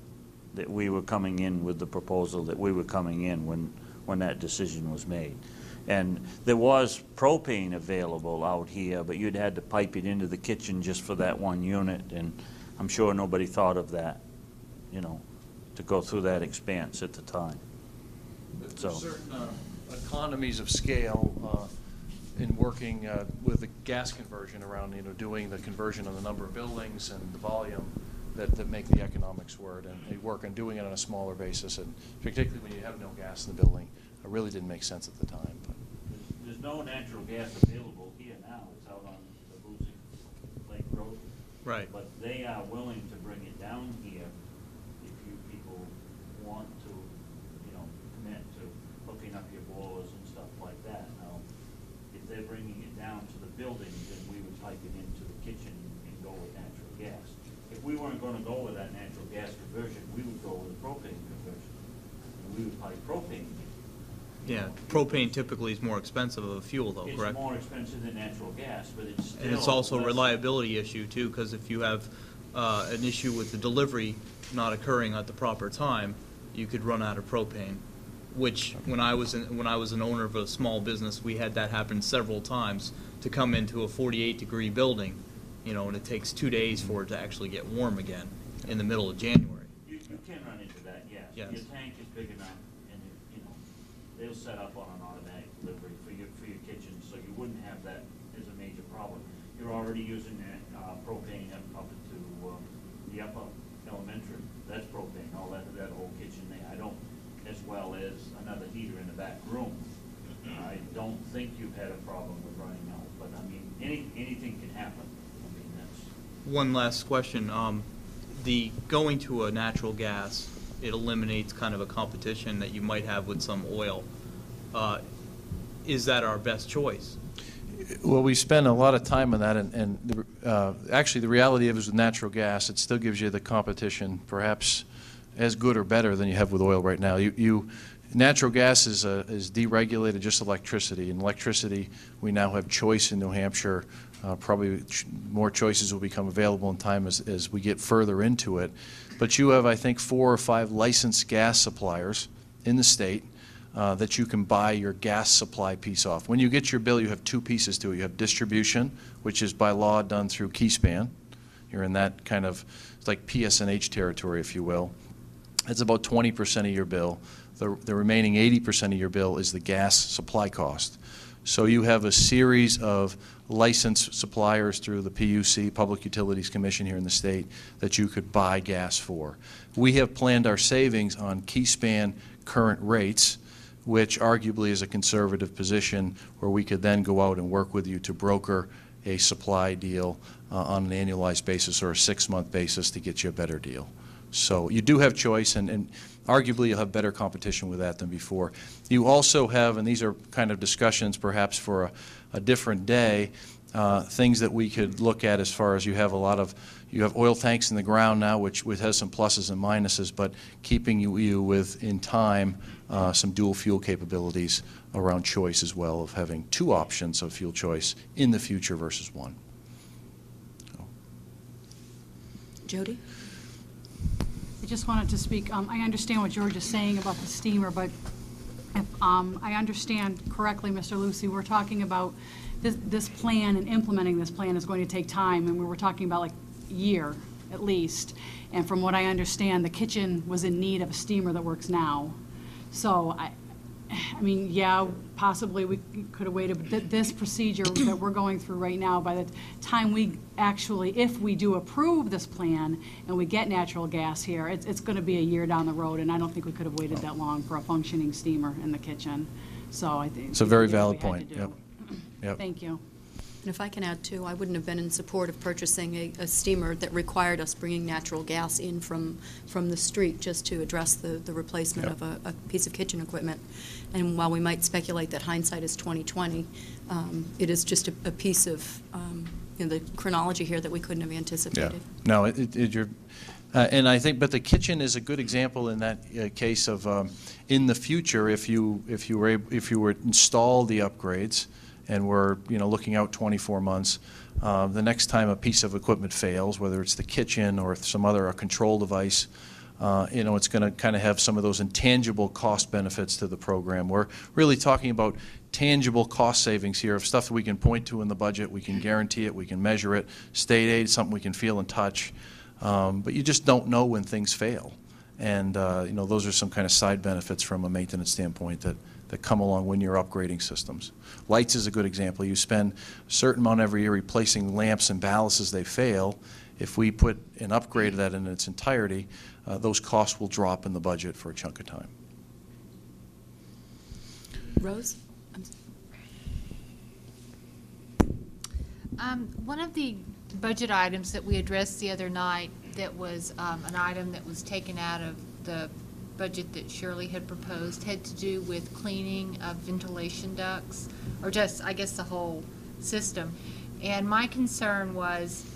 that we were coming in with the proposal that we were coming in when that decision was made. And there was propane available out here, but you'd had to pipe it into the kitchen just for that one unit, and I'm sure nobody thought of that, you know, to go through that expense at the time. There's certain economies of scale in working with the gas conversion around, you know, doing the conversion on the number of buildings and the volume that make the economics work, and they work on doing it on a smaller basis, and particularly when you have no gas in the building. It really didn't make sense at the time. But there's no natural gas available here now. It's out on the Boozing Lake Road. Right. But they are willing to bring it down here if you people want to, you know, commit to hooking up your boilers and stuff like that. Now, if they're bringing it down to the building, then we would pipe it into the kitchen and go with natural gas. If we weren't going to go with that natural gas conversion, we would go with a propane conversion. And we would pipe propane in. Yeah, propane typically is more expensive of a fuel, though, correct? It's more expensive than natural gas, but it's still... And it's also a reliability issue, too, because if you have an issue with the delivery not occurring at the proper time, you could run out of propane, which, when I was an owner of a small business, we had that happen several times to come into a 48-degree building, you know, and it takes 2 days for it to actually get warm again in the middle of January. You can run into that, yes. Yes. Your tank is big enough, and you know, they'll set up on an automatic delivery for your kitchen, so you wouldn't have that as a major problem. You're already using that propane up to the upper elementary. That's propane, all that whole kitchen there. I don't, as well as another heater in the back room. I don't think you've had a problem with running out, but I mean, anything can happen. I mean, that's... One last question. The going to a natural gas, it eliminates kind of a competition that you might have with some oil. Is that our best choice? Well, we spend a lot of time on that, and actually the reality of it is with natural gas, it still gives you the competition, perhaps as good or better than you have with oil right now. Natural gas is deregulated just electricity. In electricity, we now have choice in New Hampshire. Probably more choices will become available in time as we get further into it. But you have, I think, 4 or 5 licensed gas suppliers in the state. that you can buy your gas supply piece off. When you get your bill, you have two pieces to it. You have distribution, which is by law done through Keyspan. You're in that kind of, it's like PSNH territory, if you will. It's about 20% of your bill. The remaining 80% of your bill is the gas supply cost. So you have a series of licensed suppliers through the PUC, Public Utilities Commission here in the state, that you could buy gas for. We have planned our savings on Keyspan current rates, which arguably is a conservative position where we could then go out and work with you to broker a supply deal on an annualized basis or a 6-month basis to get you a better deal. So you do have choice, and arguably you'll have better competition with that than before. You also have, and these are kind of discussions perhaps for a different day, things that we could look at as far as you have oil tanks in the ground now, which has some pluses and minuses, but keeping you with, in time, some dual fuel capabilities around choice as well, of having 2 options of fuel choice in the future versus 1. So. Jody? I just wanted to speak. I understand what George is saying about the steamer, but if I understand correctly, Mr. Lucy, we're talking about this plan, and implementing this plan is going to take time, and we were talking about like a year at least. And from what I understand, the kitchen was in need of a steamer that works now. So I mean, yeah, possibly we could have waited, but this procedure that we're going through right now, by the time we actually, if we do approve this plan and we get natural gas here, it's going to be a year down the road, and I don't think we could have waited that long for a functioning steamer in the kitchen. So I think it's a very valid point. Yep. Thank you. And if I can add too, I wouldn't have been in support of purchasing a steamer that required us bringing natural gas in from the street just to address the replacement of a piece of kitchen equipment. And while we might speculate that hindsight is 20/20, it is just a piece of the chronology here that we couldn't have anticipated. Yeah. No, and I think, but the kitchen is a good example in that case of in the future, if you were to install the upgrades, and we're looking out 24 months, the next time a piece of equipment fails, whether it's the kitchen or some other control device, it's going to kind of have some of those intangible cost benefits to the program. We're really talking about tangible cost savings here of stuff that we can point to in the budget. We can guarantee it. We can measure it. State aid is something we can feel and touch. But you just don't know when things fail. And those are some kind of side benefits from a maintenance standpoint that come along when you're upgrading systems. Lights is a good example. You spend a certain amount every year replacing lamps and ballasts as they fail. If we put an upgrade of that in its entirety, those costs will drop in the budget for a chunk of time. Rose? One of the budget items that we addressed the other night that was an item that was taken out of the budget that Shirley had proposed had to do with cleaning of ventilation ducts, or just, I guess, the whole system. And my concern was,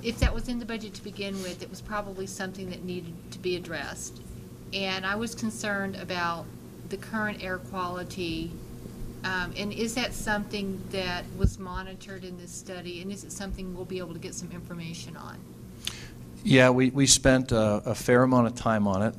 if that was in the budget to begin with, it was probably something that needed to be addressed. And I was concerned about the current air quality. And is that something that was monitored in this study, and is it something we'll be able to get some information on? Yeah, we spent a fair amount of time on it.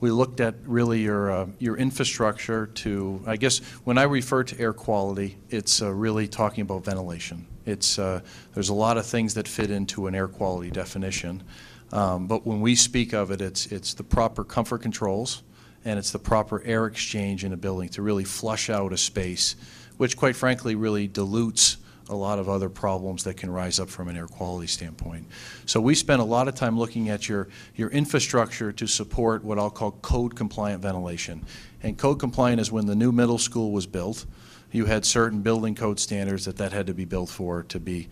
We looked at really your infrastructure to, I guess, when I refer to air quality, it's really talking about ventilation. It's there's a lot of things that fit into an air quality definition, but when we speak of it, it's the proper comfort controls, and it's the proper air exchange in a building to really flush out a space, which quite frankly really dilutes a lot of other problems that can rise up from an air quality standpoint. So we spent a lot of time looking at your infrastructure to support what I'll call code compliant ventilation. And code compliant is when the new middle school was built, you had certain building code standards that had to be built for to be,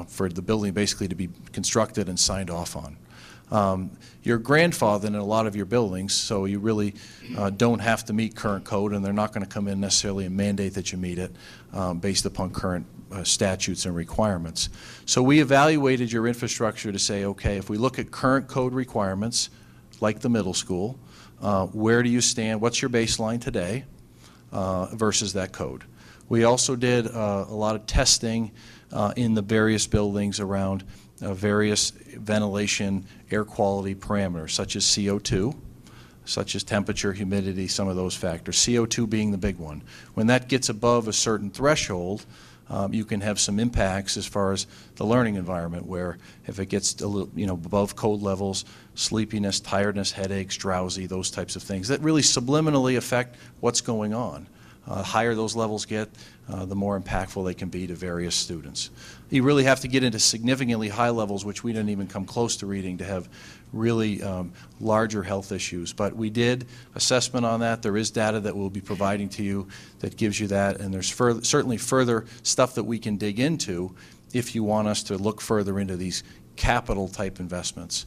for the building basically to be constructed and signed off on. You're grandfathered in a lot of your buildings, so you really don't have to meet current code, and they're not going to come in necessarily and mandate that you meet it based upon current statutes and requirements. So we evaluated your infrastructure to say, okay, if we look at current code requirements, like the middle school, where do you stand, what's your baseline today versus that code? We also did a lot of testing in the various buildings around various ventilation air quality parameters, such as CO2, such as temperature, humidity, some of those factors, CO2 being the big one. When that gets above a certain threshold, you can have some impacts as far as the learning environment, where if it gets a little, above code levels, sleepiness, tiredness, headaches, drowsy, those types of things that really subliminally affect what's going on. Higher those levels get, the more impactful they can be to various students. You really have to get into significantly high levels, which we didn't even come close to reading, to have really larger health issues. But we did assessment on that. There is data that we'll be providing to you that gives you that, and there's certainly further stuff that we can dig into if you want us to look further into these capital type investments,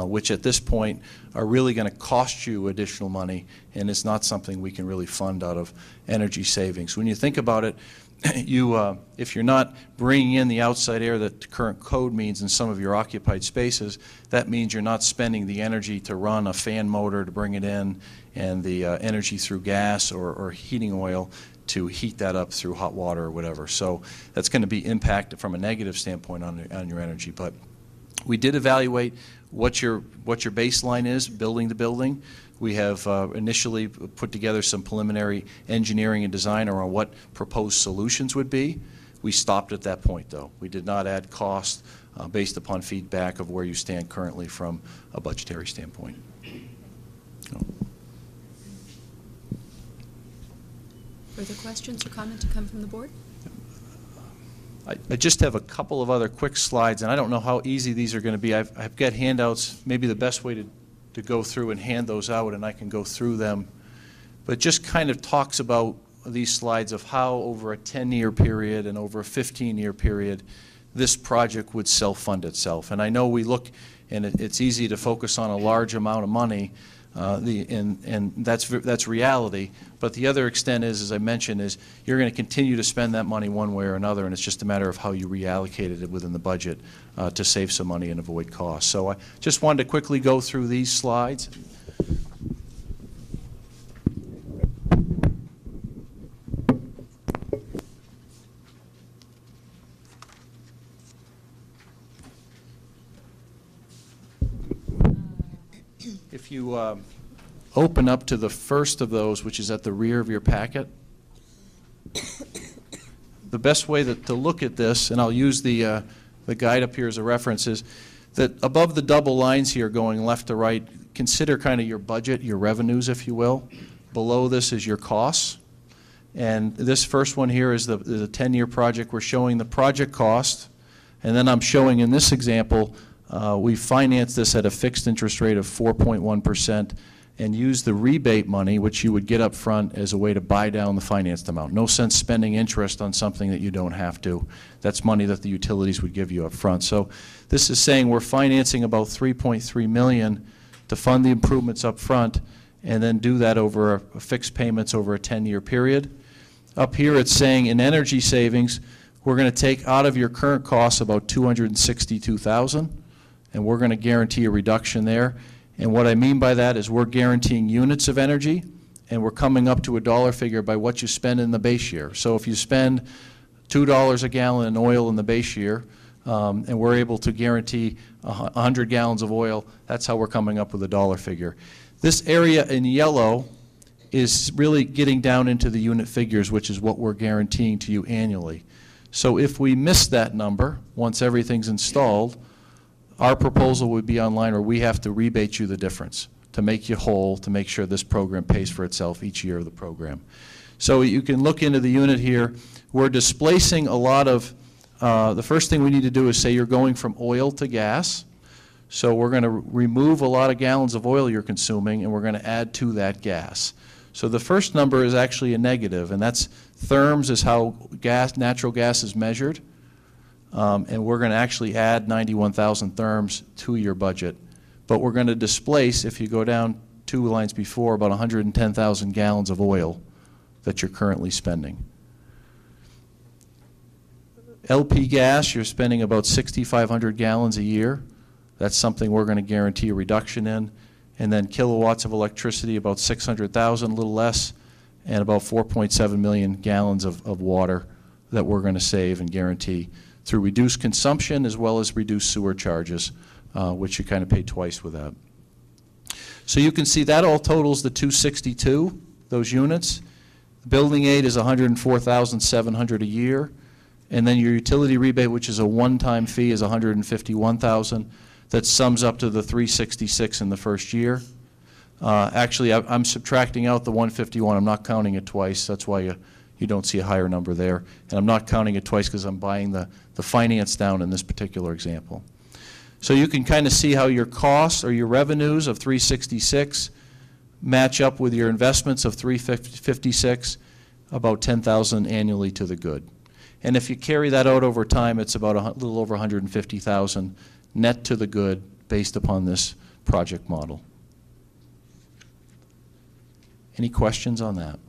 which at this point are really going to cost you additional money, and it's not something we can really fund out of energy savings. When you think about it, if you're not bringing in the outside air that the current code means in some of your occupied spaces, that means you're not spending the energy to run a fan motor to bring it in, and the energy through gas or heating oil to heat that up through hot water or whatever. So that's going to be impacted from a negative standpoint on your energy. But we did evaluate what your baseline is, building to building. We have initially put together some preliminary engineering and design around what proposed solutions would be. We stopped at that point, though. We did not add cost based upon feedback of where you stand currently from a budgetary standpoint. Further questions or comment to come from the board? I just have a couple of other quick slides, and I don't know how easy these are going to be. I've got handouts. Maybe the best way to go through and hand those out, and I can go through them. But it just kind of talks about these slides of how over a 10-year period and over a 15-year period this project would self-fund itself. And I know we look, and it's easy to focus on a large amount of money, and that's reality. But the other extent is, as I mentioned, is you're going to continue to spend that money one way or another, and it's just a matter of how you reallocated it within the budget to save some money and avoid costs. So I just wanted to quickly go through these slides. If you open up to the first of those, which is at the rear of your packet, the best way to look at this, and I'll use the guide up here as a reference, is that above the double lines here going left to right, consider kind of your budget, your revenues, if you will. Below this is your costs. And this first one here is the 10-year project. We're showing the project cost, and then I'm showing in this example, we financed this at a fixed interest rate of 4.1% and use the rebate money, which you would get up front, as a way to buy down the financed amount. No sense spending interest on something that you don't have to. That's money that the utilities would give you up front. So this is saying we're financing about $3.3 million to fund the improvements up front, and then do that over a fixed payments over a 10-year period. Up here it's saying in energy savings, we're going to take out of your current costs about $262,000, and we're going to guarantee a reduction there. And what I mean by that is we're guaranteeing units of energy, and we're coming up to a dollar figure by what you spend in the base year. So if you spend $2 a gallon in oil in the base year, and we're able to guarantee 100 gallons of oil, that's how we're coming up with a dollar figure. This area in yellow is really getting down into the unit figures, which is what we're guaranteeing to you annually. So if we miss that number, once everything's installed, our proposal would be online, or we have to rebate you the difference to make you whole, to make sure this program pays for itself each year of the program. So you can look into the unit here. We're displacing a lot of, the first thing we need to do is say you're going from oil to gas. So we're going to remove a lot of gallons of oil you're consuming, and we're going to add to that gas. So the first number is actually a negative, and that's therms is how natural gas is measured. And we're going to actually add 91,000 therms to your budget. But we're going to displace, if you go down 2 lines before, about 110,000 gallons of oil that you're currently spending. LP gas, you're spending about 6,500 gallons a year. That's something we're going to guarantee a reduction in. And then kilowatts of electricity, about 600,000, a little less, and about 4.7 million gallons of water that we're going to save and guarantee through reduced consumption as well as reduced sewer charges, which you kind of pay twice with that. So you can see that all totals the 262, those units. Building aid is $104,700 a year, and then your utility rebate, which is a one-time fee, is $151,000. That sums up to the 366 in the first year. Actually, I'm subtracting out the 151. I'm not counting it twice. That's why you don't see a higher number there. And I'm not counting it twice because I'm buying the finance down in this particular example. So you can kind of see how your costs or your revenues of 366 match up with your investments of 356, about 10,000 annually to the good. And if you carry that out over time, it's about a little over 150,000 net to the good based upon this project model. Any questions on that?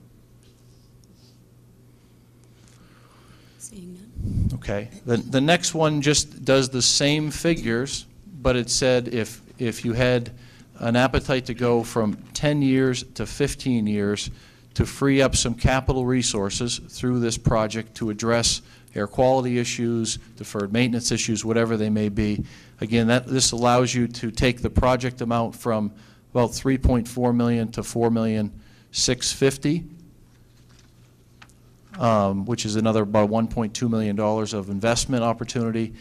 Seeing none. Okay. The next one just does the same figures, but it said if you had an appetite to go from 10 years to 15 years to free up some capital resources through this project to address air quality issues, deferred maintenance issues, whatever they may be. Again, this allows you to take the project amount from about $3.4 million to $4,650,000, which is another about $1.2 million of investment opportunity.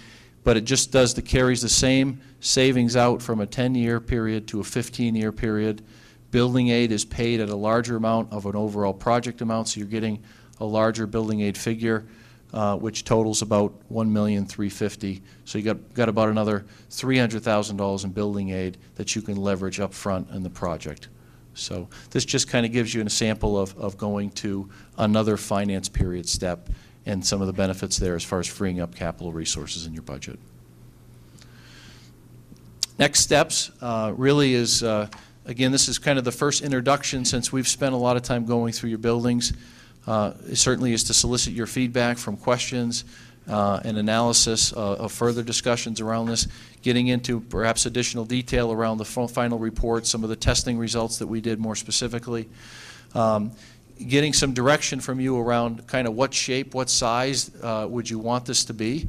But it just carries the same savings out from a 10-year period to a 15-year period. Building aid is paid at a larger amount of an overall project amount, so you're getting a larger building aid figure, which totals about $1,350,000. So you got about another $300,000 in building aid that you can leverage up front in the project. So this just kind of gives you a sample of going to another finance period step and some of the benefits there as far as freeing up capital resources in your budget. Next steps really is, again, this is kind of the first introduction since we've spent a lot of time going through your buildings. It certainly is to solicit your feedback from questions and analysis of further discussions around this, getting into perhaps additional detail around the final report, some of the testing results that we did more specifically, getting some direction from you around kind of what shape, what size would you want this to be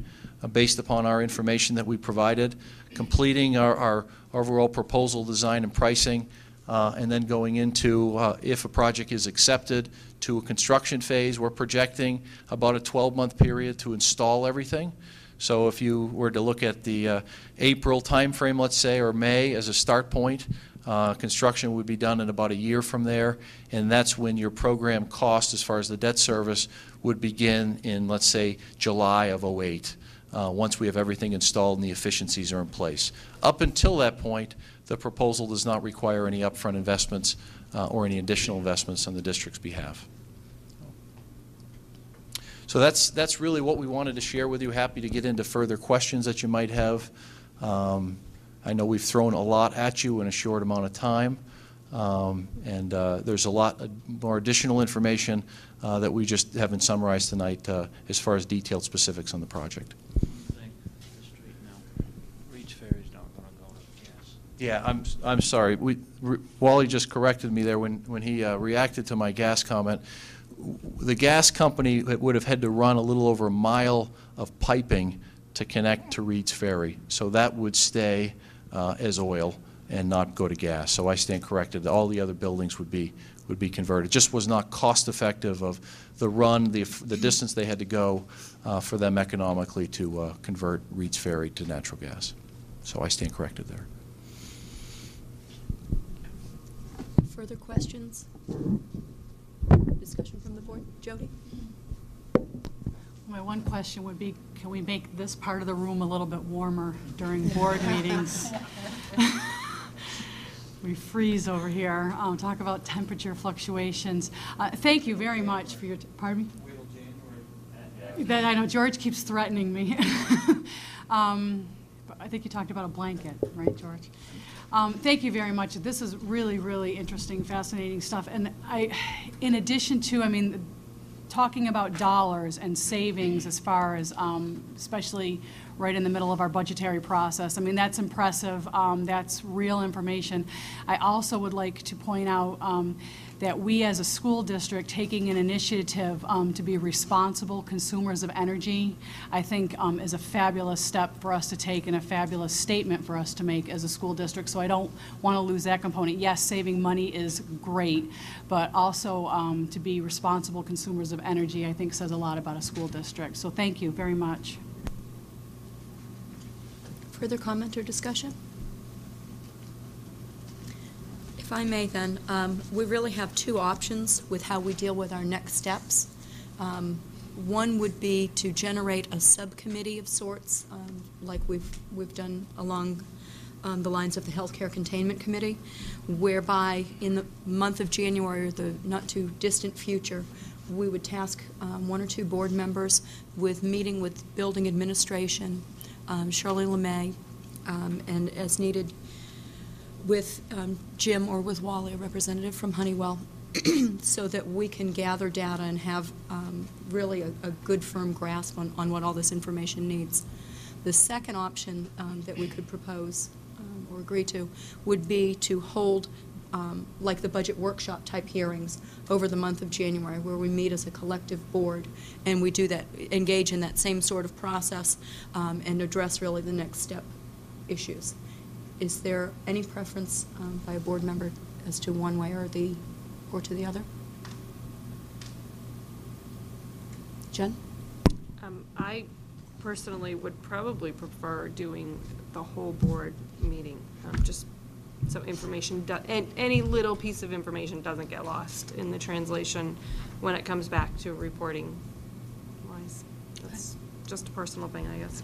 based upon our information that we provided, completing our overall proposal design and pricing, and then going into, if a project is accepted, to a construction phase. We're projecting about a 12-month period to install everything. So if you were to look at the April timeframe, let's say, or May as a start point, construction would be done in about a year from there, and that's when your program cost as far as the debt service would begin in, let's say, July of '08, once we have everything installed and the efficiencies are in place. Up until that point, the proposal does not require any upfront investments or any additional investments on the district's behalf. So that's really what we wanted to share with you. Happy to get into further questions that you might have. I know we've thrown a lot at you in a short amount of time, and there's a lot more additional information that we just haven't summarized tonight as far as detailed specifics on the project. Yeah, I'm sorry. Wally just corrected me there when he reacted to my gas comment. The gas company would have had to run a little over a mile of piping to connect to Reed's Ferry, so that would stay as oil and not go to gas. So I stand corrected. All the other buildings would be converted. It just was not cost effective of the run, the distance they had to go for them economically to convert Reed's Ferry to natural gas. So I stand corrected there. Further questions? Discussion from the board? Jody? My one question would be, can we make this part of the room a little bit warmer during board meetings? We freeze over here. Talk about temperature fluctuations. Thank you very much for your, pardon me? That I know George keeps threatening me. But I think you talked about a blanket, right, George? Thank you very much. This is really, really interesting, fascinating stuff. And in addition to, talking about dollars and savings as far as especially right in the middle of our budgetary process. I mean, that's impressive. That's real information. I also would like to point out that we as a school district taking an initiative to be responsible consumers of energy, I think is a fabulous step for us to take and a fabulous statement for us to make as a school district. So I don't want to lose that component. Yes, saving money is great, but also to be responsible consumers of energy, I think says a lot about a school district. So thank you very much. Further comment or discussion? If I may then, we really have two options with how we deal with our next steps. One would be to generate a subcommittee of sorts, like we've done along the lines of the Healthcare Containment Committee, whereby in the month of January, or the not too distant future, we would task one or two board members with meeting with building administration, Shirley LeMay, and as needed with Jim or with Wally, a representative from Honeywell, so that we can gather data and have really a good firm grasp on what all this information needs. The second option that we could propose or agree to would be to hold like the budget workshop type hearings over the month of January, where we meet as a collective board and we do that, engage in that same sort of process and address really the next step issues. Is there any preference by a board member as to one way or to the other? Jen? I personally would probably prefer doing the whole board meeting, just so information, and any little piece of information doesn't get lost in the translation when it comes back to reporting wise. That's just a personal thing, I guess.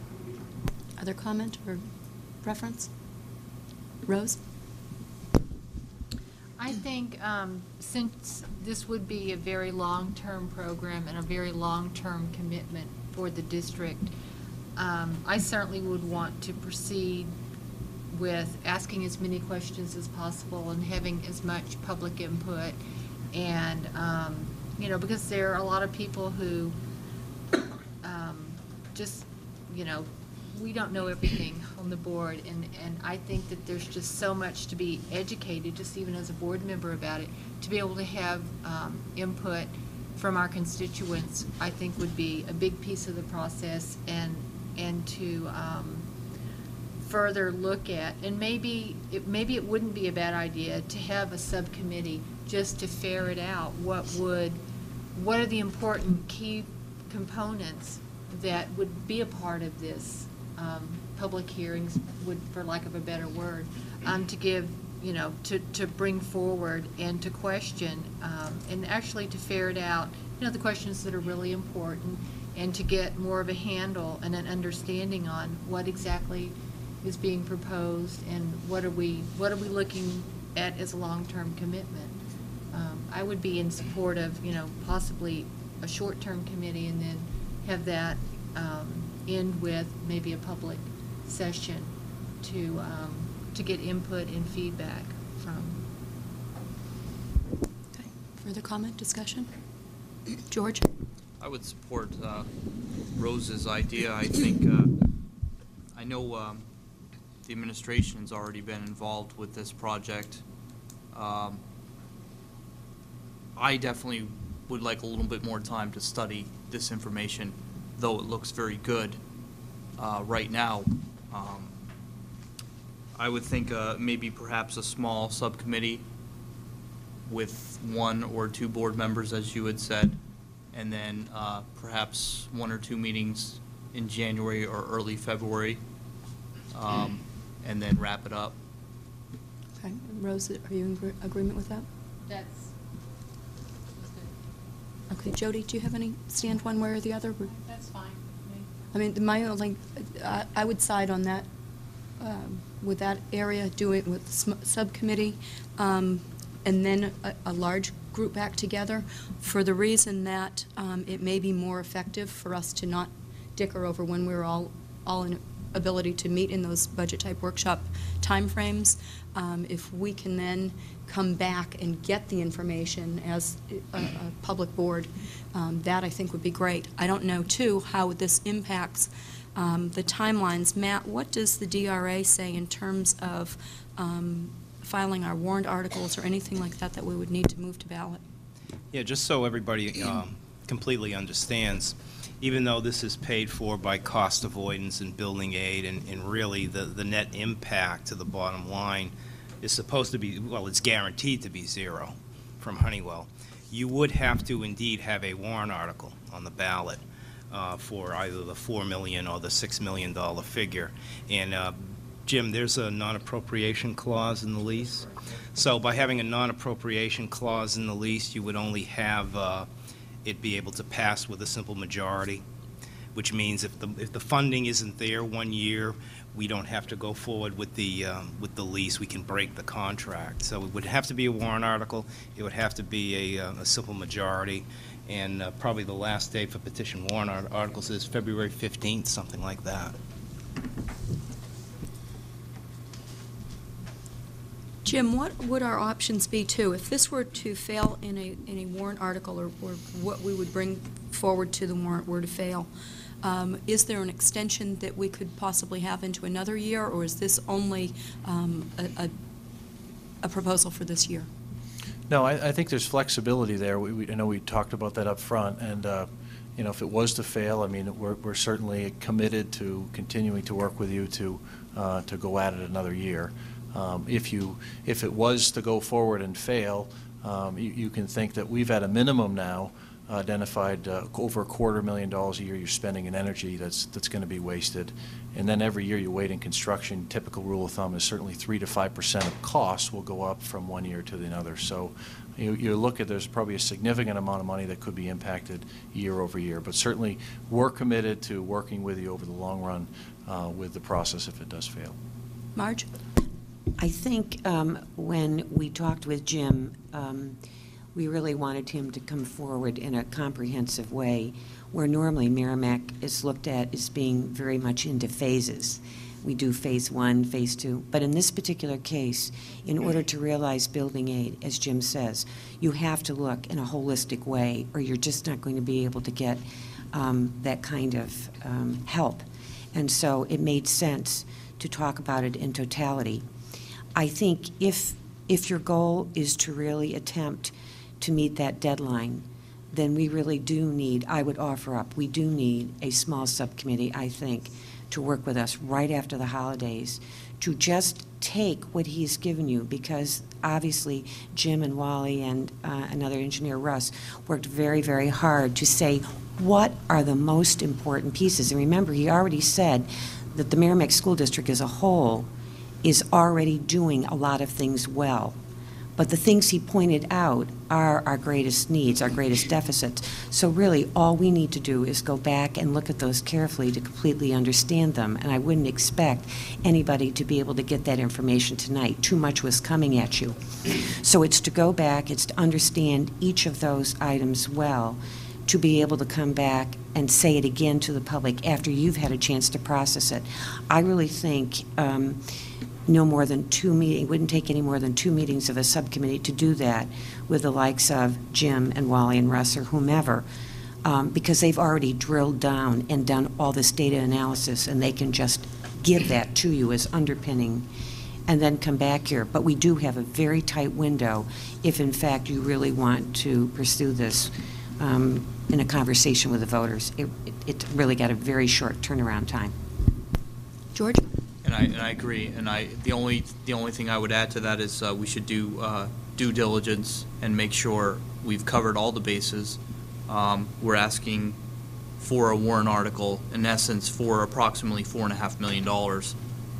Other comment or preference? Rose? I think since this would be a very long-term program and a very long-term commitment for the district, I certainly would want to proceed with asking as many questions as possible and having as much public input. And, you know, because there are a lot of people who just, you know, we don't know everything on the board, and I think that there's just so much to be educated, just even as a board member about it, to be able to have input from our constituents, I think would be a big piece of the process, and to further look at, and maybe it wouldn't be a bad idea to have a subcommittee just to ferret out what are the important key components that would be a part of this public hearings, for lack of a better word, to give, you know, to bring forward and to question, and actually to ferret out, you know, the questions that are really important, and to get more of a handle and an understanding on what exactly is being proposed and what are we looking at as a long-term commitment. I would be in support of, you know, possibly a short-term committee and then have that end with maybe a public session to get input and feedback from. Okay. Further comment, discussion? George? I would support Rose's idea. I think, I know the administration's already been involved with this project. I definitely would like a little bit more time to study this information, though it looks very good right now. I would think maybe perhaps a small subcommittee with 1 or 2 board members, as you had said, and then perhaps 1 or 2 meetings in January or early February, and then wrap it up. Okay. Rose, are you in agreement with that? That's good. Okay. Jody, do you have any stand one way or the other? That's fine. I mean, my only, I would side on that, with that area, do it with subcommittee, and then a large group back together, for the reason that it may be more effective for us to not dicker over when we're all in ability to meet in those budget-type workshop timeframes. If we can then come back and get the information as a public board, that I think would be great. I don't know, too, how this impacts the timelines. Matt, what does the DRA say in terms of filing our warrant articles or anything like that that we would need to move to ballot? Yeah, just so everybody completely understands, even though this is paid for by cost avoidance and building aid, and really the net impact to the bottom line is supposed to be, well, it's guaranteed to be zero from Honeywell, you would have to indeed have a warrant article on the ballot for either the $4 million or the $6 million figure. And Jim, there's a non-appropriation clause in the lease. So by having a non-appropriation clause in the lease, you would only have it be able to pass with a simple majority, which means if the funding isn't there 1 year, we don't have to go forward with the lease. We can break the contract. So it would have to be a warrant article. It would have to be a simple majority, and probably the last day for petition warrant articles is February 15th, something like that. Jim, what would our options be, too? If this were to fail in a warrant article, or what we would bring forward to the warrant were to fail, is there an extension that we could possibly have into another year, or is this only a proposal for this year? No, I think there's flexibility there. I know we talked about that up front, and you know, if it was to fail, I mean, we're certainly committed to continuing to work with you to go at it another year. If it was to go forward and fail, you can think that we've at a minimum now identified over $250,000 a year you're spending in energy that's going to be wasted, and then every year you wait in construction. Typical rule of thumb is certainly 3 to 5% of costs will go up from one year to the other. So you look at, there's probably a significant amount of money that could be impacted year over year, but certainly we're committed to working with you over the long run with the process if it does fail. Marge? I think when we talked with Jim, we really wanted him to come forward in a comprehensive way, where normally Merrimack is looked at as being very much into phases. We do phase 1, phase 2, but in this particular case, in order to realize building aid, as Jim says, you have to look in a holistic way, or you're just not going to be able to get that kind of help. And so it made sense to talk about it in totality. I think if your goal is to really attempt to meet that deadline, then we really do need, I would offer up, we do need a small subcommittee, I think, to work with us right after the holidays to just take what he's given you, because obviously Jim and Wally and another engineer, Russ, worked very, very hard to say what are the most important pieces. And remember, he already said that the Merrimack School District as a whole is already doing a lot of things well. But the things he pointed out are our greatest needs, our greatest deficits. So really, all we need to do is go back and look at those carefully to completely understand them. And I wouldn't expect anybody to be able to get that information tonight. Too much was coming at you. So it's to go back, it's to understand each of those items well, to be able to come back and say it again to the public after you've had a chance to process it. I really think no more than 2 meetings, it wouldn't take any more than 2 meetings of a subcommittee to do that with the likes of Jim and Wally and Russ or whomever, because they've already drilled down and done all this data analysis, and they can just give that to you as underpinning and then come back here. But we do have a very tight window if, in fact, you really want to pursue this in a conversation with the voters. It really got a very short turnaround time. George? And I agree. And the only thing I would add to that is we should do due diligence and make sure we've covered all the bases. We're asking for a warrant article, in essence, for approximately $4.5 million,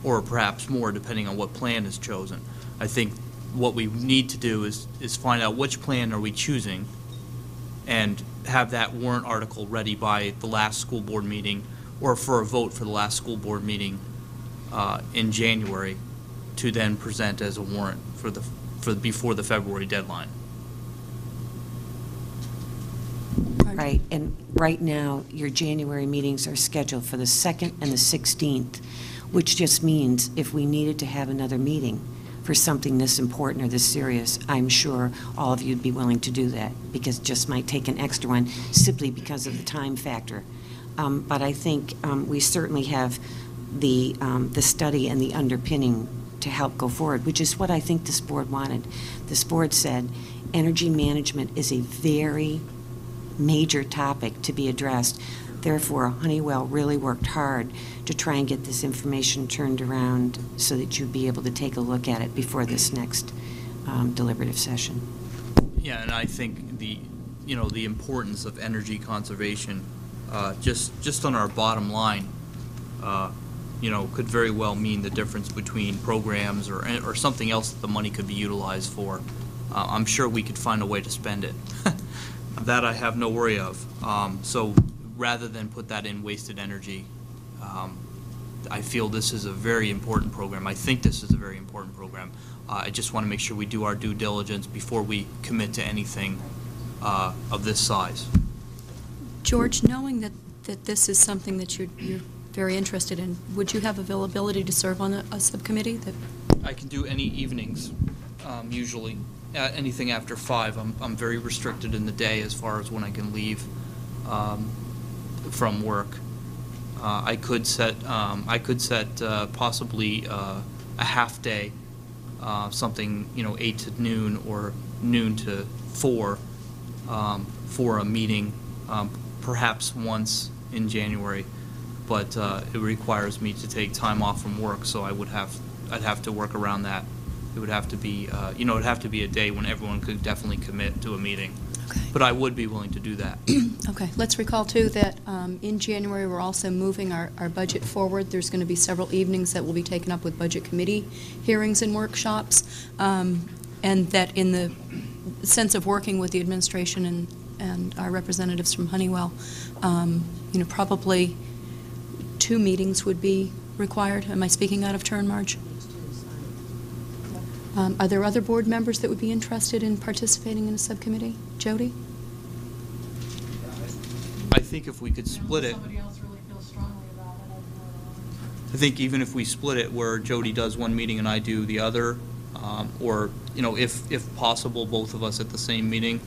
or perhaps more, depending on what plan is chosen. I think what we need to do is find out which plan are we choosing, and have that warrant article ready by the last school board meeting, or for a vote for the last school board meeting in January, to then present as a warrant before the February deadline. Right, and right now your January meetings are scheduled for the 2nd and the 16th, which just means if we needed to have another meeting for something this important or this serious, I'm sure all of you would be willing to do that, because it just might take an extra one simply because of the time factor. but I think we certainly have the study and the underpinning to help go forward, which is what I think this board wanted. This board said energy management is a very major topic to be addressed. Therefore, Honeywell really worked hard to try and get this information turned around so that you'd be able to take a look at it before this next deliberative session. Yeah, and I think the importance of energy conservation, just on our bottom line, could very well mean the difference between programs or something else that the money could be utilized for. I'm sure we could find a way to spend it. That I have no worry of. So rather than put that in wasted energy, I feel this is a very important program. I think this is a very important program. I just want to make sure we do our due diligence before we commit to anything of this size. George, knowing that this is something that you're very interested in, would you have availability to serve on a subcommittee? I can do any evenings, usually. Anything after 5. I'm very restricted in the day as far as when I can leave from work. I could set possibly a half day, something 8 to noon or noon to 4 for a meeting, perhaps once in January. But it requires me to take time off from work, so I'd have to work around that. It would have to be, it'd have to be a day when everyone could definitely commit to a meeting. Okay. But I would be willing to do that. Okay. Let's recall, too, that in January we're also moving our budget forward. There's going to be several evenings that will be taken up with budget committee hearings and workshops, and that in the sense of working with the administration and our representatives from Honeywell, probably 2 meetings would be required. Am I speaking out of turn, Marge? Are there other board members that would be interested in participating in a subcommittee? Jody? I think if we could split it, I think even if we split it where Jody does one meeting and I do the other, or if possible, both of us at the same meeting,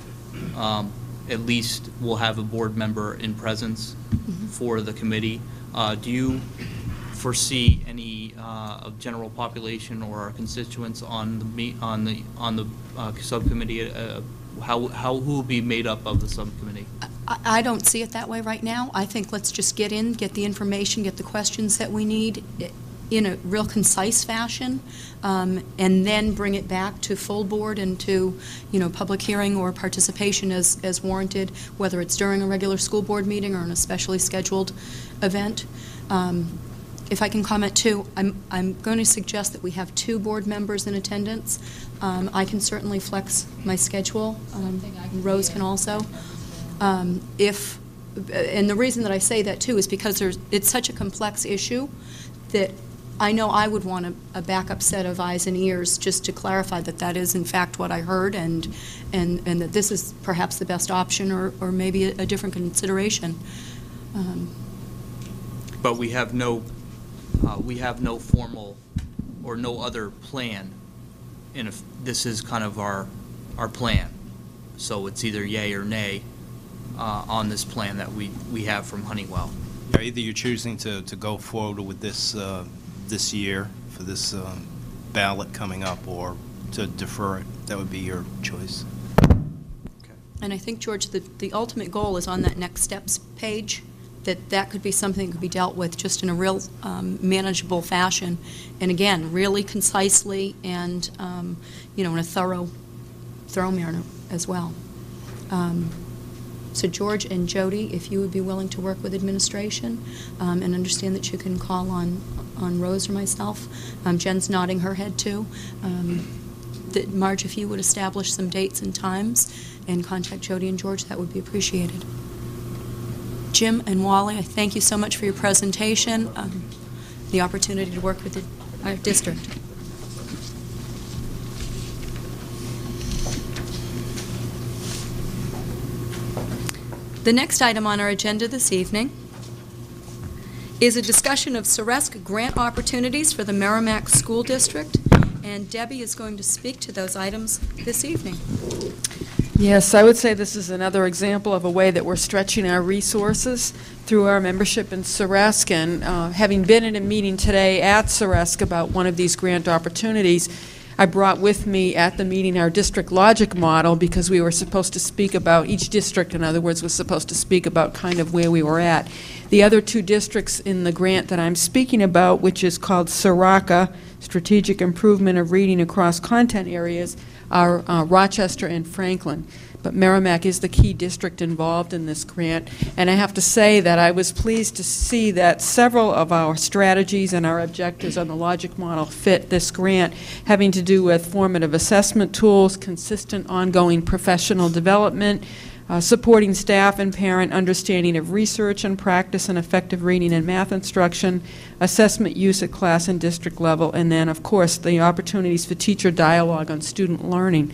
at least we'll have a board member in presence for the committee. Do you foresee any of general population or our constituents on the subcommittee? Who will be made up of the subcommittee? I don't see it that way right now. I think let's just get the information, get the questions that we need in a real concise fashion, and then bring it back to full board and to, public hearing or participation as warranted, whether it's during a regular school board meeting or an especially scheduled event. If I can comment too, I'm going to suggest that we have 2 board members in attendance. I can certainly flex my schedule. Rose can also. And the reason that I say that too is because it's such a complex issue that I know I would want a backup set of eyes and ears just to clarify that is in fact what I heard and that this is perhaps the best option or maybe a different consideration. But we have no formal or no other plan, and if this is kind of our plan, so it's either yay or nay on this plan that we have from Honeywell. Yeah, either you're choosing to go forward with this this year for this ballot coming up, or to defer it. That would be your choice. And I think, George, the ultimate goal is on that next steps page, that could be something that could be dealt with just in a real manageable fashion, and again, really concisely and in a thorough manner as well. So George and Jody, if you would be willing to work with administration and understand that you can call on Rose or myself. Jen's nodding her head too. Marge, if you would establish some dates and times and contact Jody and George, that would be appreciated. Jim and Wally, I thank you so much for your presentation, the opportunity to work with our district. The next item on our agenda this evening is a discussion of Ceresc grant opportunities for the Merrimack School District, and Debbie is going to speak to those items this evening. Yes, I would say this is another example of a way that we're stretching our resources through our membership in Ceresc. And having been in a meeting today at Ceresc about one of these grant opportunities, I brought with me at the meeting our district logic model, because we were supposed to speak about, each district, in other words, was supposed to speak about kind of where we were at. The other two districts in the grant that I'm speaking about, which is called SRACA, Strategic Improvement of Reading Across Content Areas, are Rochester and Franklin. But Merrimack is the key district involved in this grant. And I have to say that I was pleased to see that several of our strategies and our objectives on the logic model fit this grant, having to do with formative assessment tools, consistent ongoing professional development, supporting staff and parent understanding of research and practice and effective reading and math instruction, assessment use at class and district level, and then, of course, the opportunities for teacher dialogue on student learning.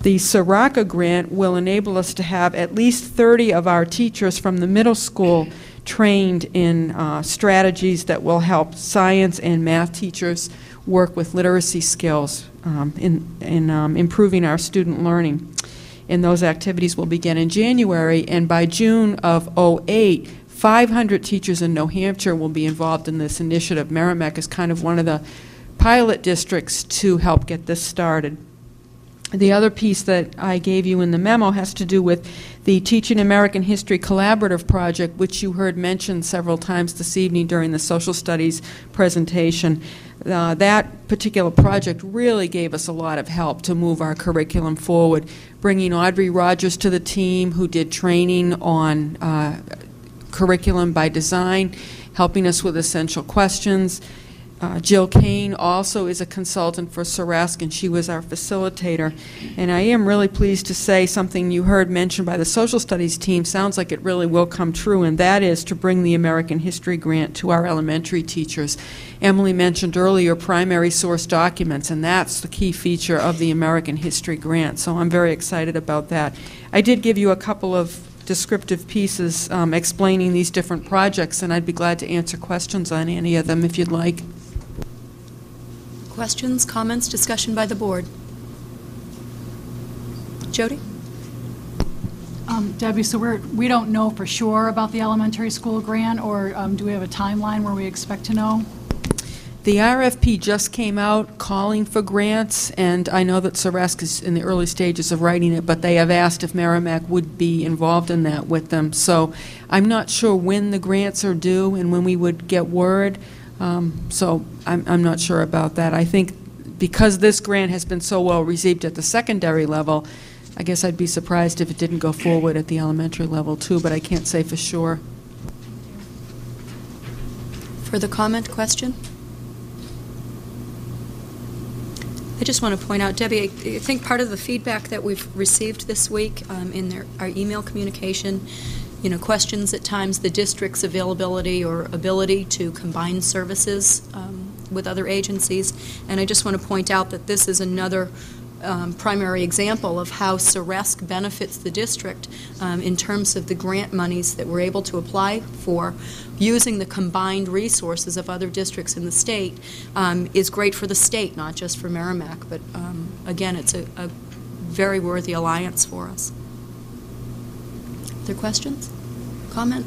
The SRACA grant will enable us to have at least 30 of our teachers from the middle school trained in strategies that will help science and math teachers work with literacy skills in improving our student learning. And those activities will begin in January, and by June of '08, 500 teachers in New Hampshire will be involved in this initiative. Merrimack is kind of one of the pilot districts to help get this started. The other piece that I gave you in the memo has to do with the Teaching American History Collaborative Project, which you heard mentioned several times this evening during the social studies presentation. That particular project really gave us a lot of help to move our curriculum forward, bringing Audrey Rogers to the team, who did training on curriculum by design, helping us with essential questions. Jill Kane also is a consultant for Ceresc, and she was our facilitator. And I am really pleased to say something you heard mentioned by the social studies team sounds like it really will come true, and that is to bring the American History grant to our elementary teachers. Emily mentioned earlier primary source documents, and that's the key feature of the American History grant, so I'm very excited about that. I did give you a couple of descriptive pieces explaining these different projects, and I'd be glad to answer questions on any of them if you'd like. Questions, comments, discussion by the board? Jody? Debbie, so we don't know for sure about the elementary school grant, or do we have a timeline where we expect to know? The RFP just came out calling for grants, and I know that Ceresc is in the early stages of writing it, but they have asked if Merrimack would be involved in that with them. So I'm not sure when the grants are due and when we would get word. So I'm not sure about that. I think because this grant has been so well received at the secondary level, I guess I'd be surprised if it didn't go forward at the elementary level too, but I can't say for sure. Further comment, question? I just want to point out, Debbie, I think part of the feedback that we've received this week in our email communication, questions at times the district's availability or ability to combine services with other agencies. And I just want to point out that this is another primary example of how Ceresc benefits the district in terms of the grant monies that we're able to apply for. Using the combined resources of other districts in the state is great for the state, not just for Merrimack. But again, it's a very worthy alliance for us. Other questions? Comment?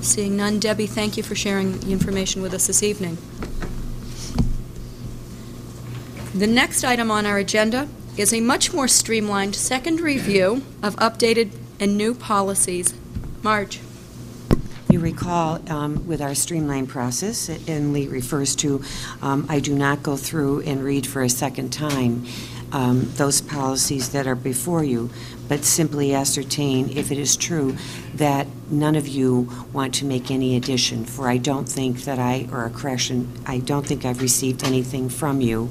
Seeing none, Debbie, thank you for sharing the information with us this evening. The next item on our agenda is a much more streamlined second review of updated and new policies. Marge. You recall with our streamline process, and Lee refers to, I do not go through and read for a second time those policies that are before you, but simply ascertain if it is true that none of you want to make any addition, for I don't think that I don't think I've received anything from you.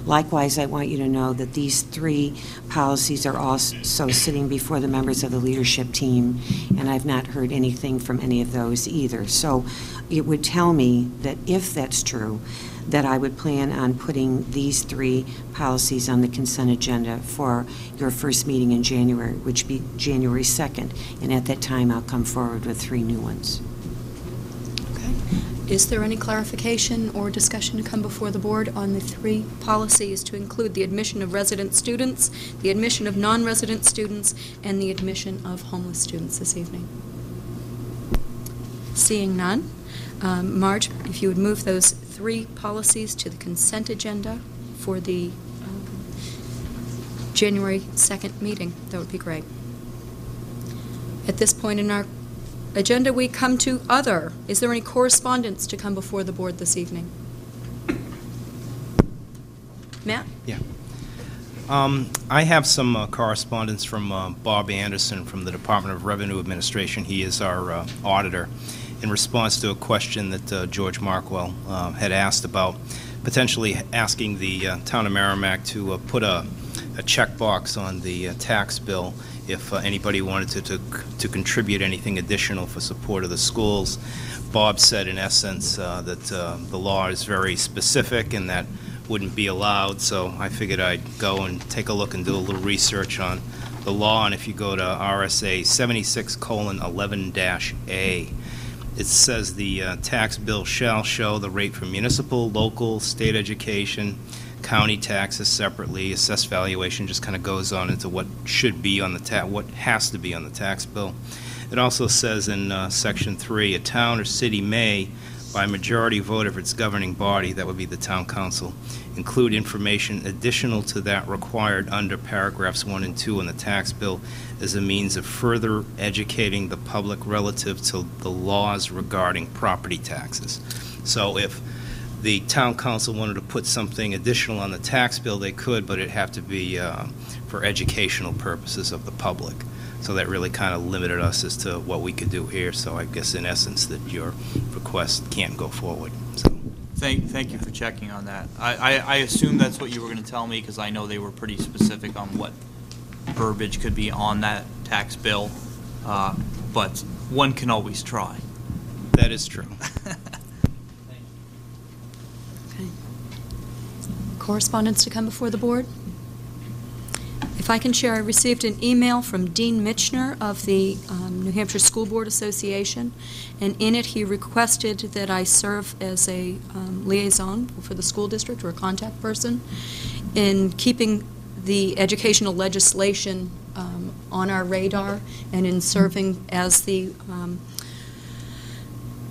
Likewise, I want you to know that these three policies are also sitting before the members of the leadership team, and I've not heard anything from any of those either. So it would tell me that if that's true, that I would plan on putting these three policies on the consent agenda for your first meeting in January, which would be January 2nd, and at that time I'll come forward with three new ones. Okay. Is there any clarification or discussion to come before the board on the 3 policies to include the admission of resident students, the admission of non-resident students, and the admission of homeless students this evening? Seeing none, Marge, if you would move those 3 policies to the consent agenda for the January 2nd meeting, that would be great. At this point in our agenda, we come to other. Is there any correspondence to come before the board this evening? Matt? Yeah. I have some correspondence from Bob Anderson from the Department of Revenue Administration. He is our auditor, in response to a question that George Markwell had asked about potentially asking the town of Merrimack to put a checkbox on the tax bill if anybody wanted to contribute anything additional for support of the schools. Bob said, in essence, that the law is very specific and that wouldn't be allowed, so I figured I'd go and take a look and do a little research on the law. And if you go to RSA 76:11-A, it says the tax bill shall show the rate for municipal, local, state education, county taxes separately. Assessed valuation just kind of goes on into what should be on the what has to be on the tax bill. It also says in Section 3, a town or city may, by majority vote of its governing body, that would be the town council, include information additional to that required under paragraphs 1 and 2 in the tax bill as a means of further educating the public relative to the laws regarding property taxes. So if the town council wanted to put something additional on the tax bill, they could, but it'd have to be for educational purposes of the public. So that really kind of limited us as to what we could do here. So I guess in essence that your request can't go forward. So. Thank you for checking on that. I assume that's what you were going to tell me, because I know they were pretty specific on what verbiage could be on that tax bill, but one can always try. That is true. Okay. Correspondence to come before the board? If I can share, I received an email from Dean Mitchner of the New Hampshire School Board Association, and in it he requested that I serve as a liaison for the school district, or a contact person, in keeping the educational legislation on our radar, and in serving as the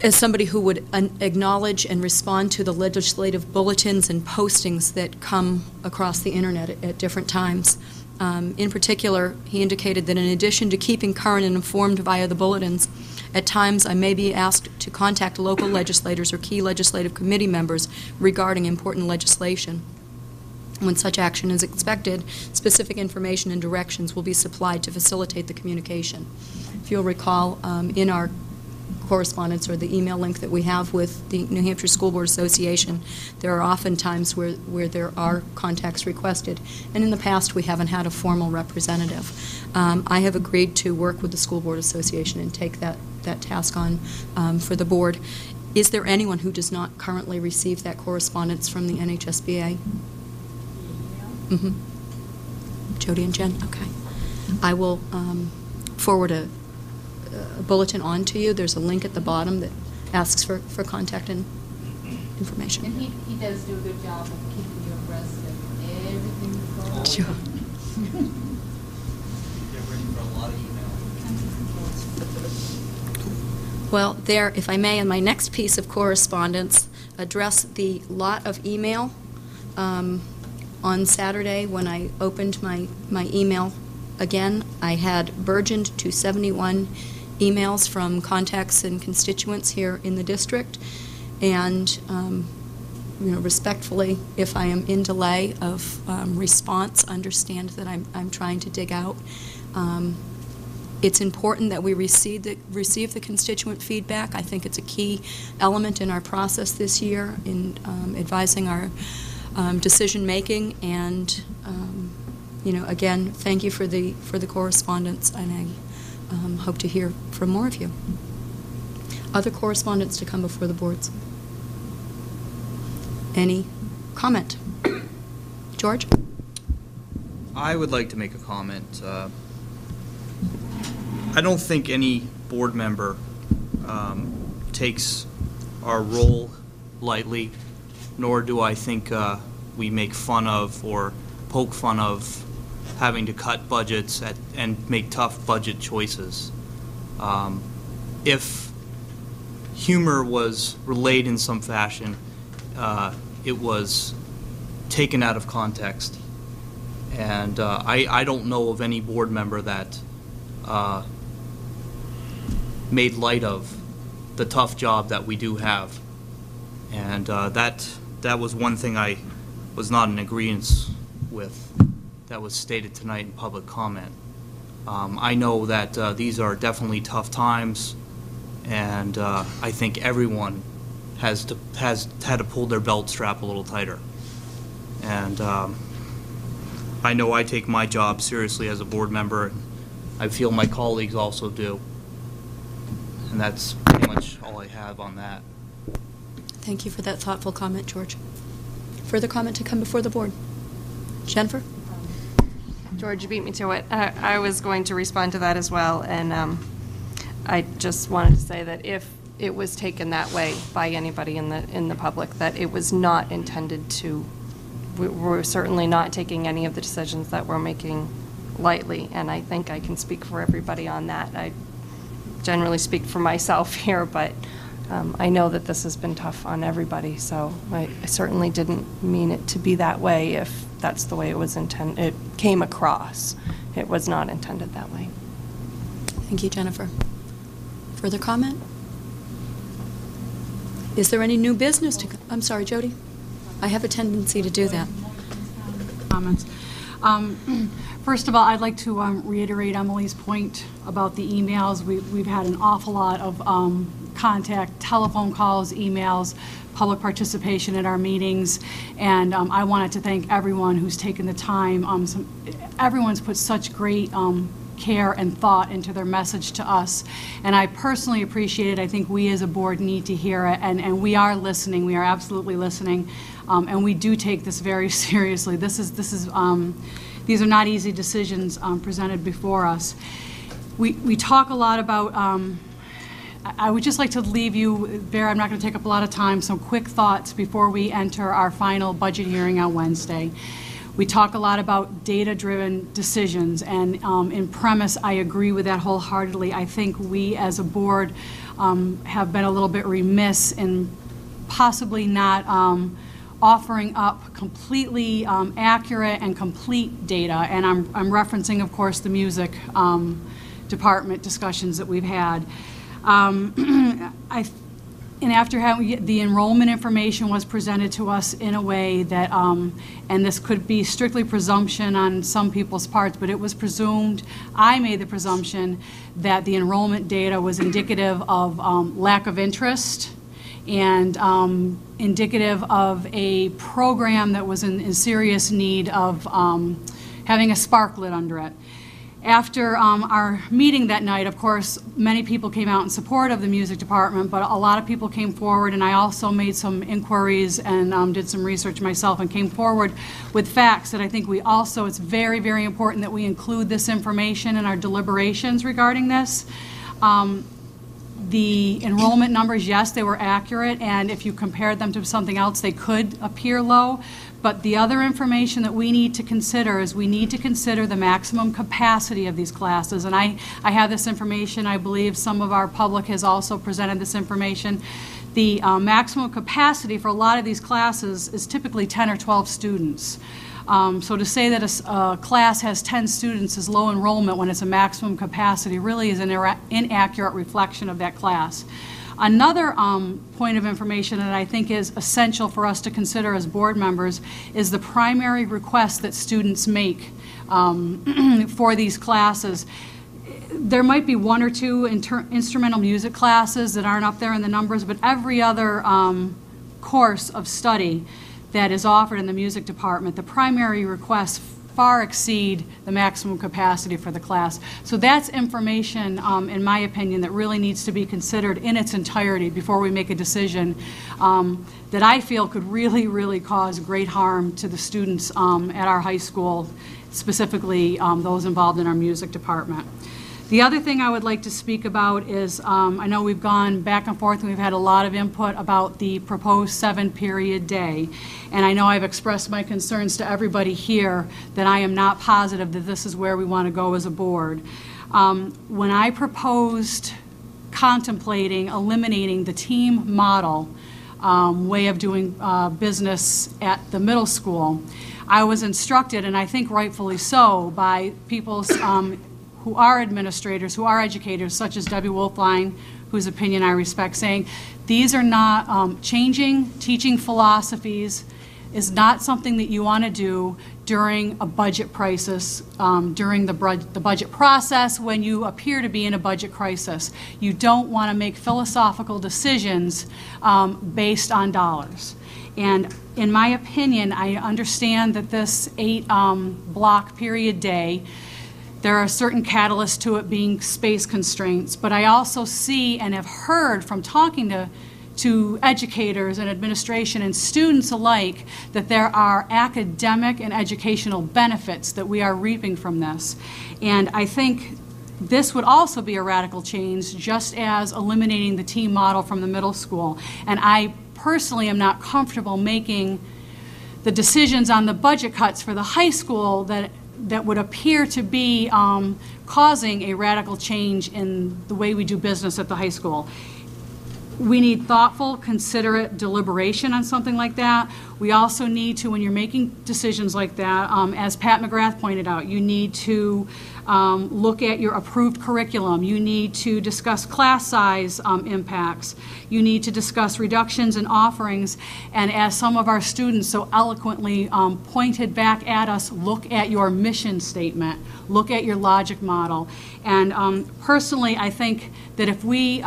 as somebody who would acknowledge and respond to the legislative bulletins and postings that come across the internet at different times. In particular, he indicated that in addition to keeping current and informed via the bulletins, at times I may be asked to contact local legislators or key legislative committee members regarding important legislation. When such action is expected, specific information and directions will be supplied to facilitate the communication. If you'll recall, in our correspondence or the email link that we have with the New Hampshire School Board Association, there are often times where there are contacts requested, and in the past we haven't had a formal representative. I have agreed to work with the School Board Association and take that task on for the board. Is there anyone who does not currently receive that correspondence from the NHSBA? Jody and Jen? Okay. I will forward a bulletin on to you. There's a link at the bottom that asks for contact and information. And he does do a good job of keeping you abreast of everything that's going on. Sure. Get ready for a lot of email. Well, there, if I may, in my next piece of correspondence, address the lot of email. On Saturday, when I opened my email again, I had burgeoned to 71 emails from contacts and constituents here in the district, and respectfully, if I am in delay of response, understand that I'm trying to dig out. It's important that we receive the constituent feedback. I think it's a key element in our process this year in advising our decision making, and again, thank you for the correspondence, and I hope to hear from more of you. Other correspondence to come before the boards? Any comment? George? I would like to make a comment. I don't think any board member takes our role lightly, nor do I think we make fun of or poke fun of having to cut budgets and make tough budget choices. If humor was relayed in some fashion, it was taken out of context. And I don't know of any board member that made light of the tough job that we do have. And that was one thing I was not in agreement with that was stated tonight in public comment. I know that these are definitely tough times, and I think everyone has had to pull their belt strap a little tighter. And I know I take my job seriously as a board member. I feel my colleagues also do. And that's pretty much all I have on that. Thank you for that thoughtful comment, George. Further comment to come before the board? Jennifer? George, you beat me to it. I was going to respond to that as well, and I just wanted to say that if it was taken that way by anybody in the public, that it was not intended to. We're certainly not taking any of the decisions that we're making lightly, and I think I can speak for everybody on that. I generally speak for myself here, but I know that this has been tough on everybody, so I certainly didn't mean it to be that way if that's the way it was intended. It came across. It was not intended that way. Thank you, Jennifer. Further comment? Is there any new business to come? I'm sorry, Jody. I have a tendency to do that. Comments. First of all, I'd like to reiterate Emily's point about the emails. We've had an awful lot of contact, telephone calls, emails, public participation at our meetings, and I wanted to thank everyone who's taken the time. Everyone's put such great care and thought into their message to us, and I personally appreciate it. I think we as a board need to hear it, and we are listening. We are absolutely listening, and we do take this very seriously. These are not easy decisions presented before us. We talk a lot about, I would just like to leave you, Vera, I'm not going to take up a lot of time, some quick thoughts before we enter our final budget hearing on Wednesday. We talk a lot about data-driven decisions, and in premise, I agree with that wholeheartedly. I think we as a board have been a little bit remiss in possibly not offering up completely accurate and complete data, and I'm referencing, of course, the music department discussions that we've had. And after having the enrollment information was presented to us in a way that, and this could be strictly presumption on some people's parts, but it was presumed, I made the presumption that the enrollment data was indicative of lack of interest and indicative of a program that was in serious need of having a spark lit under it. After our meeting that night, of course, many people came out in support of the music department, but a lot of people came forward, and I also made some inquiries and did some research myself and came forward with facts that I think we also, it's very, very important that we include this information in our deliberations regarding this. The enrollment numbers, yes, they were accurate, and if you compared them to something else, they could appear low. But the other information that we need to consider is we need to consider the maximum capacity of these classes. And I have this information. I believe some of our public has also presented this information. The maximum capacity for a lot of these classes is typically 10 or 12 students. So to say that a class has 10 students is low enrollment when it's a maximum capacity really is an inaccurate reflection of that class. Another point of information that I think is essential for us to consider as board members is the primary request that students make for these classes. There might be one or two instrumental music classes that aren't up there in the numbers, but every other course of study that is offered in the music department, the primary requests far exceed the maximum capacity for the class. So that's information, in my opinion, that really needs to be considered in its entirety before we make a decision that I feel could really, really cause great harm to the students at our high school, specifically those involved in our music department. The other thing I would like to speak about is, I know we've gone back and forth and we've had a lot of input about the proposed 7-period day. And I know I've expressed my concerns to everybody here that I am not positive that this is where we want to go as a board. When I proposed contemplating eliminating the team model way of doing business at the middle school, I was instructed, and I think rightfully so, by people who are administrators, who are educators, such as Debbie Wolfline, whose opinion I respect, saying these are not changing teaching philosophies is not something that you want to do during a budget crisis, during the budget process when you appear to be in a budget crisis. You don't want to make philosophical decisions based on dollars. And in my opinion, I understand that this 8-block period day, there are certain catalysts to it being space constraints, but I also see and have heard from talking to educators and administration and students alike that there are academic and educational benefits that we are reaping from this. And I think this would also be a radical change, just as eliminating the team model from the middle school. And I personally am not comfortable making the decisions on the budget cuts for the high school that would appear to be causing a radical change in the way we do business at the high school. We need thoughtful, considerate deliberation on something like that. We also need to, when you're making decisions like that, as Pat McGrath pointed out, you need to look at your approved curriculum. You need to discuss class size impacts. You need to discuss reductions in offerings. And as some of our students so eloquently pointed back at us, look at your mission statement. Look at your logic model. And personally, I think that if we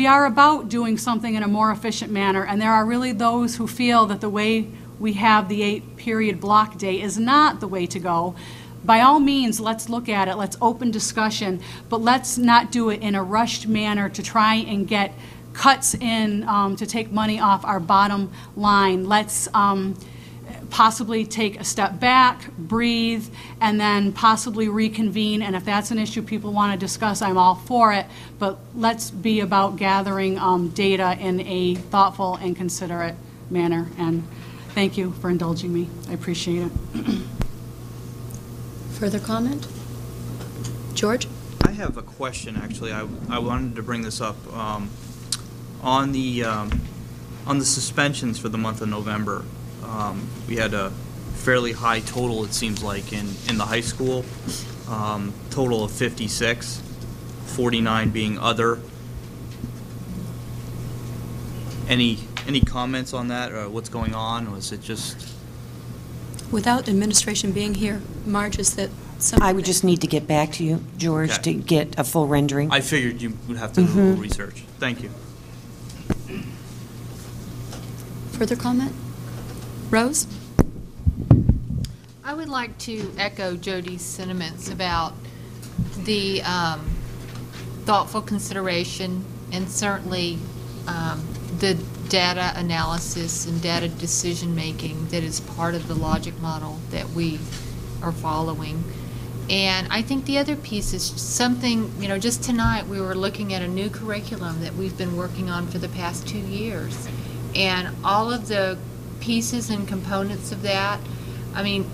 are about doing something in a more efficient manner, and there are really those who feel that the way we have the 8-period block day is not the way to go. By all means, let's look at it, let's open discussion, but let's not do it in a rushed manner to try and get cuts in to take money off our bottom line. Let's possibly take a step back, breathe, and then possibly reconvene. And if that's an issue people want to discuss, I'm all for it. But let's be about gathering data in a thoughtful and considerate manner. And thank you for indulging me. I appreciate it. Further comment? George? I have a question, actually. I wanted to bring this up. On the suspensions for the month of November, we had a fairly high total, it seems like, in the high school, total of 56, 49 being other. Any comments on that, or what's going on? Was it just... Without administration being here, Marge, is that something? I would just need to get back to you, George, Okay. to get a full rendering. I figured you would have to do a little research. Thank you. Further comment? Rose? I would like to echo Jody's sentiments about the thoughtful consideration and certainly the data analysis and data decision-making that is part of the logic model that we are following. And I think the other piece is something, just tonight we were looking at a new curriculum that we've been working on for the past 2 years. And all of the pieces and components of that, in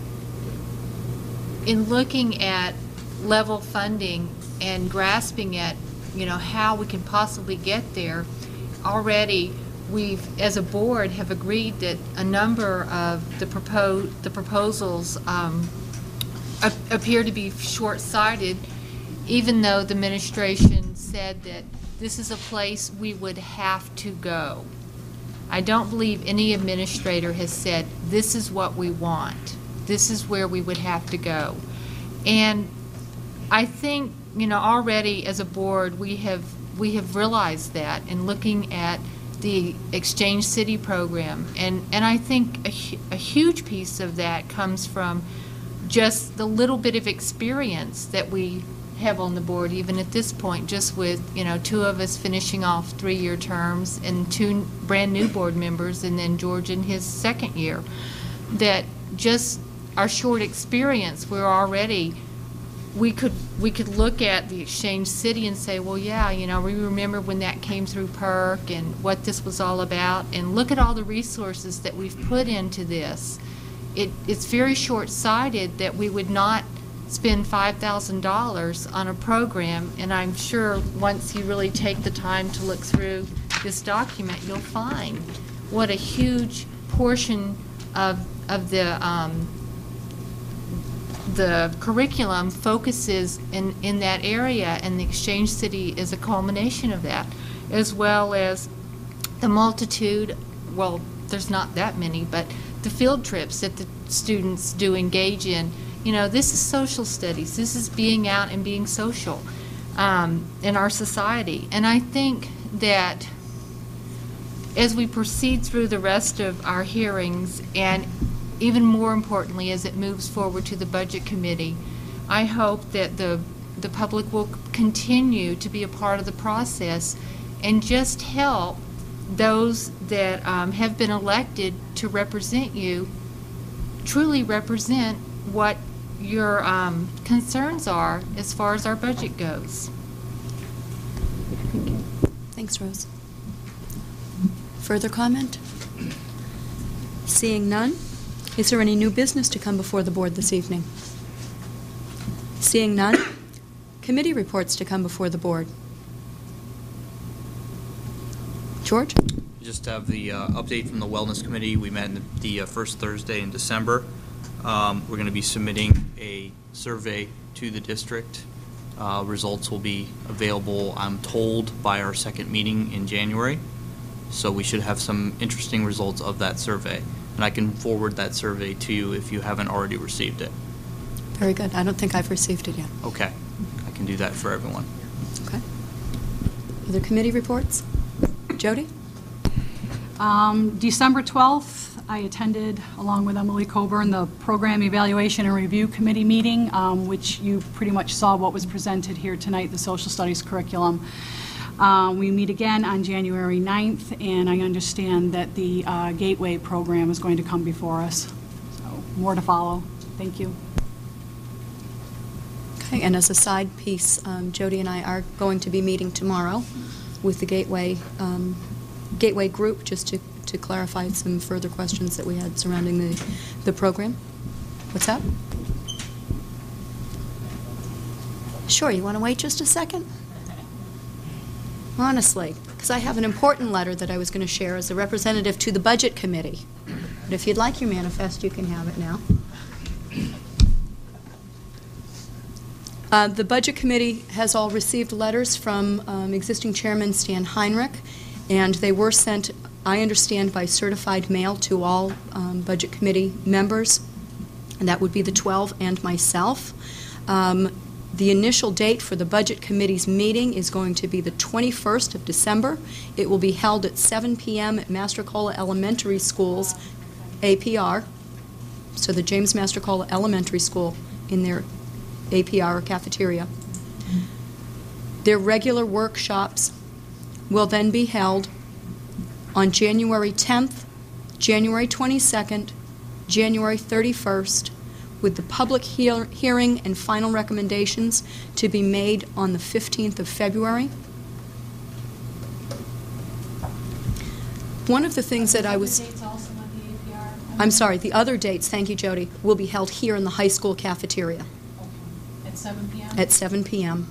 looking at level funding and grasping at, how we can possibly get there, already we've, as a board, have agreed that a number of the proposals appear to be short-sighted, even though the administration said that this is a place we would have to go. I don't believe any administrator has said, this is what we want. This is where we would have to go. And I think, already as a board, we have realized that in looking at the Exchange City program. And I think a huge piece of that comes from just the little bit of experience that we have on the board, even at this point, just with, 2 of us finishing off 3-year terms and 2 brand new board members, and then George in his 2nd year, that just our short experience, we're already we could look at the Exchange City and say, well, yeah, you know, we remember when that came through PERC and what this was all about, and look at all the resources that we've put into this. It's very short-sighted that we would not spend $5,000 on a program, and I'm sure once you really take the time to look through this document, you'll find what a huge portion of the curriculum focuses in that area, and the Exchange City is a culmination of that, as well as the multitude, well, there's not that many, but the field trips that the students do engage in. You know, this is social studies. This is being out and being social in our society. And I think that as we proceed through the rest of our hearings, and even more importantly, as it moves forward to the Budget Committee, I hope that the public will continue to be a part of the process and just help those that have been elected to represent you truly represent what your concerns are as far as our budget goes. Thanks, Rose. Further comment? Seeing none, is there any new business to come before the board this evening? Seeing none, committee reports to come before the board. George? We just have the update from the Wellness Committee. We met in the first Thursday in December. We're going to be submitting a survey to the district. Results will be available, I'm told, by our second meeting in January. So we should have some interesting results of that survey. And I can forward that survey to you if you haven't already received it. Very good. I don't think I've received it yet. Okay. I can do that for everyone. Okay. Other committee reports? Jody? December 12th, I attended, along with Emily Coburn, the Program Evaluation and Review Committee meeting, which you pretty much saw what was presented here tonight, the social studies curriculum. We meet again on January 9th, and I understand that the Gateway program is going to come before us. So more to follow. Thank you. Okay, and as a side piece, Jody and I are going to be meeting tomorrow with the Gateway group, just to clarify some further questions that we had surrounding the program. What's that? Sure, you want to wait just a second? Honestly, because I have an important letter that I was going to share as a representative to the Budget Committee. But if you'd like your manifest, you can have it now. The Budget Committee has all received letters from existing Chairman Stan Heinrich, and they were sent, I understand, by certified mail to all Budget Committee members, and that would be the 12 and myself. The initial date for the Budget Committee's meeting is going to be the 21st of December. It will be held at 7 p.m. at Mastrocola Elementary School's APR, so the James Mastrocola Elementary School in their APR or cafeteria. Their regular workshops will then be held on January 10th, January 22nd, January 31st, with the public hearing and final recommendations to be made on the 15th of February. One of the things that I was... I'm sorry, the other dates, thank you, Jody, will be held here in the high school cafeteria. At 7 p.m.? At 7 p.m.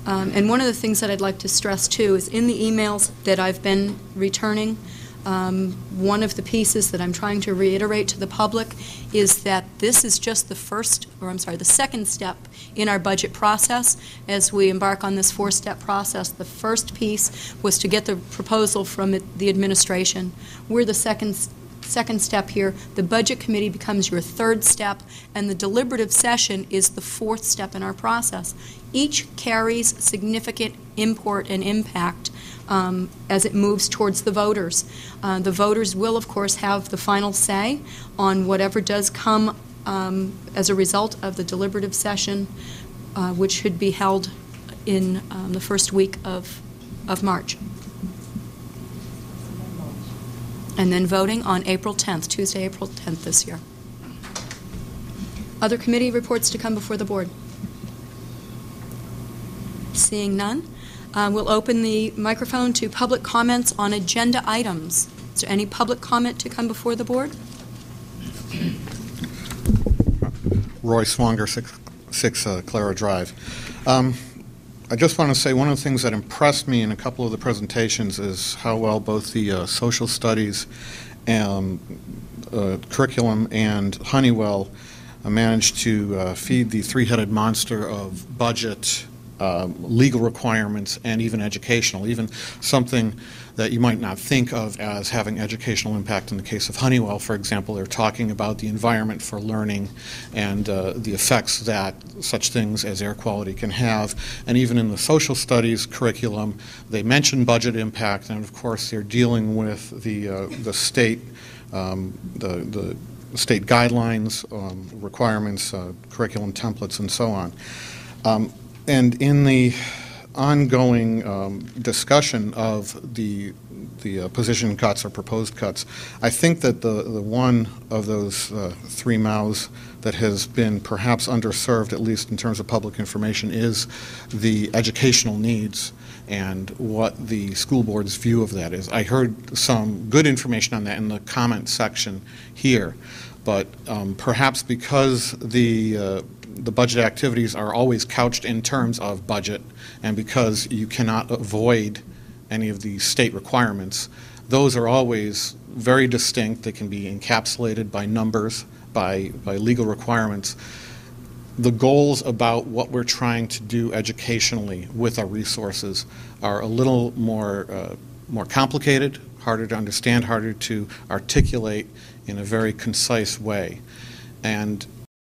And one of the things that I'd like to stress, too, is in the emails that I've been returning, one of the pieces that I'm trying to reiterate to the public is that this is just the second step in our budget process as we embark on this four-step process. The first piece was to get the proposal from the administration. We're the second step here. The Budget Committee becomes your third step, and the deliberative session is the fourth step in our process. Each carries significant import and impact as it moves towards the voters. The voters will, of course, have the final say on whatever does come as a result of the deliberative session, which should be held in the first week of March. And then voting on April 10th, Tuesday, April 10th this year. Other committee reports to come before the board. Seeing none, we'll open the microphone to public comments on agenda items. Is there any public comment to come before the board? Roy Swanger, 6 Clara Drive. I just want to say one of the things that impressed me in a couple of the presentations is how well both the social studies curriculum and Honeywell managed to feed the three-headed monster of budget, legal requirements, and even educational, even something that you might not think of as having educational impact. In the case of Honeywell, for example, they're talking about the environment for learning and the effects that such things as air quality can have. And even in the social studies curriculum, they mention budget impact, and of course they're dealing with the state the state guidelines, requirements, curriculum templates, and so on. And in the ongoing discussion of the position cuts or proposed cuts, I think that the one of those three mouths that has been perhaps underserved, at least in terms of public information, is the educational needs and what the school board's view of that is. I heard some good information on that in the comment section here, but perhaps because the budget activities are always couched in terms of budget, and because you cannot avoid any of the state requirements, those are always very distinct. They can be encapsulated by numbers, by legal requirements. The goals about what we're trying to do educationally with our resources are a little more complicated, harder to understand, harder to articulate in a very concise way. And